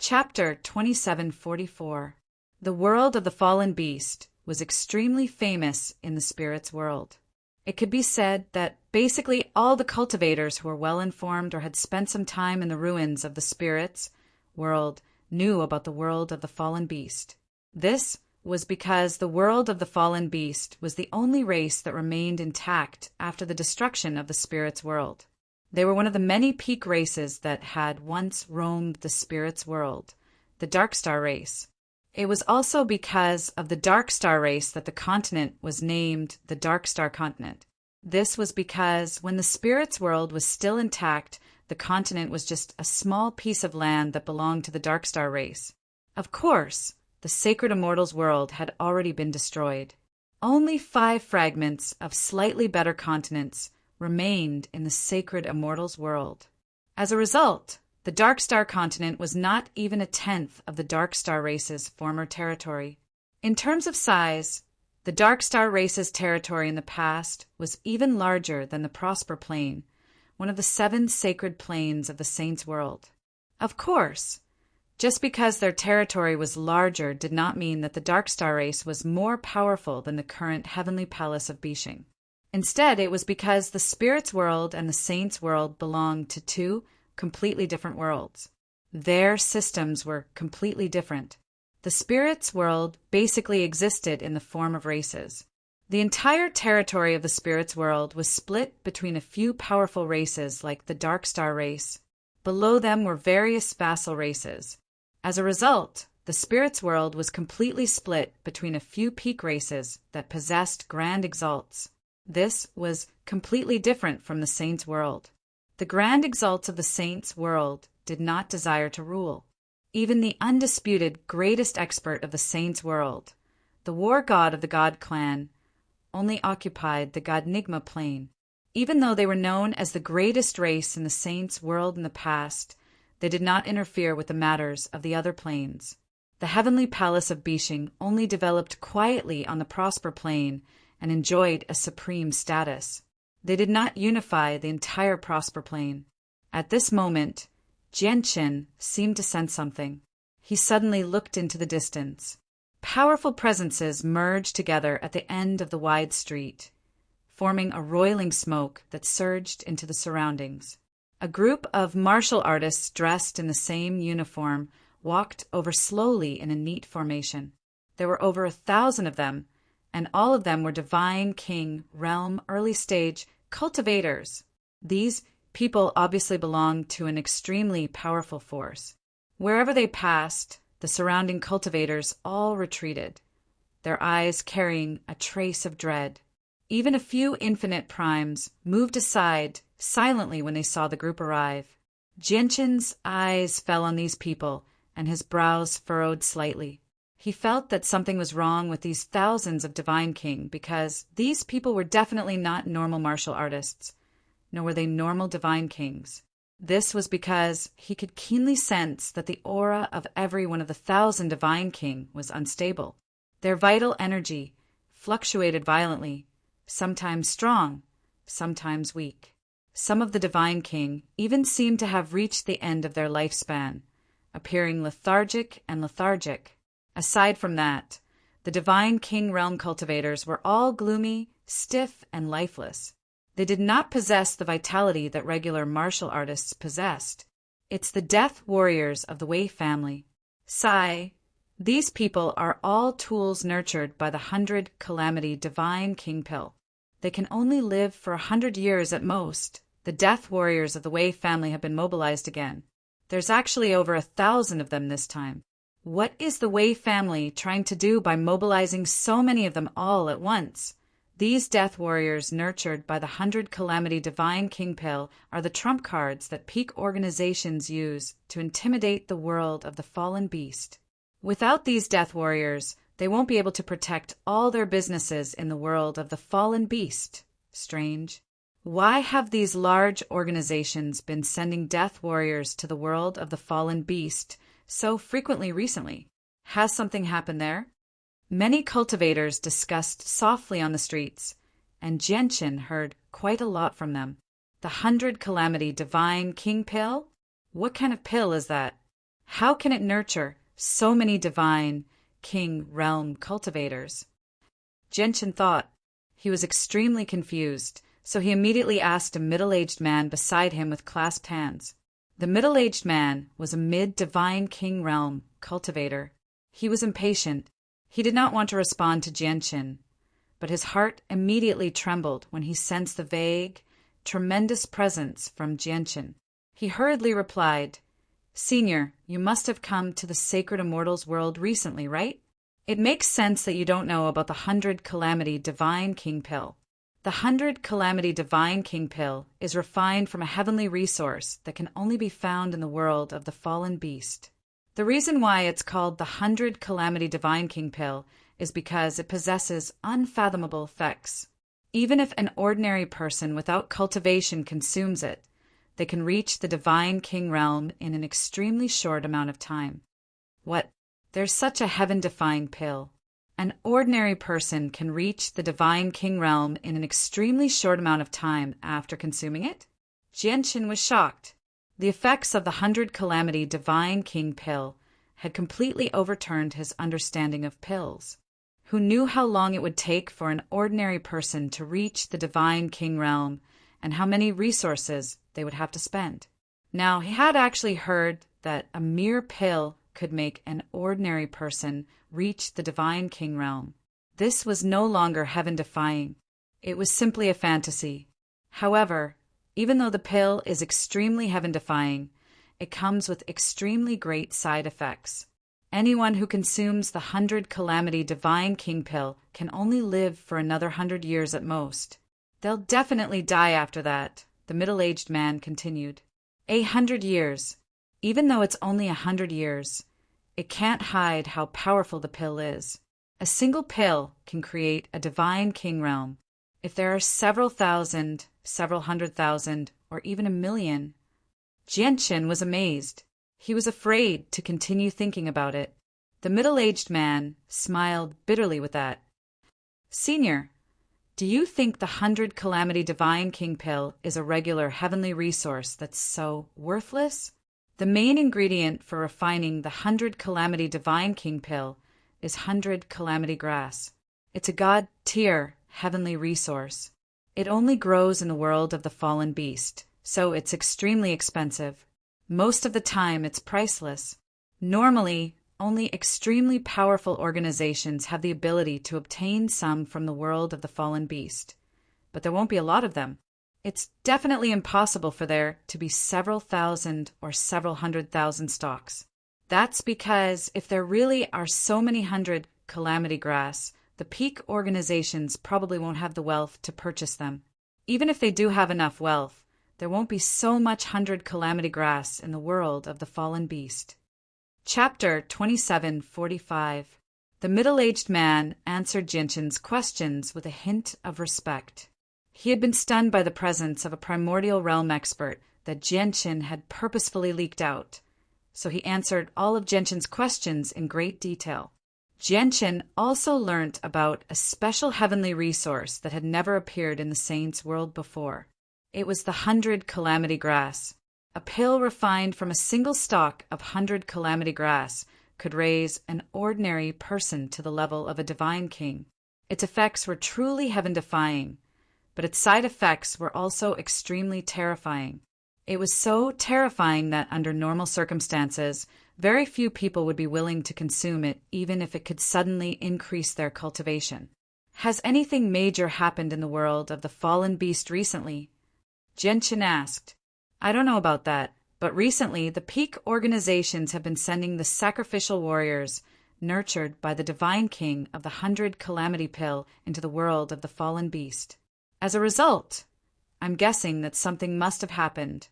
Speaker 1: Chapter 2744. The world of the fallen beast was extremely famous in the spirits world. It could be said that basically all the cultivators who were well informed or had spent some time in the ruins of the spirits world knew about the world of the fallen beast. This was because the world of the fallen beast was the only race that remained intact after the destruction of the spirits world. They were one of the many peak races that had once roamed the spirits world, the Dark Star race. It was also because of the Dark Star race that the continent was named the Dark Star continent. This was because when the spirits world was still intact, the continent was just a small piece of land that belonged to the Dark Star race. Of course, the sacred Immortals world had already been destroyed. Only 5 fragments of slightly better continents remained in the sacred Immortals world. As a result, the Dark Star continent was not even a tenth of the Dark Star race's former territory. In terms of size, the Dark Star race's territory in the past was even larger than the Prosper Plain, one of the 7 sacred plains of the Saints' world. Of course, just because their territory was larger did not mean that the Dark Star race was more powerful than the current Heavenly Palace of Bishing. Instead, it was because the Spirits world and the Saints' world belonged to 2 completely different worlds. Their systems were completely different. The spirits world basically existed in the form of races. The entire territory of the spirits world was split between a few powerful races like the Dark Star race. Below them were various vassal races. As a result, the spirits world was completely split between a few peak races that possessed Grand Exalts. This was completely different from the Saints' world. The Grand Exalts of the Saints' world did not desire to rule. Even the undisputed greatest expert of the Saints' world, the war god of the God clan, only occupied the Godnigma plane. Even though they were known as the greatest race in the Saints' world in the past, they did not interfere with the matters of the other planes. The Heavenly Palace of Bishing only developed quietly on the Prosper plane and enjoyed a supreme status. They did not unify the entire Prosper Plane. At this moment, Jianqin seemed to sense something. He suddenly looked into the distance. Powerful presences merged together at the end of the wide street, forming a roiling smoke that surged into the surroundings. A group of martial artists dressed in the same uniform walked over slowly in a neat formation. There were over 1,000 of them, and all of them were divine king realm early stage cultivators. These people obviously belonged to an extremely powerful force. Wherever they passed, the surrounding cultivators all retreated, their eyes carrying a trace of dread. Even a few infinite primes moved aside silently when they saw the group arrive. Jianqin's eyes fell on these people, and his brows furrowed slightly. He felt that something was wrong with these thousands of Divine King because these people were definitely not normal martial artists, nor were they normal Divine Kings. This was because he could keenly sense that the aura of every one of the 1,000 Divine King was unstable. Their vital energy fluctuated violently, sometimes strong, sometimes weak. Some of the Divine King even seemed to have reached the end of their lifespan, appearing lethargic. Aside from that, the Divine King Realm cultivators were all gloomy, stiff, and lifeless. They did not possess the vitality that regular martial artists possessed. It's the death warriors of the Wei family. These people are all tools nurtured by the 100 Calamity Divine King Pill. They can only live for 100 years at most. The death warriors of the Wei family have been mobilized again. There's actually over 1,000 of them this time. What is the Wei family trying to do by mobilizing so many of them all at once? These death warriors nurtured by the 100 Calamity Divine King Pill are the trump cards that peak organizations use to intimidate the world of the fallen beast. Without these death warriors, they won't be able to protect all their businesses in the world of the fallen beast. Strange. Why have these large organizations been sending death warriors to the world of the fallen beast so frequently recently? Has something happened there? Many cultivators discussed softly on the streets, and Jianqin heard quite a lot from them. The 100 Calamity Divine King Pill? What kind of pill is that? How can it nurture so many Divine King Realm cultivators? Jianqin thought. He was extremely confused, so he immediately asked a middle-aged man beside him with clasped hands. The middle-aged man was a mid-Divine King Realm cultivator. He was impatient. He did not want to respond to Jianqin, but his heart immediately trembled when he sensed the vague, tremendous presence from Jianqin. He hurriedly replied, "Senior, you must have come to the Sacred Immortals world recently, right? It makes sense that you don't know about the 100 Calamity Divine King Pill. The 100 Calamity Divine King Pill is refined from a heavenly resource that can only be found in the world of the fallen beast. The reason why it's called the 100 Calamity Divine King Pill is because it possesses unfathomable effects. Even if an ordinary person without cultivation consumes it, they can reach the Divine King realm in an extremely short amount of time." What? There's such a heaven-defying pill. An ordinary person can reach the Divine King realm in an extremely short amount of time after consuming it? Jianqin was shocked. The effects of the 100 Calamity Divine King Pill had completely overturned his understanding of pills. Who knew how long it would take for an ordinary person to reach the Divine King realm and how many resources they would have to spend? Now, he had actually heard that a mere pill could make an ordinary person reach the Divine King realm. This was no longer heaven-defying. It was simply a fantasy. However, even though the pill is extremely heaven-defying, it comes with extremely great side effects. Anyone who consumes the 100 Calamity Divine King Pill can only live for another 100 years at most. They'll definitely die after that, the middle-aged man continued. 100 years. Even though it's only 100 years, it can't hide how powerful the pill is. A single pill can create a Divine King realm. If there are several thousand, several 100,000, or even 1,000,000. Jianqin was amazed. He was afraid to continue thinking about it. The middle-aged man smiled bitterly with that. "Senior, Do you think the 100 Calamity Divine King pill is a regular heavenly resource that's so worthless? The main ingredient for refining the 100 Calamity Divine King pill is 100 Calamity grass. It's a God-tier heavenly resource. It only grows in the world of the fallen beast, so it's extremely expensive. Most of the time, it's priceless. Normally, only extremely powerful organizations have the ability to obtain some from the world of the fallen beast, but there won't be a lot of them. It's definitely impossible for there to be several thousand or several 100,000 stocks. That's because if there really are so many 100 Calamity grass, the peak organizations probably won't have the wealth to purchase them. Even if they do have enough wealth, there won't be so much 100 Calamity grass in the world of the fallen beast. Chapter 2745. The middle-aged man answered Jinshin's questions with a hint of respect. He had been stunned by the presence of a primordial realm expert that Jinshin had purposefully leaked out, so he answered all of Jinshin's questions in great detail. Jinshin also learnt about a special heavenly resource that had never appeared in the Saints' world before. It was the 100 Calamity grass. A pill refined from a single stalk of 100 Calamity grass could raise an ordinary person to the level of a divine king. Its effects were truly heaven-defying, but its side effects were also extremely terrifying. It was so terrifying that under normal circumstances, very few people would be willing to consume it even if it could suddenly increase their cultivation. Has anything major happened in the world of the fallen beast recently? Jinshin asked. I don't know about that, but recently the peak organizations have been sending the sacrificial warriors, nurtured by the divine king of the 100 Calamity pill, into the world of the fallen beast. As a result, I'm guessing that something must have happened,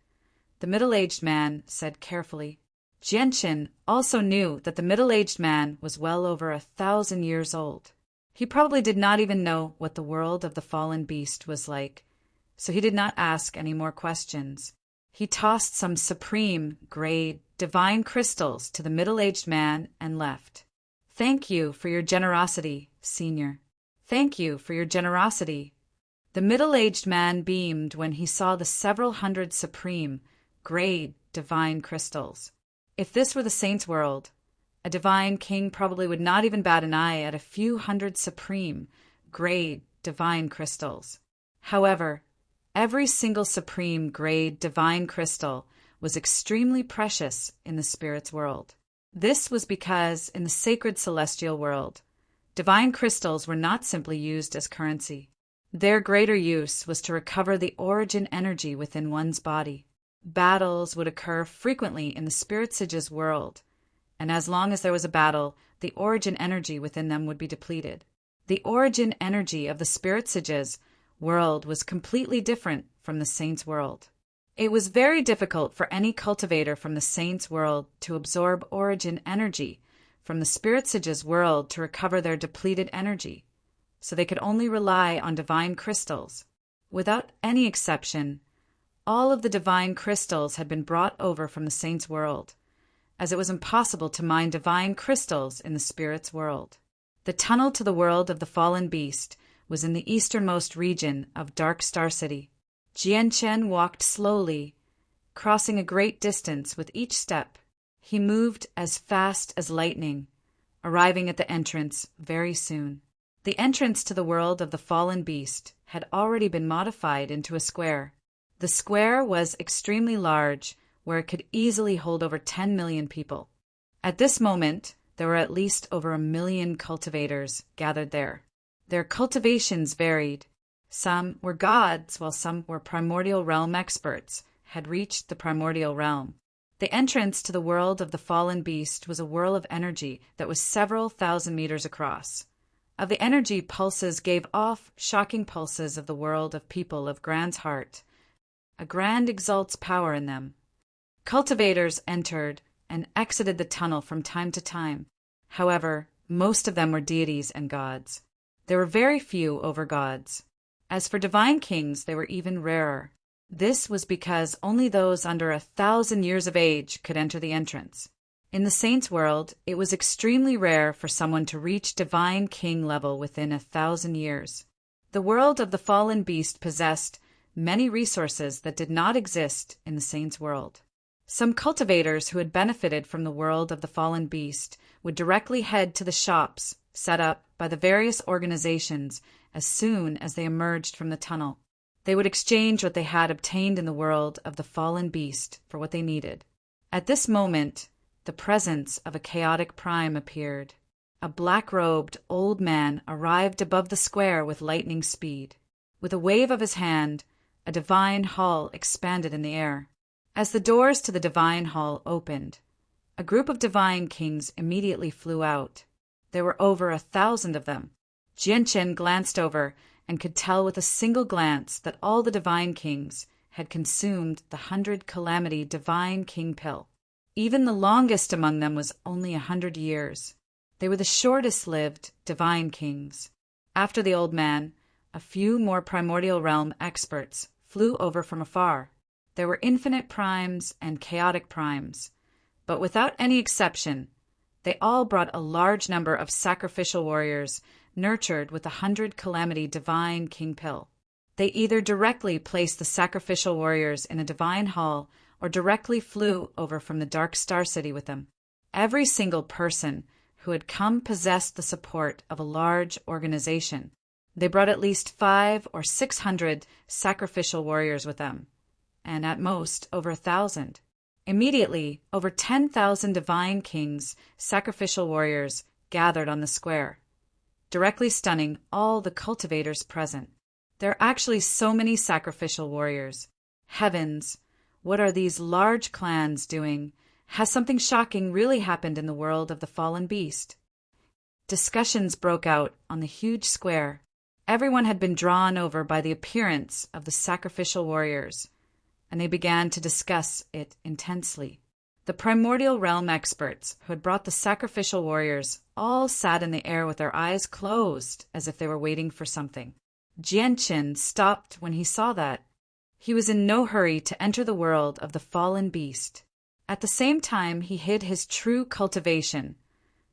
Speaker 1: the middle-aged man said carefully. Jinshin also knew that the middle-aged man was well over 1,000 years old. He probably did not even know what the world of the fallen beast was like, so he did not ask any more questions. He tossed some supreme, grade, divine crystals to the middle-aged man and left. Thank you for your generosity, Senior. Thank you for your generosity. The middle-aged man beamed when he saw the several hundred supreme, grade, divine crystals. If this were the Saints' world, a divine king probably would not even bat an eye at a few hundred supreme, grade, divine crystals. However, every single supreme, grade, divine crystal was extremely precious in the spirit's world. This was because in the sacred celestial world, divine crystals were not simply used as currency. Their greater use was to recover the origin energy within one's body. Battles would occur frequently in the spirit sage's world, and as long as there was a battle, the origin energy within them would be depleted. The origin energy of the spirit sage's world was completely different from the saint's world. It was very difficult for any cultivator from the saint's world to absorb origin energy from the spirit sage's world to recover their depleted energy, so they could only rely on divine crystals. Without any exception, all of the divine crystals had been brought over from the saint's world, as it was impossible to mine divine crystals in the spirit's world. The tunnel to the world of the fallen beast was in the easternmost region of Dark Star City. Jinshin walked slowly, crossing a great distance with each step. He moved as fast as lightning, arriving at the entrance very soon. The entrance to the world of the fallen beast had already been modified into a square. The square was extremely large, where it could easily hold over 10 million people. At this moment, there were at least over 1 million cultivators gathered there. Their cultivations varied. Some were gods, while some were primordial realm experts, had reached the primordial realm. The entrance to the world of the fallen beast was a whirl of energy that was several thousand meters across. Of the energy, pulses gave off shocking pulses of the world of people of Grand's heart. A grand exalts power in them. Cultivators entered and exited the tunnel from time to time. However, most of them were deities and gods. There were very few over-gods. As for divine kings, they were even rarer. This was because only those under 1,000 years of age could enter the entrance. In the saints' world, it was extremely rare for someone to reach divine king level within 1,000 years. The world of the fallen beast possessed many resources that did not exist in the saint's world. Some cultivators who had benefited from the world of the fallen beast would directly head to the shops set up by the various organizations as soon as they emerged from the tunnel. They would exchange what they had obtained in the world of the fallen beast for what they needed. At this moment, the presence of a chaotic prime appeared. A black-robed old man arrived above the square with lightning speed. With a wave of his hand, a divine hall expanded in the air. As the doors to the divine hall opened, a group of divine kings immediately flew out. There were over 1,000 of them. Jianchen glanced over and could tell with a single glance that all the divine kings had consumed the 100-calamity divine king pill. Even the longest among them was only 100 years. They were the shortest-lived divine kings. After the old man, a few more primordial realm experts flew over from afar. There were infinite primes and chaotic primes, but without any exception, they all brought a large number of sacrificial warriors nurtured with the 100-calamity divine king pill. They either directly placed the sacrificial warriors in a divine hall or directly flew over from the Dark Star City with them. Every single person who had come possessed the support of a large organization. They brought at least 500 or 600 sacrificial warriors with them, and at most over 1,000. Immediately, over 10,000 divine kings, sacrificial warriors, gathered on the square, directly stunning all the cultivators present. There are actually so many sacrificial warriors. Heavens, what are these large clans doing? Has something shocking really happened in the world of the fallen beast? Discussions broke out on the huge square. Everyone had been drawn over by the appearance of the sacrificial warriors, and they began to discuss it intensely. The primordial realm experts who had brought the sacrificial warriors all sat in the air with their eyes closed as if they were waiting for something. Jianchen stopped when he saw that. He was in no hurry to enter the world of the fallen beast. At the same time, he hid his true cultivation,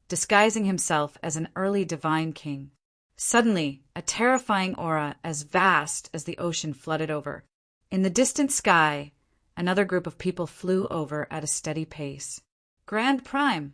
Speaker 1: disguising himself as an early divine king. Suddenly, a terrifying aura as vast as the ocean flooded over. In the distant sky, another group of people flew over at a steady pace. Grand Prime!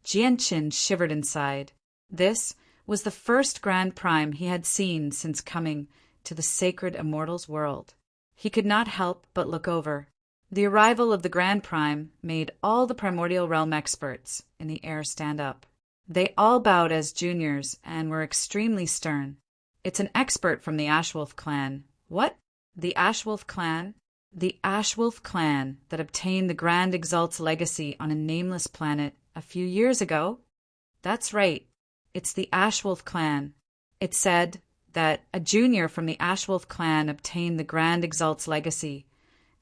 Speaker 1: Jianchen shivered inside. This was the first Grand Prime he had seen since coming to the sacred immortals world. He could not help but look over. The arrival of the Grand Prime made all the primordial realm experts in the air stand up. They all bowed as juniors and were extremely stern. It's an expert from the Ashwolf clan. What? The Ashwolf clan? The Ashwolf clan that obtained the Grand Exalt's legacy on a nameless planet a few years ago? That's right. It's the Ashwolf clan. It said that a junior from the Ashwolf clan obtained the Grand Exalt's legacy,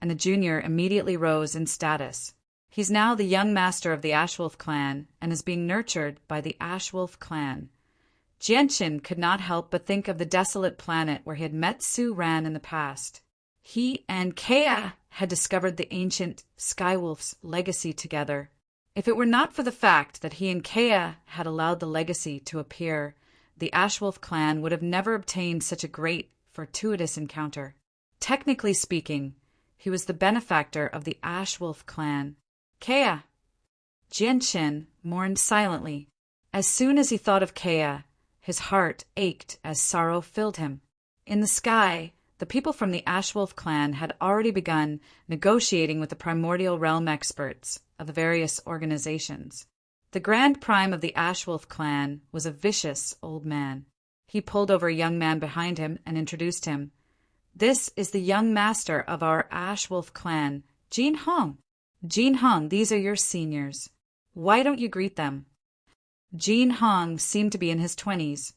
Speaker 1: and the junior immediately rose in status. He's now the young master of the Ashwolf clan and is being nurtured by the Ashwolf clan. Jianchen could not help but think of the desolate planet where he had met Su Ran in the past. He and Kea had discovered the ancient Skywolf's legacy together. If it were not for the fact that he and Kea had allowed the legacy to appear, the Ashwolf clan would have never obtained such a great, fortuitous encounter. Technically speaking, he was the benefactor of the Ashwolf clan. Kea! Jianchen mourned silently. As soon as he thought of Kea, his heart ached as sorrow filled him. In the sky, the people from the Ashwolf clan had already begun negotiating with the primordial realm experts of the various organizations. The Grand Prime of the Ashwolf clan was a vicious old man. He pulled over a young man behind him and introduced him. This is the young master of our Ashwolf clan, Jin Hong. Jin Hong, these are your seniors. Why don't you greet them? Jin Hong seemed to be in his 20s,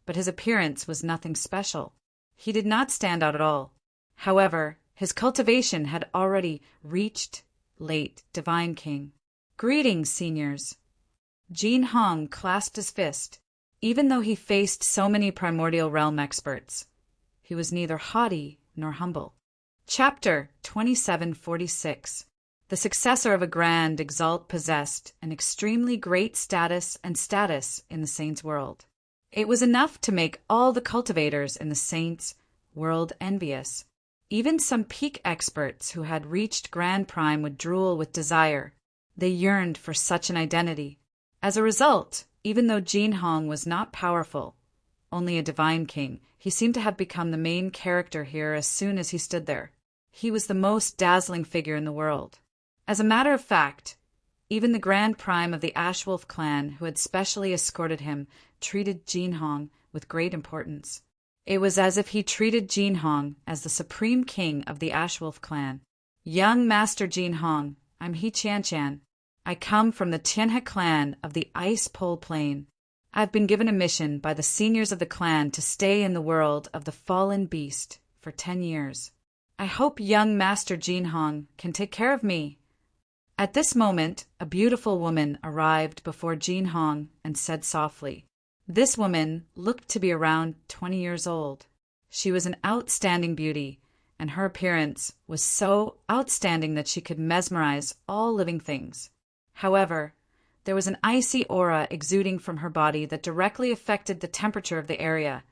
Speaker 1: but his appearance was nothing special. He did not stand out at all. However, his cultivation had already reached late Divine King. Greetings, seniors. Jin Hong clasped his fist. Even though he faced so many primordial realm experts, he was neither haughty nor humble. Chapter 2746. The successor of a Grand Exalt possessed an extremely great status in the Saint's world. It was enough to make all the cultivators in the Saints' world envious. Even some peak experts who had reached Grand Prime would drool with desire. They yearned for such an identity. As a result, even though Jin Hong was not powerful, only a divine king, he seemed to have become the main character here as soon as he stood there. He was the most dazzling figure in the world. As a matter of fact, even the Grand Prime of the Ashwolf clan, who had specially escorted him, treated Jin Hong with great importance. It was as if he treated Jin Hong as the supreme king of the Ashwolf clan. Young Master Jin Hong, I'm He Chan. I come from the Tianhe clan of the Ice Pole Plain. I've been given a mission by the seniors of the clan to stay in the world of the fallen beast for 10 years. I hope young Master Jin Hong can take care of me. At this moment, a beautiful woman arrived before Jin Hong and said softly. This woman looked to be around 20 years old. She was an outstanding beauty, and her appearance was so outstanding that she could mesmerize all living things. However, there was an icy aura exuding from her body that directly affected the temperature of the area,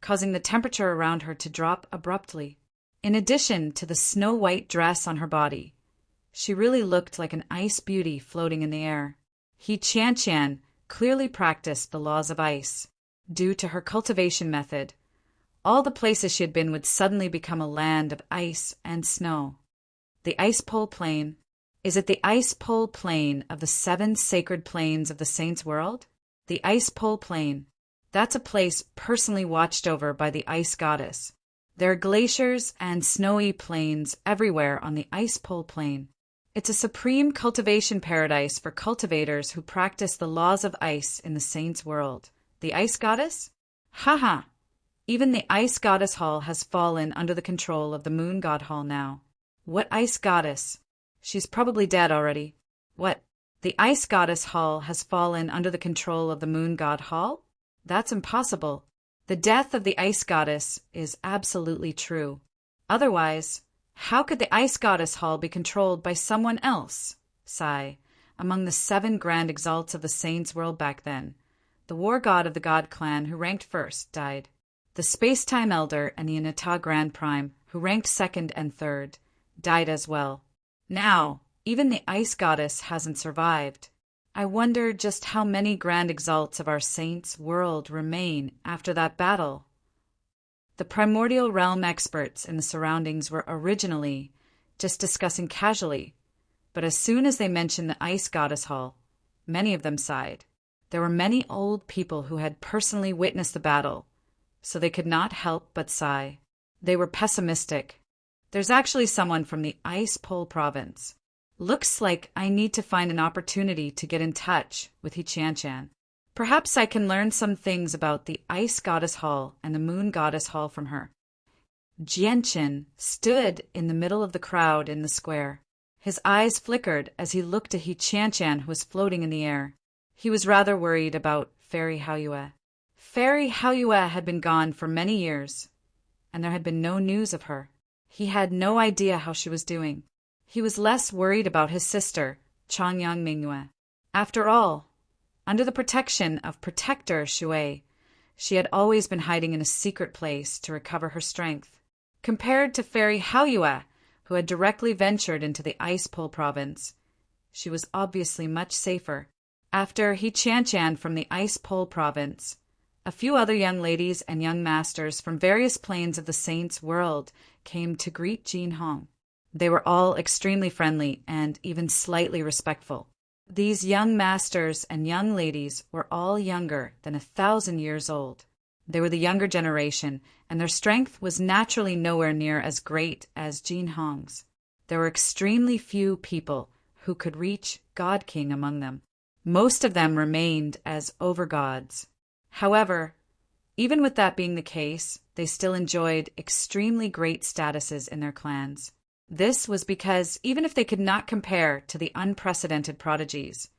Speaker 1: causing the temperature around her to drop abruptly. In addition to the snow-white dress on her body, she really looked like an ice beauty floating in the air. He Chan clearly practiced the laws of ice. Due to her cultivation method, all the places she had been would suddenly become a land of ice and snow. The Ice Pole Plain. Is it the Ice Pole Plain of the 7 sacred plains of the Saints' world? The Ice Pole Plain. That's a place personally watched over by the Ice Goddess. There are glaciers and snowy plains everywhere on the Ice Pole Plain. It's a supreme cultivation paradise for cultivators who practice the laws of ice in the Saints' world. The Ice Goddess? Haha! Even the Ice Goddess Hall has fallen under the control of the Moon God Hall now. What Ice Goddess? She's probably dead already. What? The Ice Goddess Hall has fallen under the control of the Moon God Hall? That's impossible. The death of the Ice Goddess is absolutely true. Otherwise, how could the Ice Goddess Hall be controlled by someone else? Sigh. Among the 7 grand exalts of the Saints' world back then, the war god of the God clan, who ranked first, died. The Space-Time Elder and the Inata Grand Prime, who ranked second and third, died as well. Now, even the Ice Goddess hasn't survived. I wonder just how many grand exalts of our Saints' world remain after that battle. The primordial realm experts in the surroundings were originally just discussing casually, but as soon as they mentioned the Ice Goddess Hall, many of them sighed. There were many old people who had personally witnessed the battle, so they could not help but sigh. They were pessimistic. There's actually someone from the Ice Pole province. Looks like I need to find an opportunity to get in touch with He Chan. Perhaps I can learn some things about the Ice Goddess Hall and the Moon Goddess Hall from her. Jianchen stood in the middle of the crowd in the square. His eyes flickered as he looked at He Chan, who was floating in the air. He was rather worried about Fairy Haoyue. Fairy Haoyue had been gone for many years, and there had been no news of her. He had no idea how she was doing. He was less worried about his sister, Changyang Mingyue. After all, under the protection of Protector Shui, she had always been hiding in a secret place to recover her strength. Compared to Fairy Haoyue, who had directly ventured into the Ice Pole province, she was obviously much safer. After He Chan from the Ice Pole province, a few other young ladies and young masters from various planes of the Saints' world came to greet Jin Hong. They were all extremely friendly and even slightly respectful. These young masters and young ladies were all younger than 1,000 years old. They were the younger generation, and their strength was naturally nowhere near as great as Jin Hong's. There were extremely few people who could reach God King among them. Most of them remained as overgods. However, even with that being the case, they still enjoyed extremely great statuses in their clans. This was because even if they could not compare to the unprecedented prodigies,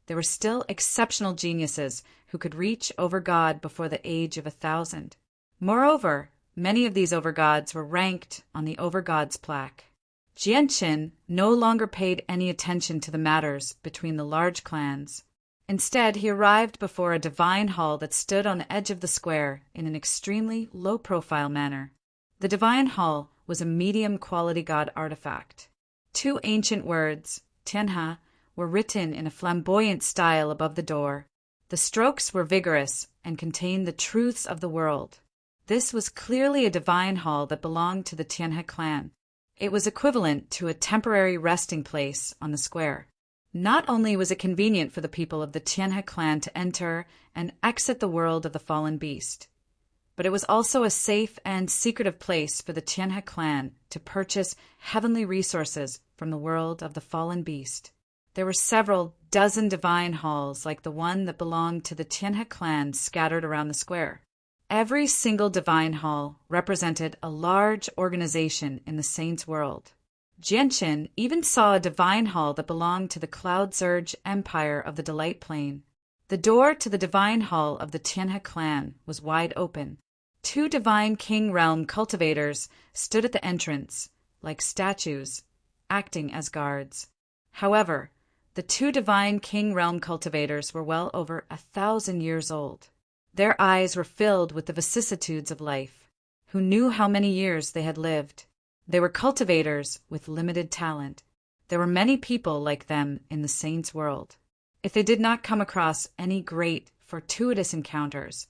Speaker 1: there were still exceptional geniuses who could reach over God before the age of 1,000. Moreover, many of these overgods were ranked on the overgods plaque. Jianchen no longer paid any attention to the matters between the large clans. Instead, he arrived before a divine hall that stood on the edge of the square in an extremely low-profile manner. The divine hall was a medium-quality god artifact. 2 ancient words, Tianhe, were written in a flamboyant style above the door. The strokes were vigorous and contained the truths of the world. This was clearly a divine hall that belonged to the Tianhe clan. It was equivalent to a temporary resting place on the square. Not only was it convenient for the people of the Tianhe clan to enter and exit the world of the fallen beast, but it was also a safe and secretive place for the Tianhe clan to purchase heavenly resources from the world of the fallen beast. There were several dozen divine halls like the one that belonged to the Tianhe clan scattered around the square. Every single divine hall represented a large organization in the saints' world. Jianqin even saw a divine hall that belonged to the Cloud Surge Empire of the Delight Plane. The door to the divine hall of the Tianhe clan was wide open. 2 divine king realm cultivators stood at the entrance, like statues, acting as guards. However, the 2 divine king realm cultivators were well over 1,000 years old. Their eyes were filled with the vicissitudes of life, who knew how many years they had lived. They were cultivators with limited talent. There were many people like them in the saints' world. If they did not come across any great, fortuitous encounters,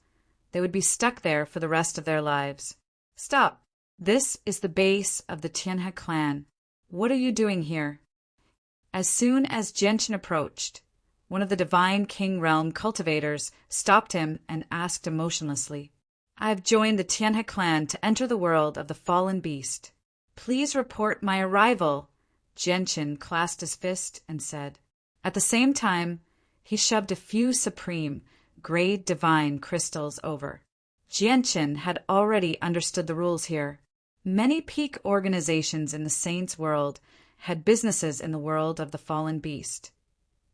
Speaker 1: they would be stuck there for the rest of their lives. Stop! This is the base of the Tianhe clan. What are you doing here? As soon as Jianqin approached, one of the divine king realm cultivators stopped him and asked emotionlessly, I have joined the Tianhe clan to enter the world of the fallen beast. Please report my arrival. Jianqin clasped his fist and said. At the same time, he shoved a few supreme, grade divine crystals over. Jianqin had already understood the rules here. Many peak organizations in the saints' world had businesses in the world of the fallen beast.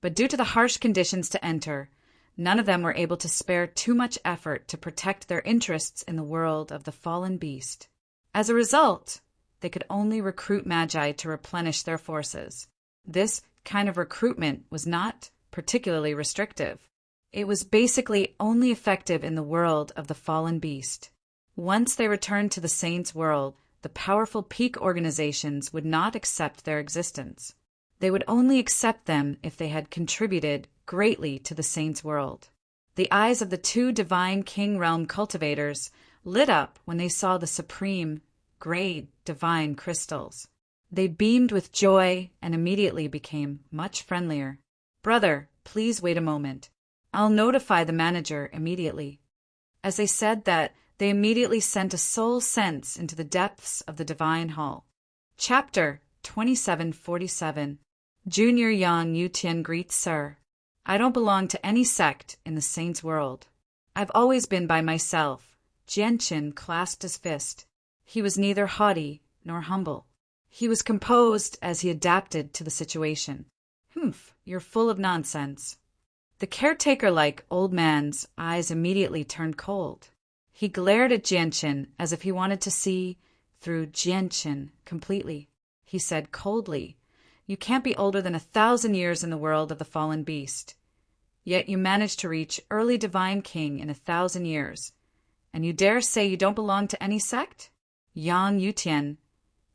Speaker 1: But due to the harsh conditions to enter, none of them were able to spare too much effort to protect their interests in the world of the fallen beast. As a result, they could only recruit magi to replenish their forces. This kind of recruitment was not particularly restrictive. It was basically only effective in the world of the fallen beast. Once they returned to the saints' world, the powerful peak organizations would not accept their existence. They would only accept them if they had contributed greatly to the saints' world. The eyes of the 2 divine king realm cultivators lit up when they saw the supreme, grade divine crystals. They beamed with joy and immediately became much friendlier. Brother, please wait a moment. I'll notify the manager immediately. As they said that, they immediately sent a soul sense into the depths of the divine hall. Chapter 2747. Junior Yang Yutian greets Sir. I don't belong to any sect in the saints' world. I've always been by myself. Jianqin clasped his fist. He was neither haughty nor humble. He was composed as he adapted to the situation. Humph, you're full of nonsense. The caretaker-like old man's eyes immediately turned cold. He glared at Jianqin as if he wanted to see through Jianqin completely. He said coldly, You can't be older than 1,000 years in the world of the fallen beast. Yet you managed to reach early divine king in 1,000 years. And you dare say you don't belong to any sect? Yang Yutian,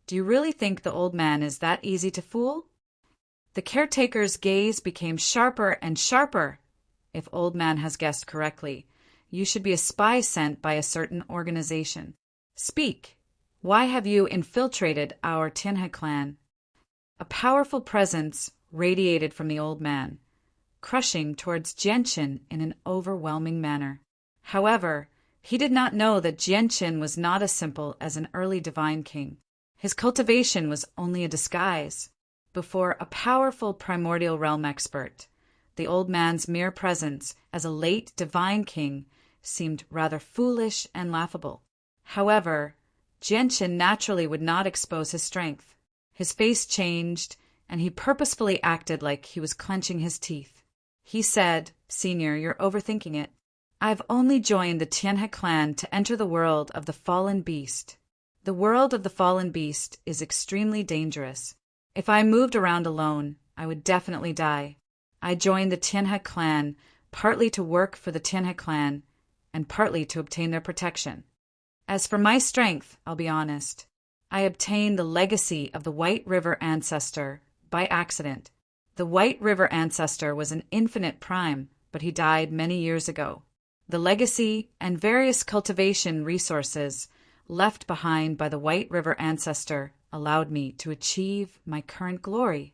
Speaker 1: do you really think the old man is that easy to fool? The caretaker's gaze became sharper and sharper. If old man has guessed correctly, you should be a spy sent by a certain organization. Speak. Why have you infiltrated our Tianhe clan? A powerful presence radiated from the old man, crushing towards Jianqin in an overwhelming manner. However, he did not know that Jianqin was not as simple as an early divine king. His cultivation was only a disguise. Before a powerful primordial realm expert, the old man's mere presence as a late divine king seemed rather foolish and laughable. However, Jianqin naturally would not expose his strength. His face changed, and he purposefully acted like he was clenching his teeth. He said, Senior, you're overthinking it. I've only joined the Tianhe clan to enter the world of the fallen beast. The world of the fallen beast is extremely dangerous. If I moved around alone, I would definitely die. I joined the Tianhe clan partly to work for the Tianhe clan and partly to obtain their protection. As for my strength, I'll be honest, I obtained the legacy of the White River ancestor by accident. The White River ancestor was an infinite prime, but he died many years ago. The legacy and various cultivation resources left behind by the White River ancestor allowed me to achieve my current glory.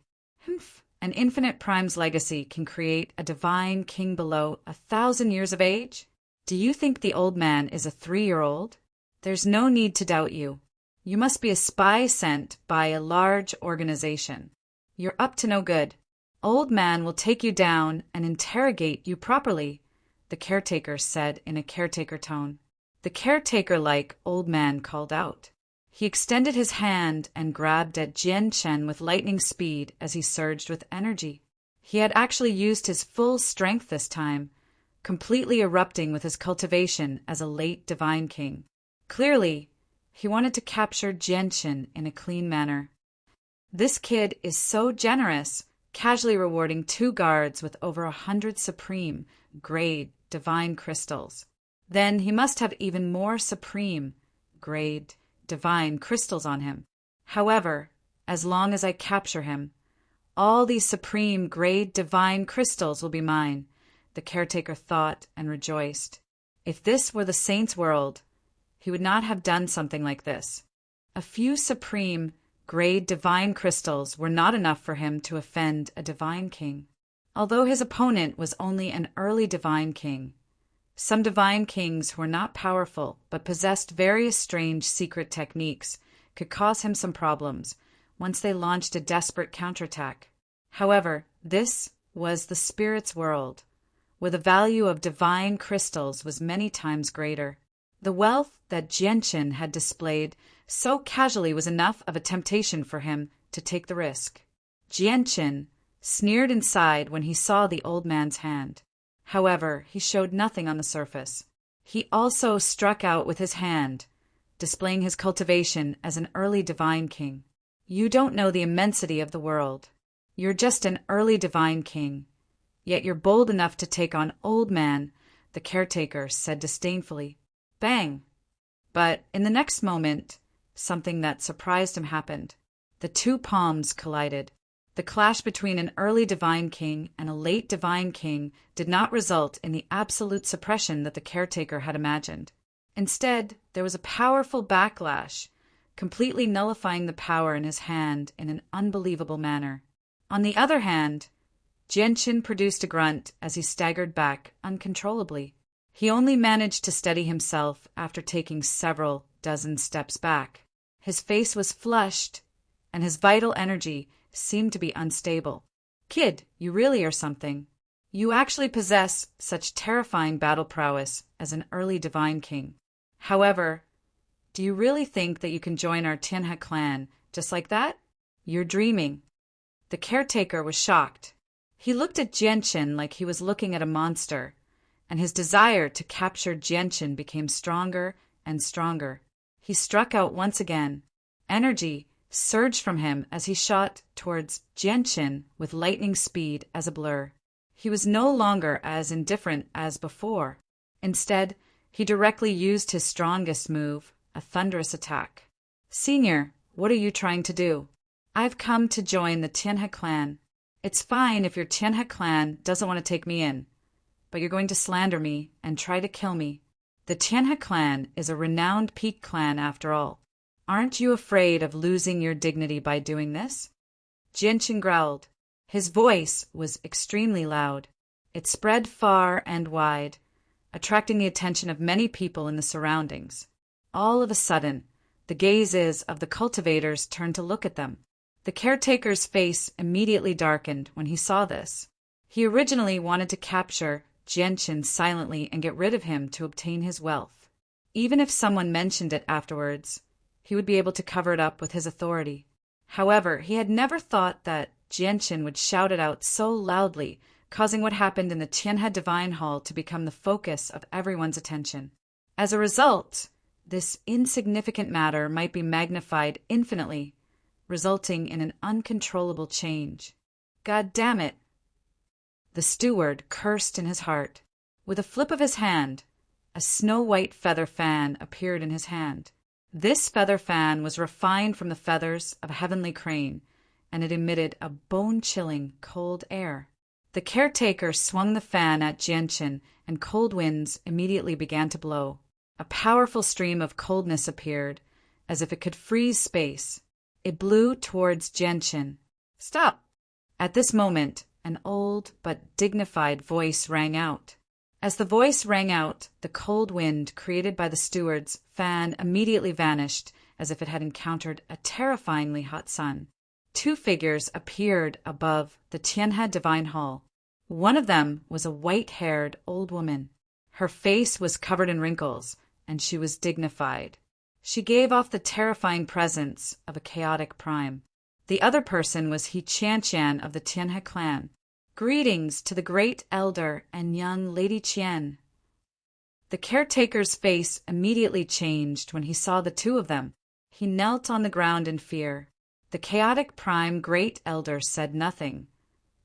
Speaker 1: An infinite prime's legacy can create a divine king below 1,000 years of age? Do you think the old man is a 3-year-old? There's no need to doubt you. You must be a spy sent by a large organization. You're up to no good. Old man will take you down and interrogate you properly, the caretaker said in a caretaker tone. The caretaker-like old man called out. He extended his hand and grabbed at Jian Chen with lightning speed as he surged with energy. He had actually used his full strength this time, completely erupting with his cultivation as a late divine king. Clearly, he wanted to capture Jian Chen in a clean manner. This kid is so generous, casually rewarding 2 guards with over 100 supreme, grade, divine crystals. Then he must have even more supreme, grade, divine crystals on him. However, as long as I capture him, all these supreme, grade, divine crystals will be mine, the caretaker thought and rejoiced. If this were the saint's world, he would not have done something like this. A few supreme, grade divine crystals were not enough for him to offend a divine king. Although his opponent was only an early divine king, some divine kings who were not powerful but possessed various strange secret techniques could cause him some problems once they launched a desperate counterattack. However, this was the spirit's world, where the value of divine crystals was many times greater. The wealth that Jianchen had displayed so casually was enough of a temptation for him to take the risk. Jianchen sneered inside when he saw the old man's hand. However, he showed nothing on the surface. He also struck out with his hand, displaying his cultivation as an early divine king. You don't know the immensity of the world. You're just an early divine king, yet you're bold enough to take on old man, the caretaker said disdainfully. Bang! But in the next moment, something that surprised him happened. The 2 palms collided. The clash between an early divine king and a late divine king did not result in the absolute suppression that the caretaker had imagined. Instead, there was a powerful backlash, completely nullifying the power in his hand in an unbelievable manner. On the other hand, Jianchen produced a grunt as he staggered back uncontrollably. He only managed to steady himself after taking several dozen steps back. His face was flushed, and his vital energy seemed to be unstable. Kid, you really are something. You actually possess such terrifying battle prowess as an early divine king. However, do you really think that you can join our Tianhe clan just like that? You're dreaming. The caretaker was shocked. He looked at Jianchen like he was looking at a monster, and his desire to capture Jianchen became stronger and stronger. He struck out once again. Energy surged from him as he shot towards Jianchen with lightning speed as a blur. He was no longer as indifferent as before. Instead, he directly used his strongest move, a thunderous attack. Senior, what are you trying to do? I've come to join the Tianhe clan. It's fine if your Tianhe clan doesn't want to take me in, but you're going to slander me and try to kill me. The Tianhe clan is a renowned peak clan after all. Aren't you afraid of losing your dignity by doing this? Jianchen growled. His voice was extremely loud. It spread far and wide, attracting the attention of many people in the surroundings. All of a sudden, the gazes of the cultivators turned to look at them. The caretaker's face immediately darkened when he saw this. He originally wanted to capture Jianchen silently and get rid of him to obtain his wealth. Even if someone mentioned it afterwards, he would be able to cover it up with his authority. However, he had never thought that Jianchen would shout it out so loudly, causing what happened in the Tianhe Divine Hall to become the focus of everyone's attention. As a result, this insignificant matter might be magnified infinitely, resulting in an uncontrollable change. God damn it! The steward cursed in his heart. With a flip of his hand, a snow-white feather fan appeared in his hand. This feather fan was refined from the feathers of a heavenly crane, and it emitted a bone-chilling cold air. The caretaker swung the fan at Jianchen, and cold winds immediately began to blow. A powerful stream of coldness appeared, as if it could freeze space. It blew towards Jianchen. "Stop!" At this moment, an old but dignified voice rang out. As the voice rang out, the cold wind created by the steward's fan immediately vanished, as if it had encountered a terrifyingly hot sun. Two figures appeared above the Tianhe Divine Hall. One of them was a white-haired old woman. Her face was covered in wrinkles, and she was dignified. She gave off the terrifying presence of a chaotic prime. The other person was He Qian of the Tianhe clan. "Greetings to the great elder and young Lady Qian." The caretaker's face immediately changed when he saw the two of them. He knelt on the ground in fear. The chaotic prime great elder said nothing,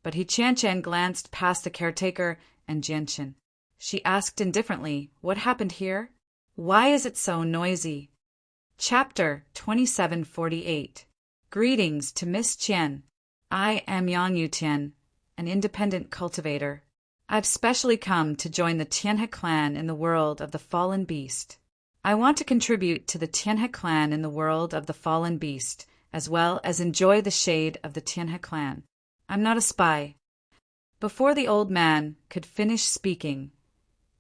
Speaker 1: but He Qian glanced past the caretaker and Jianchen. She asked indifferently, "What happened here? Why is it so noisy?" Chapter 2748. Greetings to Miss Qian. I am Yang Yutian, an independent cultivator. I've specially come to join the Tianhe clan in the world of the fallen beast. I want to contribute to the Tianhe clan in the world of the fallen beast, as well as enjoy the shade of the Tianhe clan. I'm not a spy. Before the old man could finish speaking,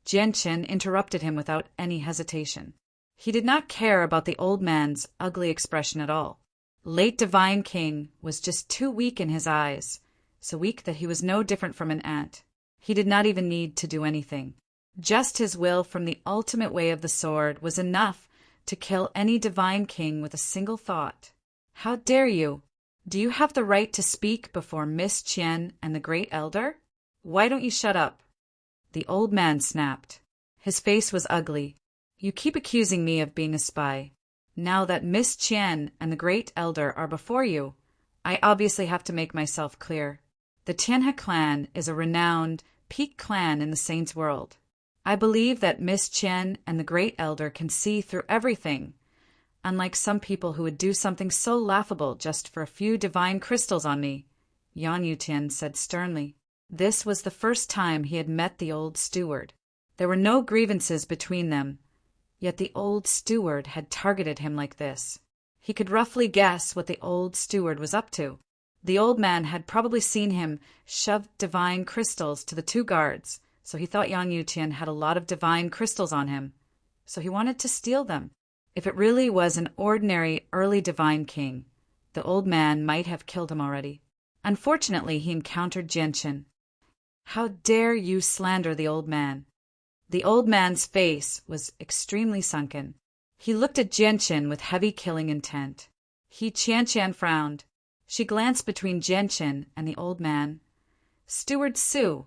Speaker 1: Jianchen interrupted him without any hesitation. He did not care about the old man's ugly expression at all. Late Divine King was just too weak in his eyes, so weak that he was no different from an ant. He did not even need to do anything. Just his will from the ultimate way of the sword was enough to kill any Divine King with a single thought. "How dare you? Do you have the right to speak before Miss Qian and the Great Elder? Why don't you shut up?" The old man snapped. His face was ugly. "You keep accusing me of being a spy. Now that Miss Qian and the Great Elder are before you, I obviously have to make myself clear. The Tianhe clan is a renowned, peak clan in the Saints' world. I believe that Miss Qian and the Great Elder can see through everything, unlike some people who would do something so laughable just for a few divine crystals on me," Yang Yutian said sternly. This was the first time he had met the old steward. There were no grievances between them, yet the old steward had targeted him like this. He could roughly guess what the old steward was up to. The old man had probably seen him shove divine crystals to the two guards, so he thought Yang Yutian had a lot of divine crystals on him, so he wanted to steal them. If it really was an ordinary early divine king, the old man might have killed him already. Unfortunately, he encountered Jianchen. "How dare you slander the old man?" The old man's face was extremely sunken. He looked at Jianchen with heavy killing intent. He Qian frowned. She glanced between Jianchen and the old man. "Steward Su,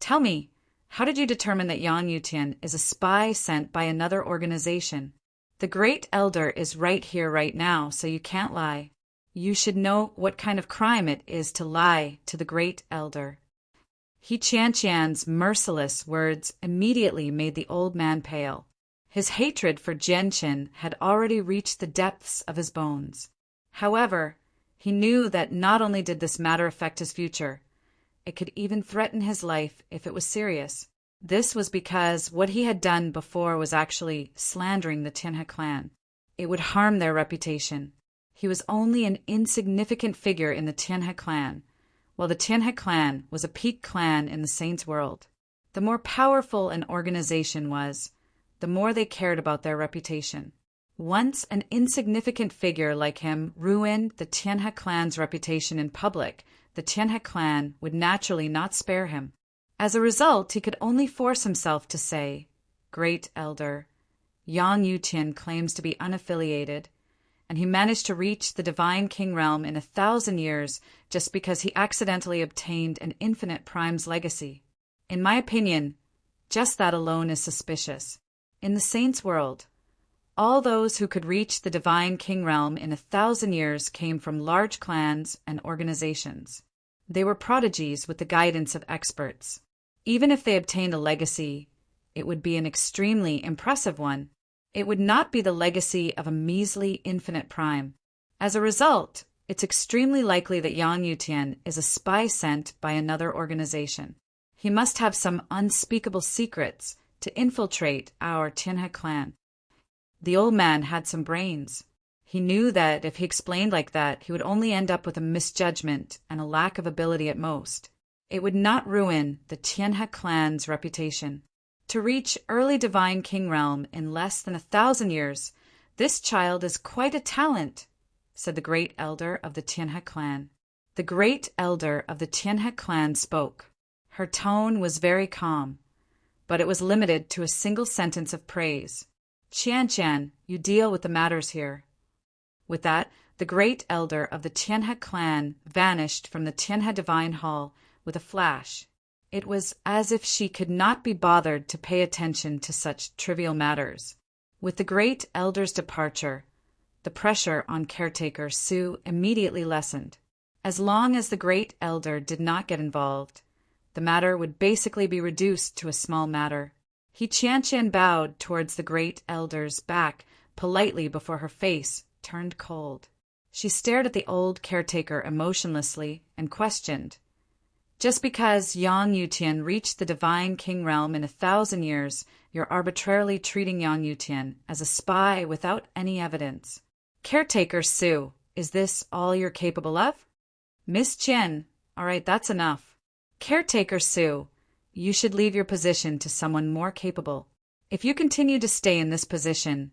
Speaker 1: tell me, how did you determine that Yang Yutian is a spy sent by another organization? The Great Elder is right here right now, so you can't lie. You should know what kind of crime it is to lie to the Great Elder." He Qian's merciless words immediately made the old man pale. His hatred for Jianchen had already reached the depths of his bones. However, he knew that not only did this matter affect his future, it could even threaten his life if it was serious. This was because what he had done before was actually slandering the Tianhe clan. It would harm their reputation. He was only an insignificant figure in the Tianhe clan, while the Tianhe clan was a peak clan in the Saints' world. The more powerful an organization was, the more they cared about their reputation. Once an insignificant figure like him ruined the Tianhe clan's reputation in public, the Tianhe clan would naturally not spare him. As a result, he could only force himself to say, "Great Elder, Yang Yutian claims to be unaffiliated, and he managed to reach the Divine King realm in 1,000 years just because he accidentally obtained an infinite prime's legacy. In my opinion, just that alone is suspicious. In the Saints' world, all those who could reach the Divine King realm in 1,000 years came from large clans and organizations. They were prodigies with the guidance of experts. Even if they obtained a legacy, it would be an extremely impressive one. It would not be the legacy of a measly infinite prime. As a result, it's extremely likely that Yang Yutian is a spy sent by another organization. He must have some unspeakable secrets to infiltrate our Tianhe clan. The old man had some brains. He knew that if he explained like that, he would only end up with a misjudgment and a lack of ability at most. It would not ruin the Tianhe clan's reputation. To reach early divine king realm in less than 1,000 years, this child is quite a talent, said the great elder of the Tianhe clan. The great elder of the Tianhe clan spoke. Her tone was very calm, but it was limited to a single sentence of praise. Qian, you deal with the matters here. With that, the great elder of the Tianhe clan vanished from the Tianhe Divine Hall with a flash. It was as if she could not be bothered to pay attention to such trivial matters. With the great elder's departure, the pressure on caretaker Su immediately lessened. As long as the great elder did not get involved, the matter would basically be reduced to a small matter. Qian bowed towards the great elder's back politely before her face turned cold. She stared at the old caretaker emotionlessly and questioned. Just because Yang Yutian reached the divine king realm in 1,000 years, you're arbitrarily treating Yang Yutian as a spy without any evidence. Caretaker Su, is this all you're capable of? Miss Qian, all right, that's enough. Caretaker Su, you should leave your position to someone more capable. If you continue to stay in this position,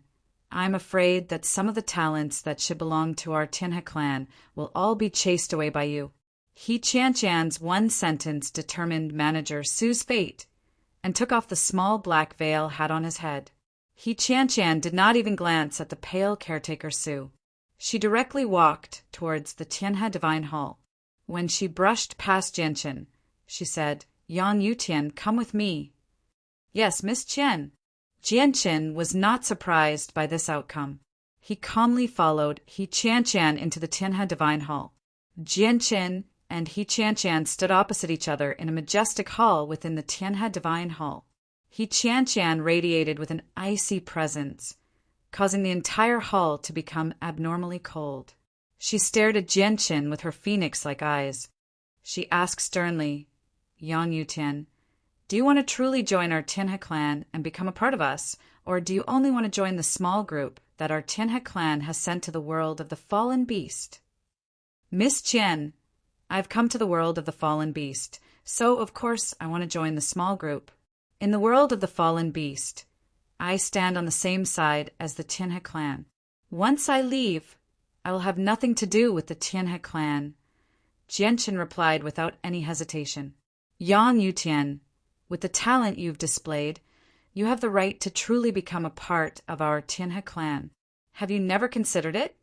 Speaker 1: I'm afraid that some of the talents that should belong to our Tianhe clan will all be chased away by you. Qian's one sentence determined manager Su's fate and took off the small black veil had on his head. Qian did not even glance at the pale caretaker Su. She directly walked towards the Tianhe Divine Hall. When she brushed past Jianchen, she said, Yang Yutian, come with me. Yes, Miss Qian. Jianchen was not surprised by this outcome. He calmly followed Qian into the Tianhe Divine Hall. Jianchen and Qian stood opposite each other in a majestic hall within the Tianhe Divine Hall. Qian radiated with an icy presence, causing the entire hall to become abnormally cold. She stared at Jianchen with her phoenix-like eyes. She asked sternly, Yang Yutian, do you want to truly join our Tianhe clan and become a part of us, or do you only want to join the small group that our Tianhe clan has sent to the world of the fallen beast? Miss Qian, I've come to the world of the fallen beast, so of course I want to join the small group. In the world of the fallen beast, I stand on the same side as the Tianhe clan. Once I leave, I will have nothing to do with the Tianhe clan. Jianchen replied without any hesitation. Yang Yutian, with the talent you've displayed, you have the right to truly become a part of our Tianhe clan. Have you never considered it?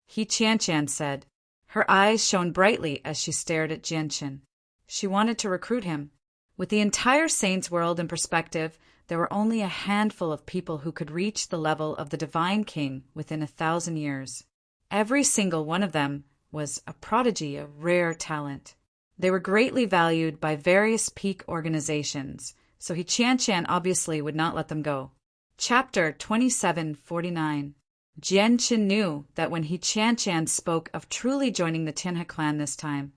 Speaker 1: Qian said. Her eyes shone brightly as she stared at Jianchen. She wanted to recruit him. With the entire Saints world in perspective, there were only a handful of people who could reach the level of the Divine King within 1,000 years. Every single one of them was a prodigy of rare talent. They were greatly valued by various peak organizations, so Qian obviously would not let them go. Chapter 2749. Jianchen knew that when Qian spoke of truly joining the Tianhe clan this time,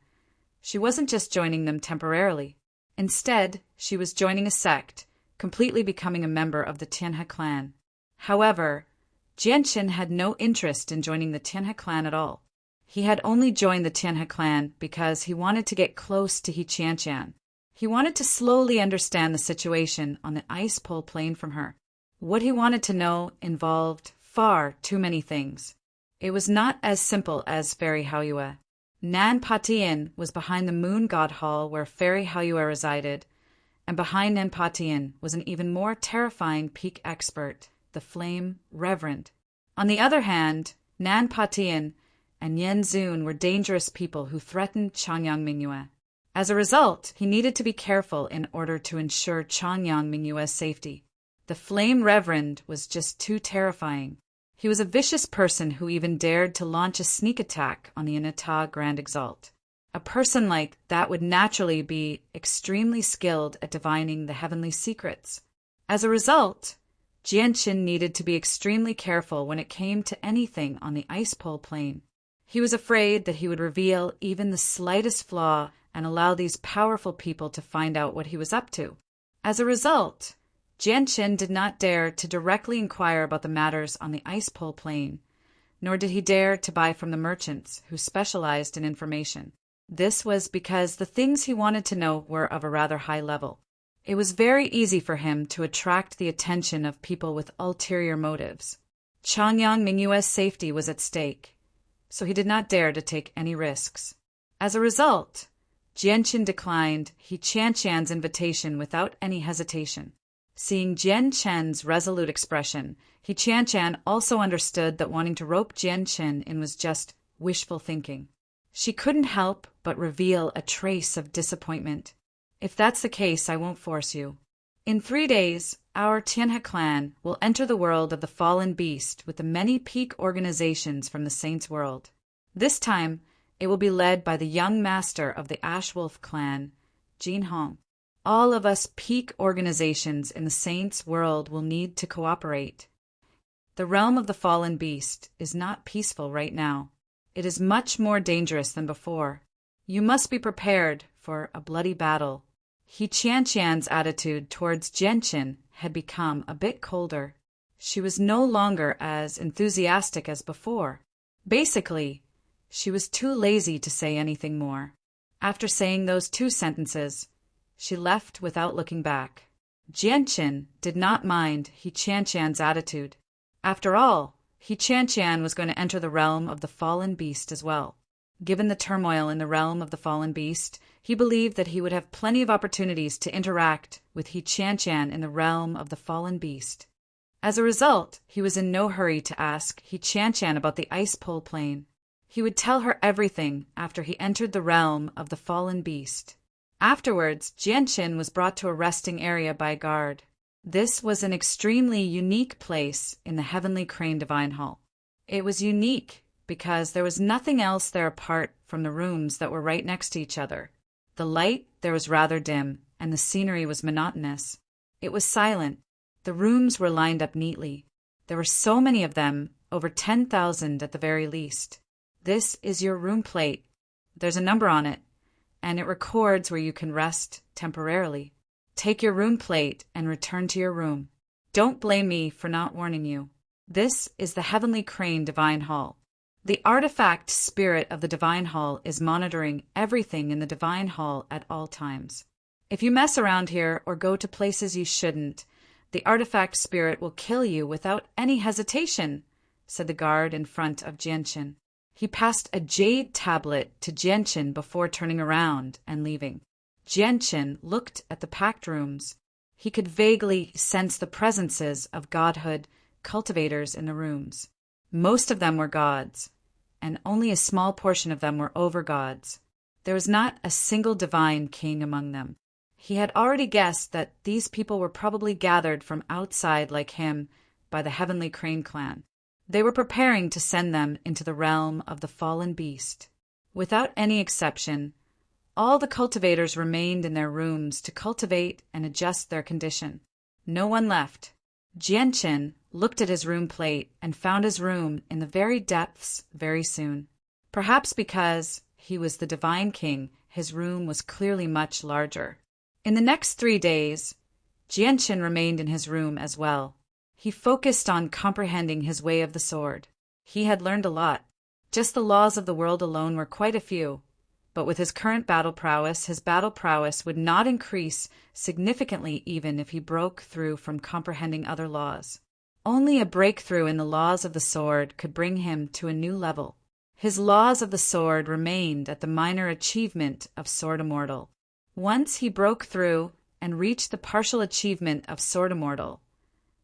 Speaker 1: she wasn't just joining them temporarily. Instead, she was joining a sect, completely becoming a member of the Tianhe clan. However, Jianchen had no interest in joining the Tianhe clan at all. He had only joined the Tianhe clan because he wanted to get close to Qian. He wanted to slowly understand the situation on the ice pole plane from her. What he wanted to know involved far too many things. It was not as simple as Fairy Haoyue. Nan Patian was behind the Moon God Hall where Fairy Haoyue resided, and behind Nan Patian was an even more terrifying peak expert, the Flame Reverend. On the other hand, Nan Patian and Yen Zun were dangerous people who threatened Changyang Mingyue. As a result, he needed to be careful in order to ensure Changyang Mingyue's safety. The Flame Reverend was just too terrifying. He was a vicious person who even dared to launch a sneak attack on the Inata Grand Exalt. A person like that would naturally be extremely skilled at divining the heavenly secrets. As a result, Jianqin needed to be extremely careful when it came to anything on the ice pole plane. He was afraid that he would reveal even the slightest flaw and allow these powerful people to find out what he was up to. As a result, Jianqin did not dare to directly inquire about the matters on the ice pole plane, nor did he dare to buy from the merchants who specialized in information. This was because the things he wanted to know were of a rather high level. It was very easy for him to attract the attention of people with ulterior motives. Changyang Mingyue's safety was at stake, so he did not dare to take any risks. As a result, Jianqin declined He Qianqian's invitation without any hesitation. Seeing Jianqian's resolute expression, He Qianqian also understood that wanting to rope Jianqin in was just wishful thinking. She couldn't help but reveal a trace of disappointment. If that's the case, I won't force you. In 3 days, our Tianhe clan will enter the world of the fallen beast with the many peak organizations from the Saints' world. This time, it will be led by the young master of the Ashwolf clan, Jin Hong. All of us peak organizations in the Saints' world will need to cooperate. The realm of the fallen beast is not peaceful right now. It is much more dangerous than before. You must be prepared for a bloody battle. He Qianqian's attitude towards Jianqin had become a bit colder. She was no longer as enthusiastic as before. Basically, she was too lazy to say anything more. After saying those 2 sentences, she left without looking back. Jianqin did not mind He Qianqian's attitude. After all, He Qianqian was going to enter the realm of the fallen beast as well. Given the turmoil in the realm of the fallen beast, he believed that he would have plenty of opportunities to interact with He Qianqian in the realm of the fallen beast. As a result, he was in no hurry to ask He Qianqian about the ice pole plane. He would tell her everything after he entered the realm of the fallen beast. Afterwards, Jianqin was brought to a resting area by a guard. This was an extremely unique place in the Heavenly Crane Divine Hall. It was unique because there was nothing else there apart from the rooms that were right next to each other. The light there was rather dim, and the scenery was monotonous. It was silent. The rooms were lined up neatly. There were so many of them, over 10,000 at the very least. This is your room plate. There's a number on it, and it records where you can rest temporarily. Take your room plate and return to your room. Don't blame me for not warning you. This is the Heavenly Crane Divine Hall. The artifact spirit of the Divine Hall is monitoring everything in the Divine Hall at all times. If you mess around here or go to places you shouldn't, the artifact spirit will kill you without any hesitation, said the guard in front of Jianqin. He passed a jade tablet to Jianqin before turning around and leaving. Jianqin looked at the packed rooms. He could vaguely sense the presences of godhood cultivators in the rooms. Most of them were gods, and only a small portion of them were over-gods. There was not a single divine king among them. He had already guessed that these people were probably gathered from outside like him by the Heavenly Crane clan. They were preparing to send them into the realm of the fallen beast. Without any exception, all the cultivators remained in their rooms to cultivate and adjust their condition. No one left. Jianqin looked at his room plate and found his room in the very depths very soon. Perhaps because he was the Divine King, his room was clearly much larger. In the next 3 days, Jianqin remained in his room as well. He focused on comprehending his way of the sword. He had learned a lot. Just the laws of the world alone were quite a few. But with his current battle prowess, his battle prowess would not increase significantly even if he broke through from comprehending other laws. Only a breakthrough in the laws of the sword could bring him to a new level. His laws of the sword remained at the minor achievement of Sword Immortal. Once he broke through and reached the partial achievement of Sword Immortal,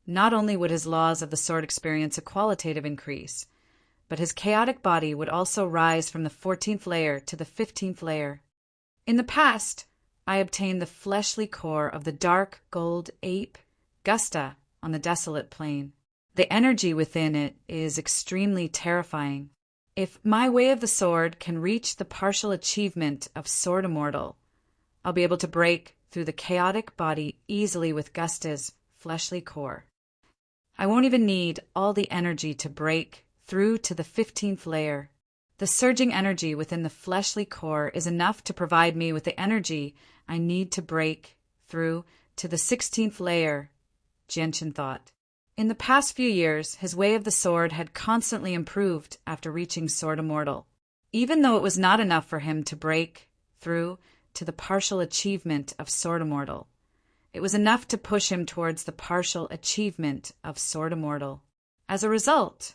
Speaker 1: not only would his laws of the sword experience a qualitative increase, but his chaotic body would also rise from the 14th layer to the 15th layer. In the past, I obtained the fleshly core of the dark gold ape, Gusta, on the desolate plain. The energy within it is extremely terrifying. If my way of the sword can reach the partial achievement of sword immortal, I'll be able to break through the chaotic body easily with Gusta's fleshly core. I won't even need all the energy to break through to the 15th layer. The surging energy within the fleshly core is enough to provide me with the energy I need to break through to the 16th layer, Genshin thought. In the past few years, his way of the sword had constantly improved after reaching Sword Immortal. Even though it was not enough for him to break through to the partial achievement of Sword Immortal, it was enough to push him towards the partial achievement of Sword Immortal. As a result,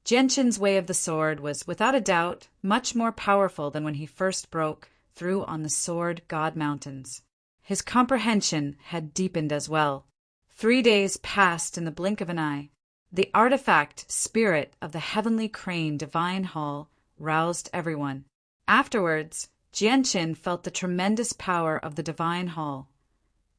Speaker 1: Genshin's way of the sword was, without a doubt, much more powerful than when he first broke through on the Sword God Mountains. His comprehension had deepened as well. 3 days passed in the blink of an eye. The artifact spirit of the heavenly crane divine hall roused everyone. Afterwards, Genshin felt the tremendous power of the divine hall,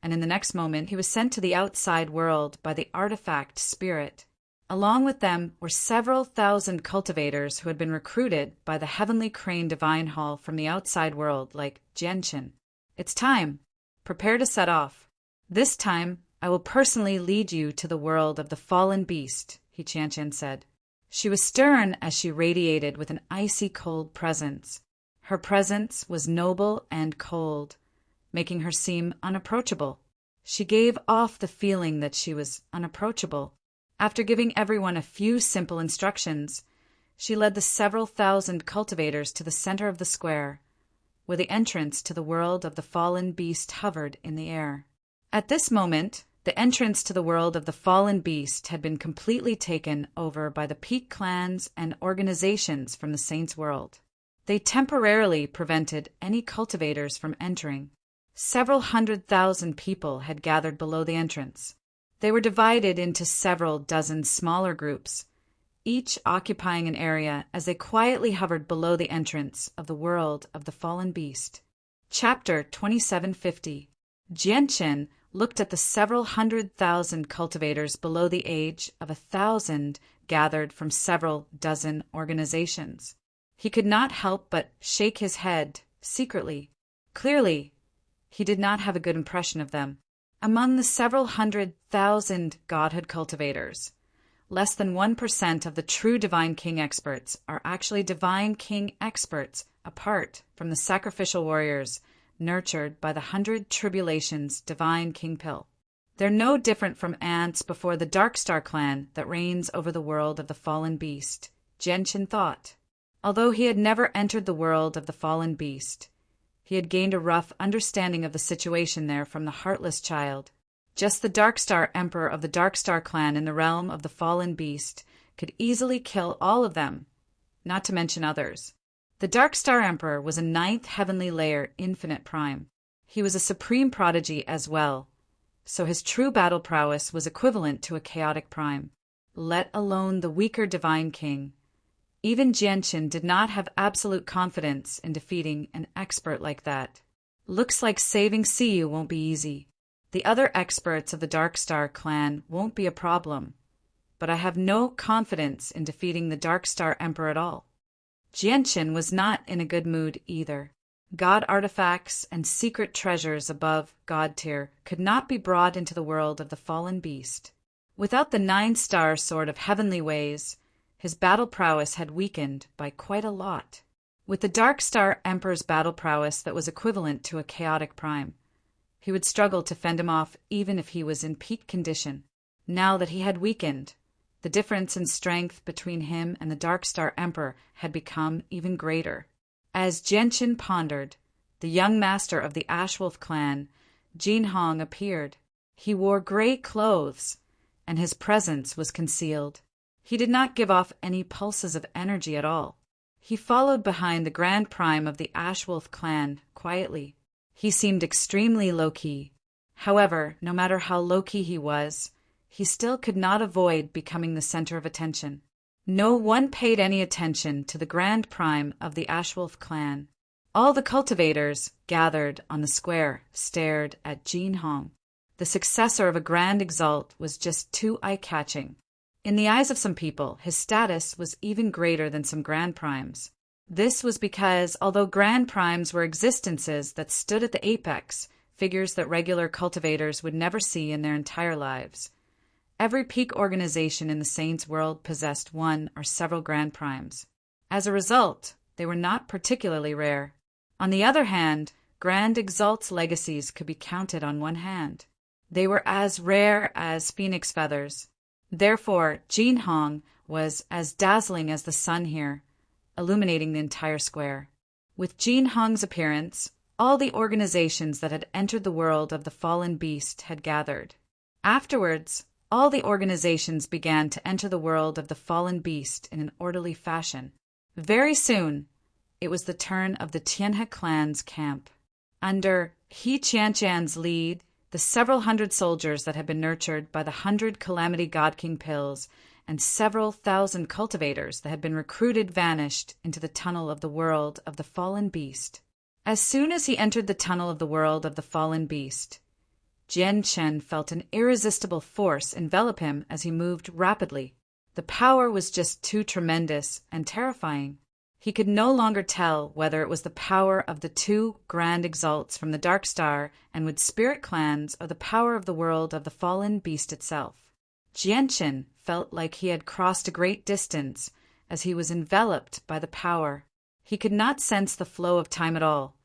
Speaker 1: and in the next moment he was sent to the outside world by the artifact spirit. Along with them were several thousand cultivators who had been recruited by the heavenly crane divine hall from the outside world, like Genshin. It's time. Prepare to set off. This time, I will personally lead you to the world of the fallen beast, He Qianqian said. She was stern as she radiated with an icy cold presence. Her presence was noble and cold, making her seem unapproachable. She gave off the feeling that she was unapproachable. After giving everyone a few simple instructions, she led the several thousand cultivators to the center of the square, where the entrance to the world of the fallen beast hovered in the air. At this moment, the entrance to the world of the fallen beast had been completely taken over by the peak clans and organizations from the Saints' World. They temporarily prevented any cultivators from entering. Several 100,000 people had gathered below the entrance. They were divided into several dozen smaller groups, each occupying an area as they quietly hovered below the entrance of the world of the fallen beast. Chapter 2750. Genshin looked at the several 100,000 cultivators below the age of 1,000 gathered from several dozen organizations. He could not help but shake his head secretly. Clearly, he did not have a good impression of them. Among the several 100,000 godhood cultivators, less than 1% of the true Divine King experts are actually Divine King experts apart from the sacrificial warriors nurtured by the 100 Tribulations Divine King Pill. They're no different from ants before the Darkstar clan that reigns over the world of the fallen beast, Genshin thought. Although he had never entered the world of the fallen beast, he had gained a rough understanding of the situation there from the Heartless Child. Just the Darkstar Emperor of the Darkstar clan in the realm of the fallen beast could easily kill all of them, not to mention others. The Darkstar Emperor was a 9th heavenly layer infinite prime. He was a supreme prodigy as well, so his true battle prowess was equivalent to a chaotic prime, let alone the weaker Divine King. Even Genshin did not have absolute confidence in defeating an expert like that. Looks like saving Siyu won't be easy. The other experts of the Darkstar clan won't be a problem, but I have no confidence in defeating the Darkstar Emperor at all. Genshin was not in a good mood either. God artifacts and secret treasures above God tier could not be brought into the world of the fallen beast. Without the 9-star sword of heavenly ways, his battle prowess had weakened by quite a lot. With the Darkstar Emperor's battle prowess that was equivalent to a chaotic prime, he would struggle to fend him off even if he was in peak condition. Now that he had weakened, the difference in strength between him and the Darkstar Emperor had become even greater. As Genshin pondered, the young master of the Ashwolf clan, Jinhong, appeared. He wore gray clothes, and his presence was concealed. He did not give off any pulses of energy at all. He followed behind the Grand Prime of the Ashwolf clan quietly. He seemed extremely low-key. However, no matter how low-key he was, he still could not avoid becoming the center of attention. No one paid any attention to the Grand Prime of the Ashwolf clan. All the cultivators gathered on the square stared at Jinhong. The successor of a Grand Exalt was just too eye-catching. In the eyes of some people, his status was even greater than some Grand Primes. This was because, although Grand Primes were existences that stood at the apex, figures that regular cultivators would never see in their entire lives, every peak organization in the Saints' world possessed one or several Grand Primes. As a result, they were not particularly rare. On the other hand, Grand Exalt's legacies could be counted on one hand. They were as rare as phoenix feathers. Therefore, Jin Hong was as dazzling as the sun here, illuminating the entire square. With Jin Hong's appearance, all the organizations that had entered the world of the fallen beast had gathered. Afterwards, all the organizations began to enter the world of the fallen beast in an orderly fashion. Very soon, it was the turn of the Tianhe clan's camp. Under He Qianqian's lead, the several hundred soldiers that had been nurtured by the 100 Calamity God King pills and several thousand cultivators that had been recruited vanished into the tunnel of the world of the fallen beast. As soon as he entered the tunnel of the world of the fallen beast, Jian Chen felt an irresistible force envelop him as he moved rapidly. The power was just too tremendous and terrifying. He could no longer tell whether it was the power of the two Grand Exalts from the Dark Star and Wood Spirit clans or the power of the world of the fallen beast itself. Jianchen felt like he had crossed a great distance as he was enveloped by the power. He could not sense the flow of time at all,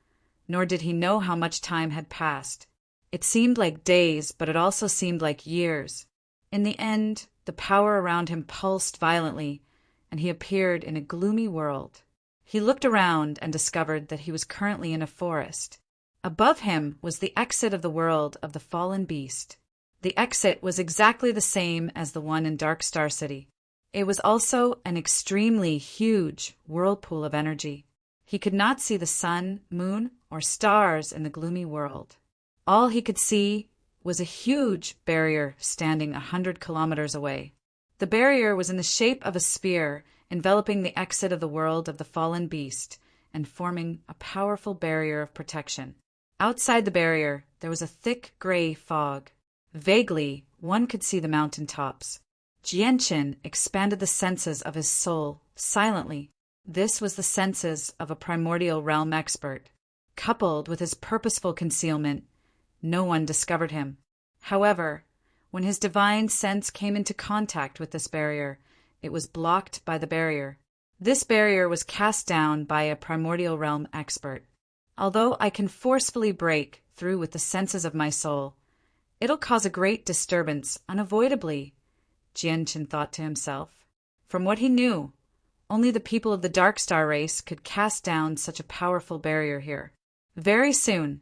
Speaker 1: nor did he know how much time had passed. It seemed like days, but it also seemed like years. In the end, the power around him pulsed violently, and he appeared in a gloomy world. He looked around and discovered that he was currently in a forest. Above him was the exit of the world of the fallen beast. The exit was exactly the same as the one in Dark Star City. It was also an extremely huge whirlpool of energy. He could not see the sun, moon, or stars in the gloomy world. All he could see was a huge barrier standing 100 kilometers away. The barrier was in the shape of a spear, enveloping the exit of the world of the fallen beast and forming a powerful barrier of protection. Outside the barrier, there was a thick gray fog. Vaguely, one could see the mountain tops. Jianchen expanded the senses of his soul silently. This was the senses of a primordial realm expert. Coupled with his purposeful concealment, no one discovered him. However, when his divine sense came into contact with this barrier, it was blocked by the barrier. This barrier was cast down by a primordial realm expert. Although I can forcefully break through with the senses of my soul, it'll cause a great disturbance unavoidably, Jianchen thought to himself. From what he knew, only the people of the Dark Star race could cast down such a powerful barrier here. Very soon,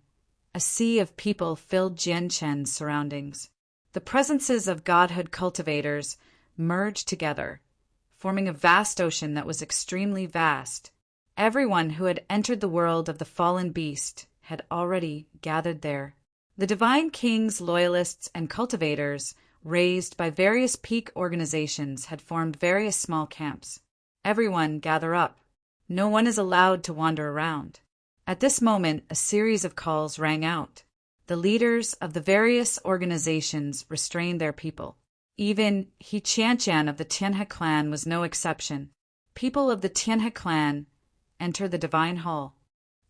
Speaker 1: a sea of people filled Jianchen's surroundings. The presences of godhood cultivators merged together, forming a vast ocean that was extremely vast. Everyone who had entered the world of the fallen beast had already gathered there. The Divine King's loyalists and cultivators, raised by various peak organizations, had formed various small camps. Everyone gather up. No one is allowed to wander around. At this moment, a series of calls rang out. The leaders of the various organizations restrained their people. Even He Qianqian of the Tianhe clan was no exception. People of the Tianhe clan, enter the Divine Hall.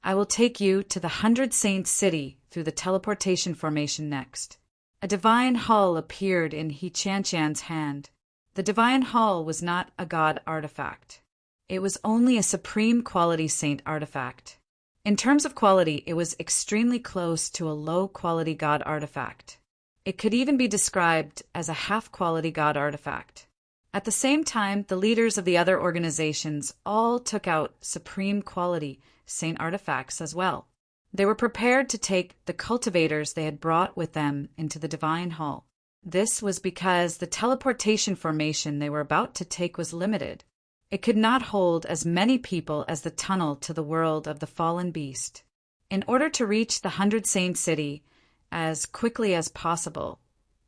Speaker 1: I will take you to the 100 Saints City through the teleportation formation next. A Divine Hall appeared in He Qianqian's hand. The Divine Hall was not a god artifact. It was only a supreme quality saint artifact. In terms of quality, it was extremely close to a low-quality god artifact. It could even be described as a half-quality god artifact. At the same time, the leaders of the other organizations all took out supreme quality saint artifacts as well. They were prepared to take the cultivators they had brought with them into the Divine Hall. This was because the teleportation formation they were about to take was limited. It could not hold as many people as the tunnel to the world of the fallen beast. In order to reach the 100 Saint City as quickly as possible,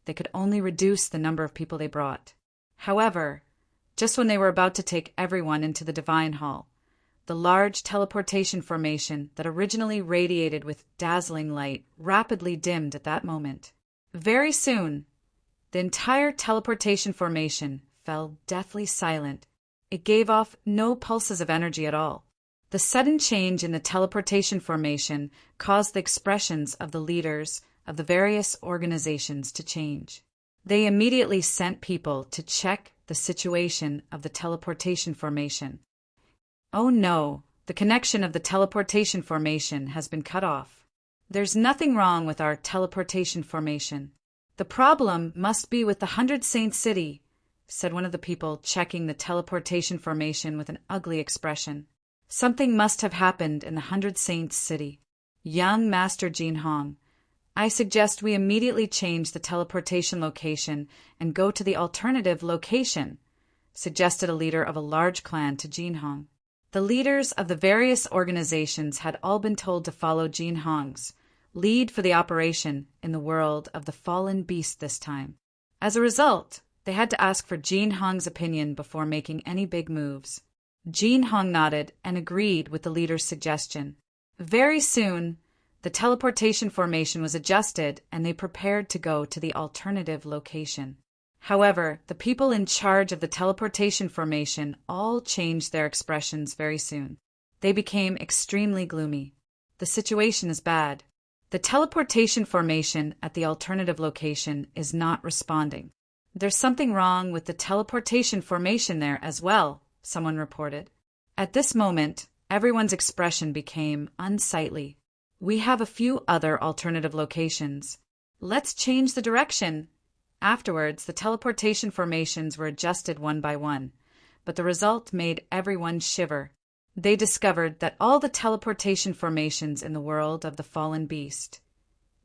Speaker 1: they could only reduce the number of people they brought. However, just when they were about to take everyone into the Divine Hall, the large teleportation formation that originally radiated with dazzling light rapidly dimmed at that moment. Very soon, the entire teleportation formation fell deathly silent. It gave off no pulses of energy at all. The sudden change in the teleportation formation caused the expressions of the leaders of the various organizations to change. They immediately sent people to check the situation of the teleportation formation. Oh no, the connection of the teleportation formation has been cut off. There's nothing wrong with our teleportation formation. The problem must be with the 100 Saints City, said one of the people checking the teleportation formation with an ugly expression. Something must have happened in the 100 Saints City. Young Master Jin Hong, I suggest we immediately change the teleportation location and go to the alternative location, suggested a leader of a large clan to Jin Hong. The leaders of the various organizations had all been told to follow Jin Hong's lead for the operation in the world of the fallen beast this time. As a result, they had to ask for Jin Hong's opinion before making any big moves. Jin Hong nodded and agreed with the leader's suggestion. Very soon, the teleportation formation was adjusted and they prepared to go to the alternative location. However, the people in charge of the teleportation formation all changed their expressions very soon. They became extremely gloomy. The situation is bad. The teleportation formation at the alternative location is not responding. There's something wrong with the teleportation formation there as well, someone reported. At this moment, everyone's expression became unsightly. We have a few other alternative locations. Let's change the direction. Afterwards, the teleportation formations were adjusted one by one, but the result made everyone shiver. They discovered that all the teleportation formations in the world of the fallen beast,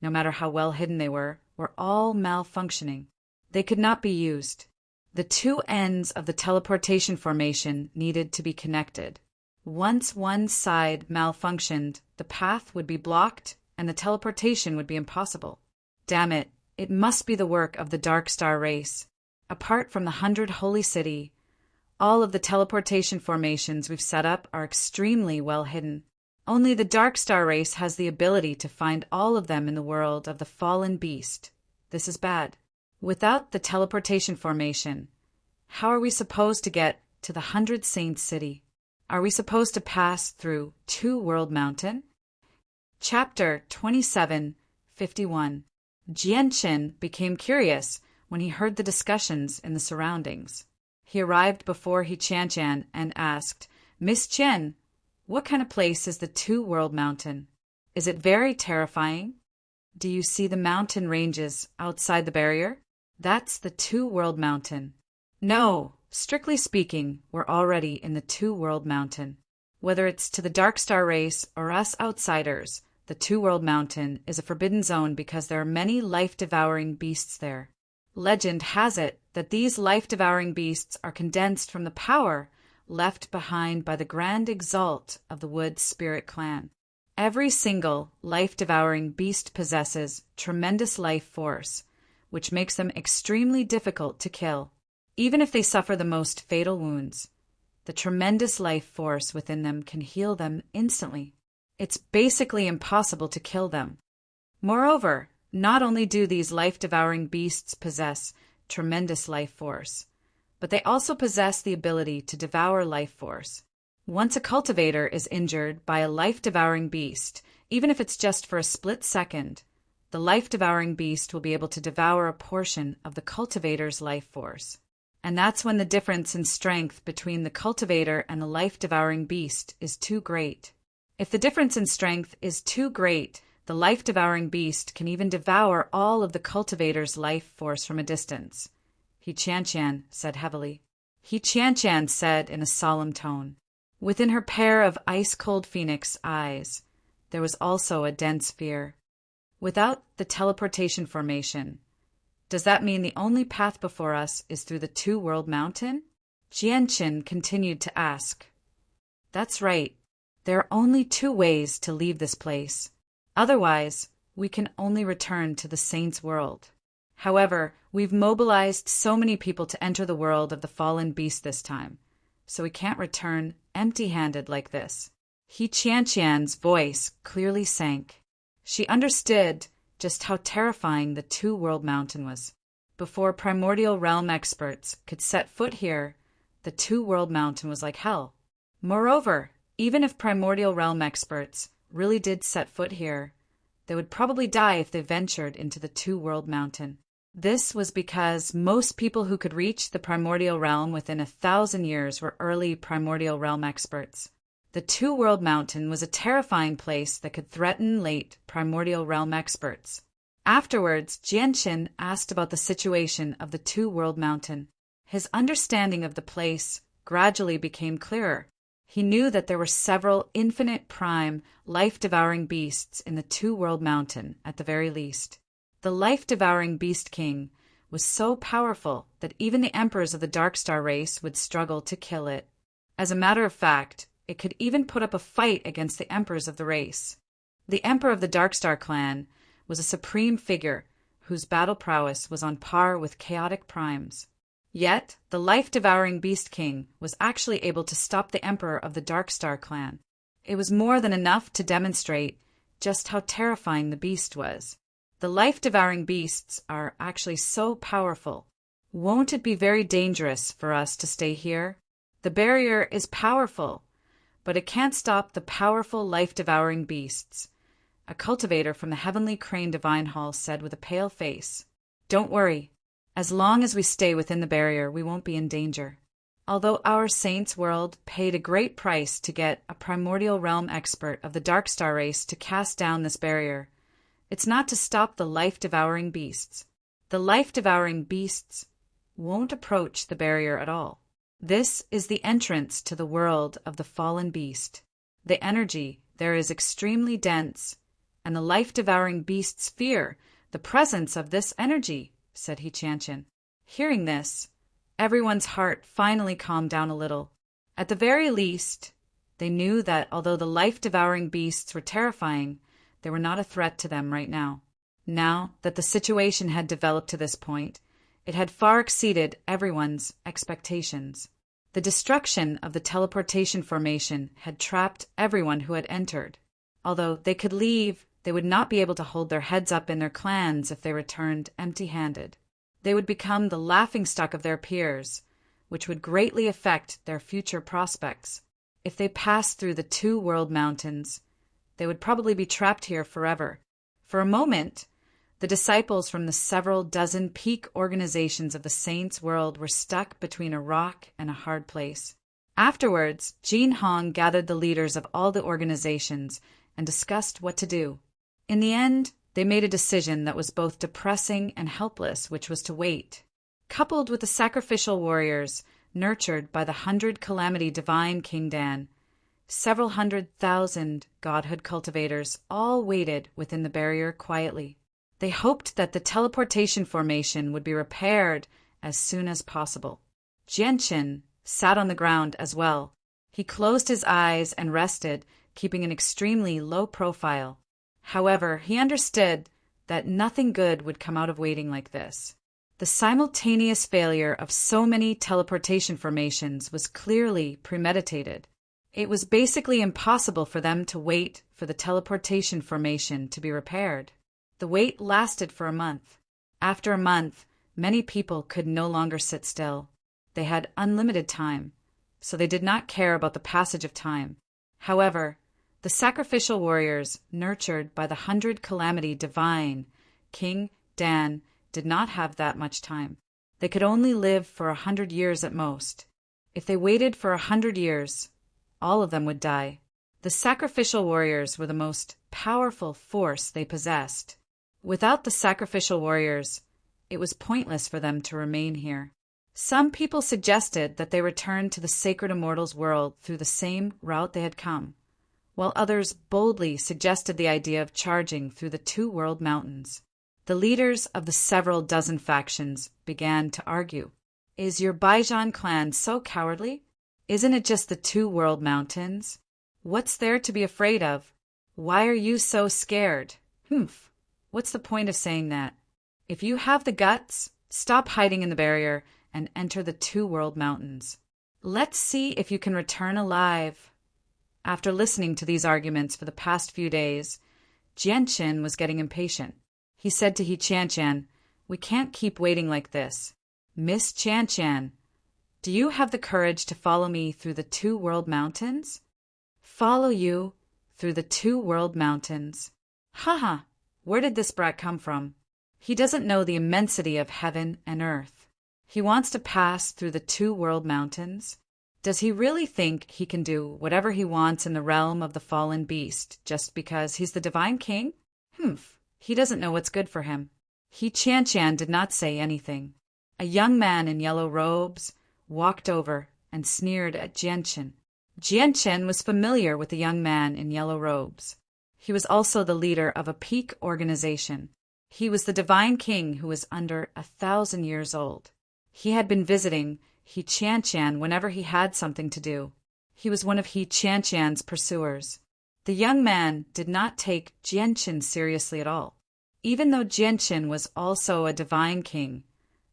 Speaker 1: no matter how well hidden they were all malfunctioning. They could not be used. The two ends of the teleportation formation needed to be connected. Once one side malfunctioned, the path would be blocked and the teleportation would be impossible. Damn it, it must be the work of the Dark Star race. Apart from the 100 Holy City, all of the teleportation formations we've set up are extremely well hidden. Only the Dark Star race has the ability to find all of them in the world of the fallen beast. This is bad. Without the teleportation formation, how are we supposed to get to the 100 Saints City? Are we supposed to pass through Two World Mountain? Chapter 27:51. Jianchen became curious when he heard the discussions in the surroundings. He arrived before He Qianshan and asked, Miss Qian, what kind of place is the Two World Mountain? Is it very terrifying? Do you see the mountain ranges outside the barrier? That's the Two World Mountain. No, strictly speaking, we're already in the Two World Mountain. Whether it's to the Dark Star race or us outsiders, the Two World Mountain is a forbidden zone because there are many life-devouring beasts there. Legend has it that these life-devouring beasts are condensed from the power left behind by the Grand Exalt of the Wood Spirit Clan. Every single life-devouring beast possesses tremendous life force, which makes them extremely difficult to kill. Even if they suffer the most fatal wounds, the tremendous life force within them can heal them instantly. It's basically impossible to kill them. Moreover, not only do these life-devouring beasts possess tremendous life force, but they also possess the ability to devour life force. Once a cultivator is injured by a life-devouring beast, even if it's just for a split second, the life-devouring beast will be able to devour a portion of the cultivator's life force. And that's when the difference in strength between the cultivator and the life-devouring beast is too great. If the difference in strength is too great, the life-devouring beast can even devour all of the cultivator's life force from a distance. He Qianshan said heavily. He Qianshan said in a solemn tone. Within her pair of ice-cold phoenix eyes, there was also a dense fear. Without the teleportation formation, does that mean the only path before us is through the Two World Mountain? Jianchen continued to ask. That's right. There are only two ways to leave this place. Otherwise, we can only return to the Saints' world. However, we've mobilized so many people to enter the world of the fallen beast this time, so we can't return empty-handed like this. He Qianshan's voice clearly sank. She understood just how terrifying the Two World Mountain was. before primordial realm experts could set foot here, the two-world mountain was like hell. Moreover, even if primordial realm experts really did set foot here, they would probably die if they ventured into the two-world mountain. This was because most people who could reach the primordial realm within 1,000 years were early primordial realm experts. The two-world mountain was a terrifying place that could threaten late primordial realm experts. Afterwards, Jianqin asked about the situation of the two-world mountain. His understanding of the place gradually became clearer. He knew that there were several infinite prime, life-devouring beasts in the two-world mountain, at the very least. The life-devouring beast king was so powerful that even the emperors of the Darkstar race would struggle to kill it. As a matter of fact, it could even put up a fight against the emperors of the race. The emperor of the Darkstar clan was a supreme figure whose battle prowess was on par with chaotic primes. Yet, the life-devouring Beast King was actually able to stop the Emperor of the Darkstar clan. It was more than enough to demonstrate just how terrifying the beast was. The life-devouring beasts are actually so powerful. Won't it be very dangerous for us to stay here? The barrier is powerful, but it can't stop the powerful life-devouring beasts. A cultivator from the Heavenly Crane Divine Hall said with a pale face, "Don't worry. As long as we stay within the barrier, we won't be in danger." Although our Saints World paid a great price to get a primordial realm expert of the Darkstar race to cast down this barrier, it's not to stop the life-devouring beasts. The life-devouring beasts won't approach the barrier at all. This is the entrance to the world of the fallen beast. The energy there is extremely dense, and the life-devouring beasts fear the presence of this energy, said He-Chanchin. Hearing this, everyone's heart finally calmed down a little. At the very least, they knew that although the life-devouring beasts were terrifying, they were not a threat to them right now. Now that the situation had developed to this point, it had far exceeded everyone's expectations. The destruction of the teleportation formation had trapped everyone who had entered. Although they could leave, they would not be able to hold their heads up in their clans if they returned empty-handed. They would become the laughingstock of their peers, which would greatly affect their future prospects. If they passed through the two-world mountains, they would probably be trapped here forever. For a moment, the disciples from the several dozen peak organizations of the Saints' World were stuck between a rock and a hard place. Afterwards, Jin Hong gathered the leaders of all the organizations and discussed what to do. In the end, they made a decision that was both depressing and helpless, which was to wait. Coupled with the sacrificial warriors nurtured by the 100 Calamity Divine King Dan, several 100,000 godhood cultivators all waited within the barrier quietly. They hoped that the teleportation formation would be repaired as soon as possible. Jianqin sat on the ground as well. He closed his eyes and rested, keeping an extremely low profile. However, he understood that nothing good would come out of waiting like this. The simultaneous failure of so many teleportation formations was clearly premeditated. It was basically impossible for them to wait for the teleportation formation to be repaired. The wait lasted for a month. After a month, many people could no longer sit still. They had unlimited time, so they did not care about the passage of time. However, the sacrificial warriors, nurtured by the 100 Calamity Divine King Dan, did not have that much time. They could only live for 100 years at most. If they waited for 100 years, all of them would die. The sacrificial warriors were the most powerful force they possessed. Without the sacrificial warriors, it was pointless for them to remain here. Some people suggested that they return to the Sacred Immortals world through the same route they had come, while others boldly suggested the idea of charging through the two-world mountains. The leaders of the several dozen factions began to argue. Is your Baijan clan so cowardly? Isn't it just the two-world mountains? What's there to be afraid of? Why are you so scared? Humph. What's the point of saying that? If you have the guts, stop hiding in the barrier and enter the two-world mountains. Let's see if you can return alive. After listening to these arguments for the past few days, Jianqin was getting impatient. He said to He-Chanchan, We can't keep waiting like this. Miss Chan, do you have the courage to follow me through the Two World Mountains? Follow you through the Two World Mountains. Haha, where did this brat come from? He doesn't know the immensity of heaven and earth. He wants to pass through the Two World Mountains. Does he really think he can do whatever he wants in the realm of the fallen beast just because he's the divine king? Humph, he doesn't know what's good for him. Chan did not say anything. A young man in yellow robes walked over and sneered at Jianchen. Jianchen was familiar with the young man in yellow robes. He was also the leader of a peak organization. He was the divine king who was under 1,000 years old. He had been visiting Chan whenever he had something to do. He was one of Chan's pursuers. The young man did not take Jianchen seriously at all. Even though Jianchen was also a divine king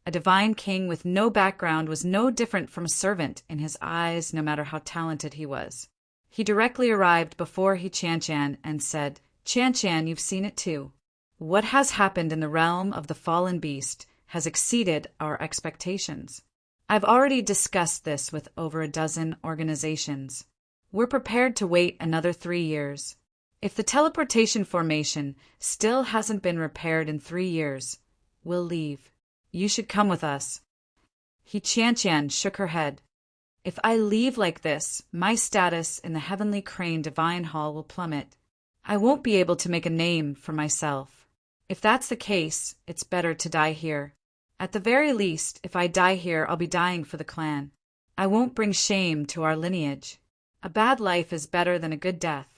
Speaker 1: with no background was no different from a servant in his eyes, no matter how talented he was. He directly arrived before Chan and said, Chan, you've seen it too. What has happened in the realm of the fallen beast has exceeded our expectations. I've already discussed this with over a dozen organizations. We're prepared to wait another 3 years. If the teleportation formation still hasn't been repaired in 3 years, we'll leave. You should come with us. Chan shook her head. If I leave like this, my status in the Heavenly Crane Divine Hall will plummet. I won't be able to make a name for myself. If that's the case, it's better to die here. At the very least, if I die here, I'll be dying for the clan. I won't bring shame to our lineage. A bad life is better than a good death.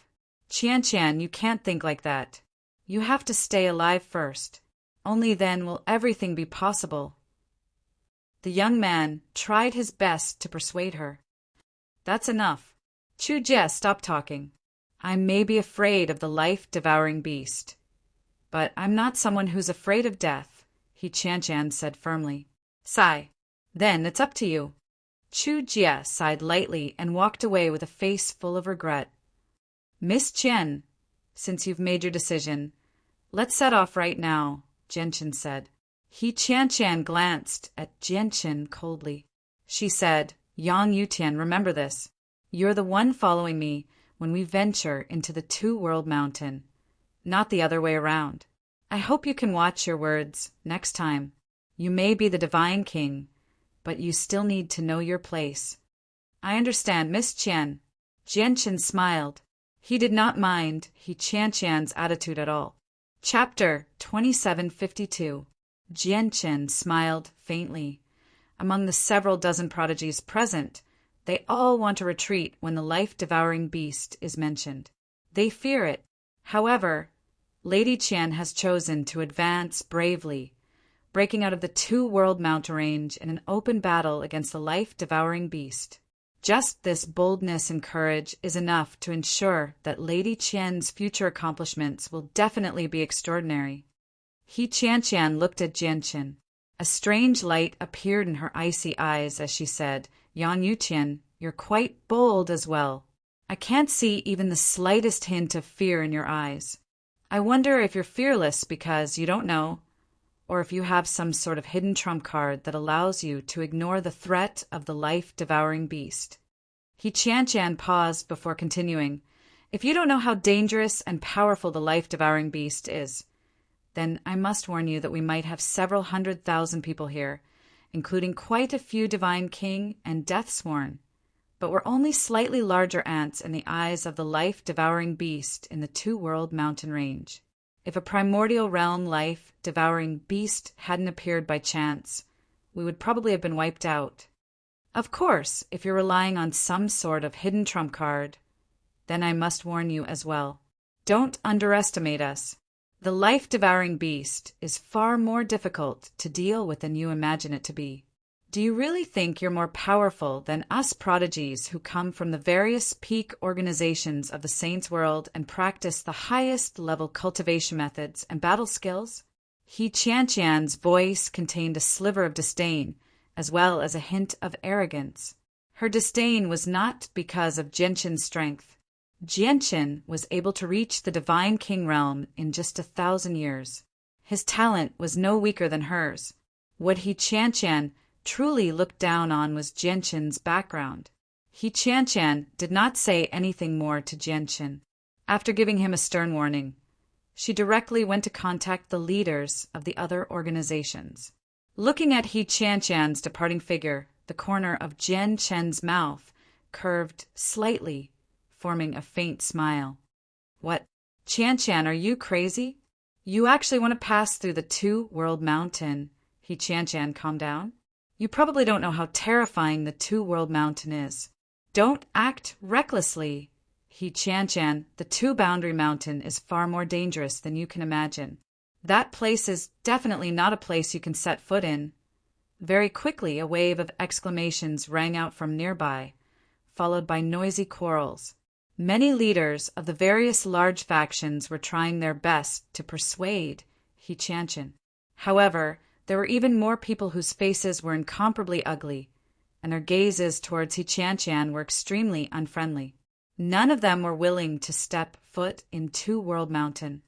Speaker 1: Chan, you can't think like that. You have to stay alive first. Only then will everything be possible. The young man tried his best to persuade her. That's enough. Jie, stop talking. I may be afraid of the life-devouring beast, but I'm not someone who's afraid of death, Chan said firmly. Sigh. Then it's up to you. Jie sighed lightly and walked away with a face full of regret. Miss Chen, since you've made your decision, let's set off right now, Jianchen said. Chan glanced at Jianchen coldly. She said, Yang Yutian, remember this. You're the one following me when we venture into the Two-World Mountain, not the other way around. I hope you can watch your words next time. You may be the divine king, but you still need to know your place. I understand, Miss Chen. Jianchen smiled. He did not mind Chan's attitude at all. Chapter 2752. Jianchen smiled faintly. Among the several dozen prodigies present, they all want to retreat when the life-devouring beast is mentioned. They fear it. However, Lady Qian has chosen to advance bravely, breaking out of the Two-World Mountain Range in an open battle against the life-devouring beast. Just this boldness and courage is enough to ensure that Lady Qian's future accomplishments will definitely be extraordinary. Chan looked at Jianchen. A strange light appeared in her icy eyes as she said, Yang Yutian, you're quite bold as well. I can't see even the slightest hint of fear in your eyes. I wonder if you're fearless because you don't know, or if you have some sort of hidden trump card that allows you to ignore the threat of the life-devouring beast. Chan paused before continuing. If you don't know how dangerous and powerful the life-devouring beast is, then I must warn you that we might have several 100,000 people here, including quite a few divine king and death-sworn. But we're only slightly larger ants in the eyes of the life-devouring beast in the Two-World Mountain Range. If a primordial realm life-devouring beast hadn't appeared by chance, we would probably have been wiped out. Of course, if you're relying on some sort of hidden trump card, then I must warn you as well. Don't underestimate us. The life-devouring beast is far more difficult to deal with than you imagine it to be. Do you really think you're more powerful than us prodigies who come from the various peak organizations of the Saints' World and practice the highest level cultivation methods and battle skills? Chan's voice contained a sliver of disdain, as well as a hint of arrogance. Her disdain was not because of Jianchen's strength. Jianchen was able to reach the divine king realm in just 1,000 years. His talent was no weaker than hers. What He Qianqian truly looked down on was Jianqin's background. He Qianqian did not say anything more to Jianqin. After giving him a stern warning, she directly went to contact the leaders of the other organizations. Looking at He Qianqian's departing figure, the corner of Jian Chen's mouth curved slightly, forming a faint smile. What? Qianqian, are you crazy? You actually want to pass through the Two-World Mountain? He Qianqian, calm down. You probably don't know how terrifying the Two-World Mountain is. Don't act recklessly. He Qianqian, the Two-Boundary Mountain is far more dangerous than you can imagine. That place is definitely not a place you can set foot in. Very quickly, a wave of exclamations rang out from nearby, followed by noisy quarrels. Many leaders of the various large factions were trying their best to persuade He Qianqian. However, there were even more people whose faces were incomparably ugly, and their gazes towards He Qianqian were extremely unfriendly. None of them were willing to step foot in Two-World Mountain.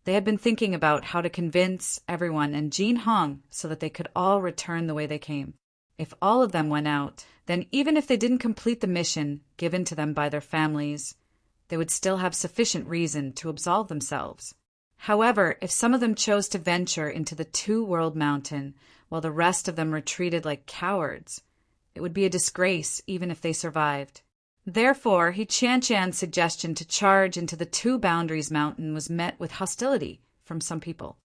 Speaker 1: They had been thinking about how to convince everyone and Jin Hong so that they could all return the way they came. If all of them went out, then even if they didn't complete the mission given to them by their families, they would still have sufficient reason to absolve themselves. However, if some of them chose to venture into the Two-World Mountain while the rest of them retreated like cowards, it would be a disgrace even if they survived. Therefore, He Qianqian's suggestion to charge into the Two Boundaries Mountain was met with hostility from some people.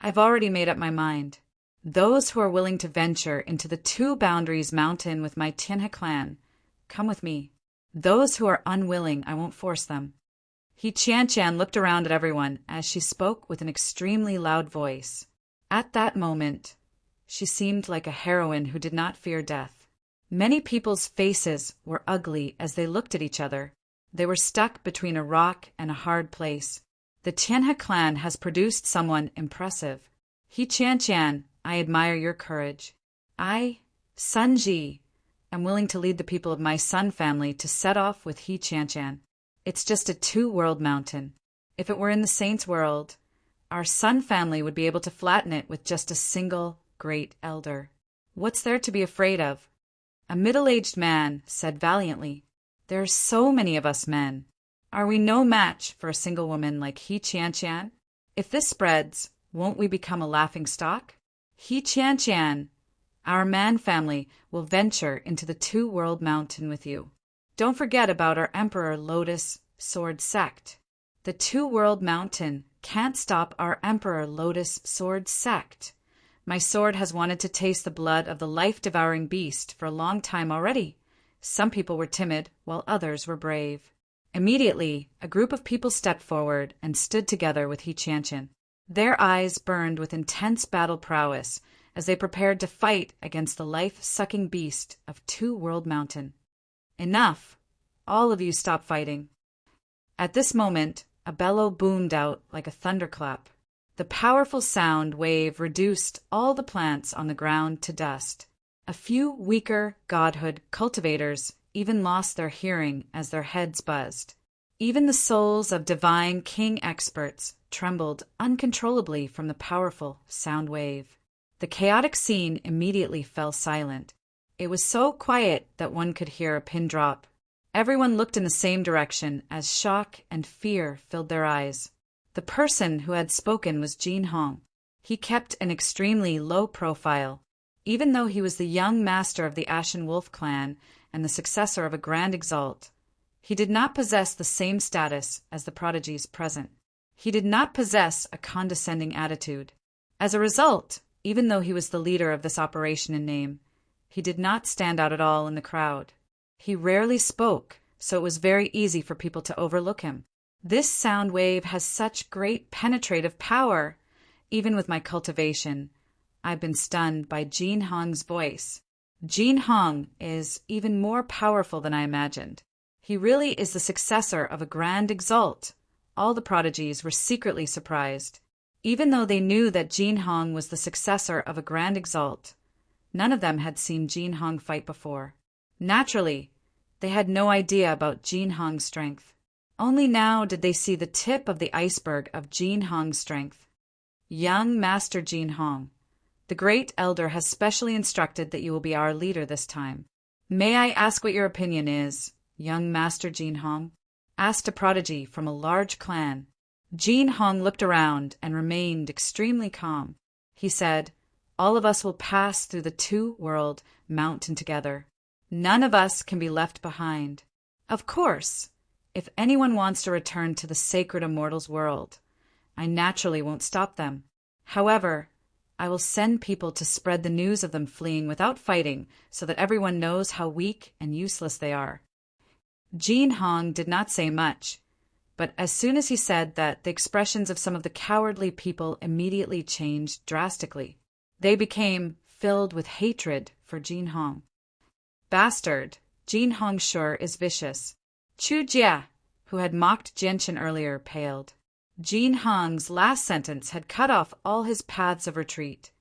Speaker 1: I've already made up my mind. Those who are willing to venture into the Two Boundaries Mountain with my Tianhe clan, come with me. Those who are unwilling, I won't force them. He Qianqian looked around at everyone as she spoke with an extremely loud voice. At that moment, she seemed like a heroine who did not fear death. Many people's faces were ugly as they looked at each other. They were stuck between a rock and a hard place. The Tianhe clan has produced someone impressive. He Qianqian, I admire your courage. I, Sun Ji, am willing to lead the people of my Sun family to set off with He Qianqian. It's just a Two-World Mountain. If it were in the Saints' world, our Sun family would be able to flatten it with just a single great elder. What's there to be afraid of? A middle-aged man said valiantly, There are so many of us men. Are we no match for a single woman like He Qianqian? If this spreads, won't we become a laughing stock? He Qianqian, our man family will venture into the Two-World Mountain with you. Don't forget about our Emperor Lotus Sword sect. The Two-World Mountain can't stop our Emperor Lotus Sword sect. My sword has wanted to taste the blood of the life-devouring beast for a long time already. Some people were timid, while others were brave. Immediately, a group of people stepped forward and stood together with He Qianqian. Their eyes burned with intense battle prowess as they prepared to fight against the life-sucking beast of Two-World Mountain. Enough! All of you stop fighting. At this moment, a bellow boomed out like a thunderclap. The powerful sound wave reduced all the plants on the ground to dust. A few weaker godhood cultivators even lost their hearing as their heads buzzed. Even the souls of divine king experts trembled uncontrollably from the powerful sound wave. The chaotic scene immediately fell silent. It was so quiet that one could hear a pin drop. Everyone looked in the same direction as shock and fear filled their eyes. The person who had spoken was Jin Hong. He kept an extremely low profile. Even though he was the young master of the Ashen Wolf clan and the successor of a Grand Exalt, he did not possess the same status as the prodigies present. He did not possess a condescending attitude. As a result, even though he was the leader of this operation in name, he did not stand out at all in the crowd. He rarely spoke, so it was very easy for people to overlook him. This sound wave has such great penetrative power. Even with my cultivation, I've been stunned by Jin Hong's voice. Jin Hong is even more powerful than I imagined. He really is the successor of a Grand Exalt. All the prodigies were secretly surprised. Even though they knew that Jin Hong was the successor of a Grand Exalt, none of them had seen Jin Hong fight before. Naturally, they had no idea about Jin Hong's strength. Only now did they see the tip of the iceberg of Jin Hong's strength. Young Master Jin Hong, the great elder has specially instructed that you will be our leader this time. May I ask what your opinion is, young Master Jin Hong? Asked a prodigy from a large clan. Jin Hong looked around and remained extremely calm. He said, all of us will pass through the two-world mountain together. None of us can be left behind. Of course, if anyone wants to return to the sacred immortals world, I naturally won't stop them. However, I will send people to spread the news of them fleeing without fighting so that everyone knows how weak and useless they are. Jin Hong did not say much, but as soon as he said that, the expressions of some of the cowardly people immediately changed drastically. They became filled with hatred for Jin Hong. Bastard, Jin Hong sure is vicious. Chu Jia, who had mocked Genshin earlier, paled. Jin Hong's last sentence had cut off all his paths of retreat.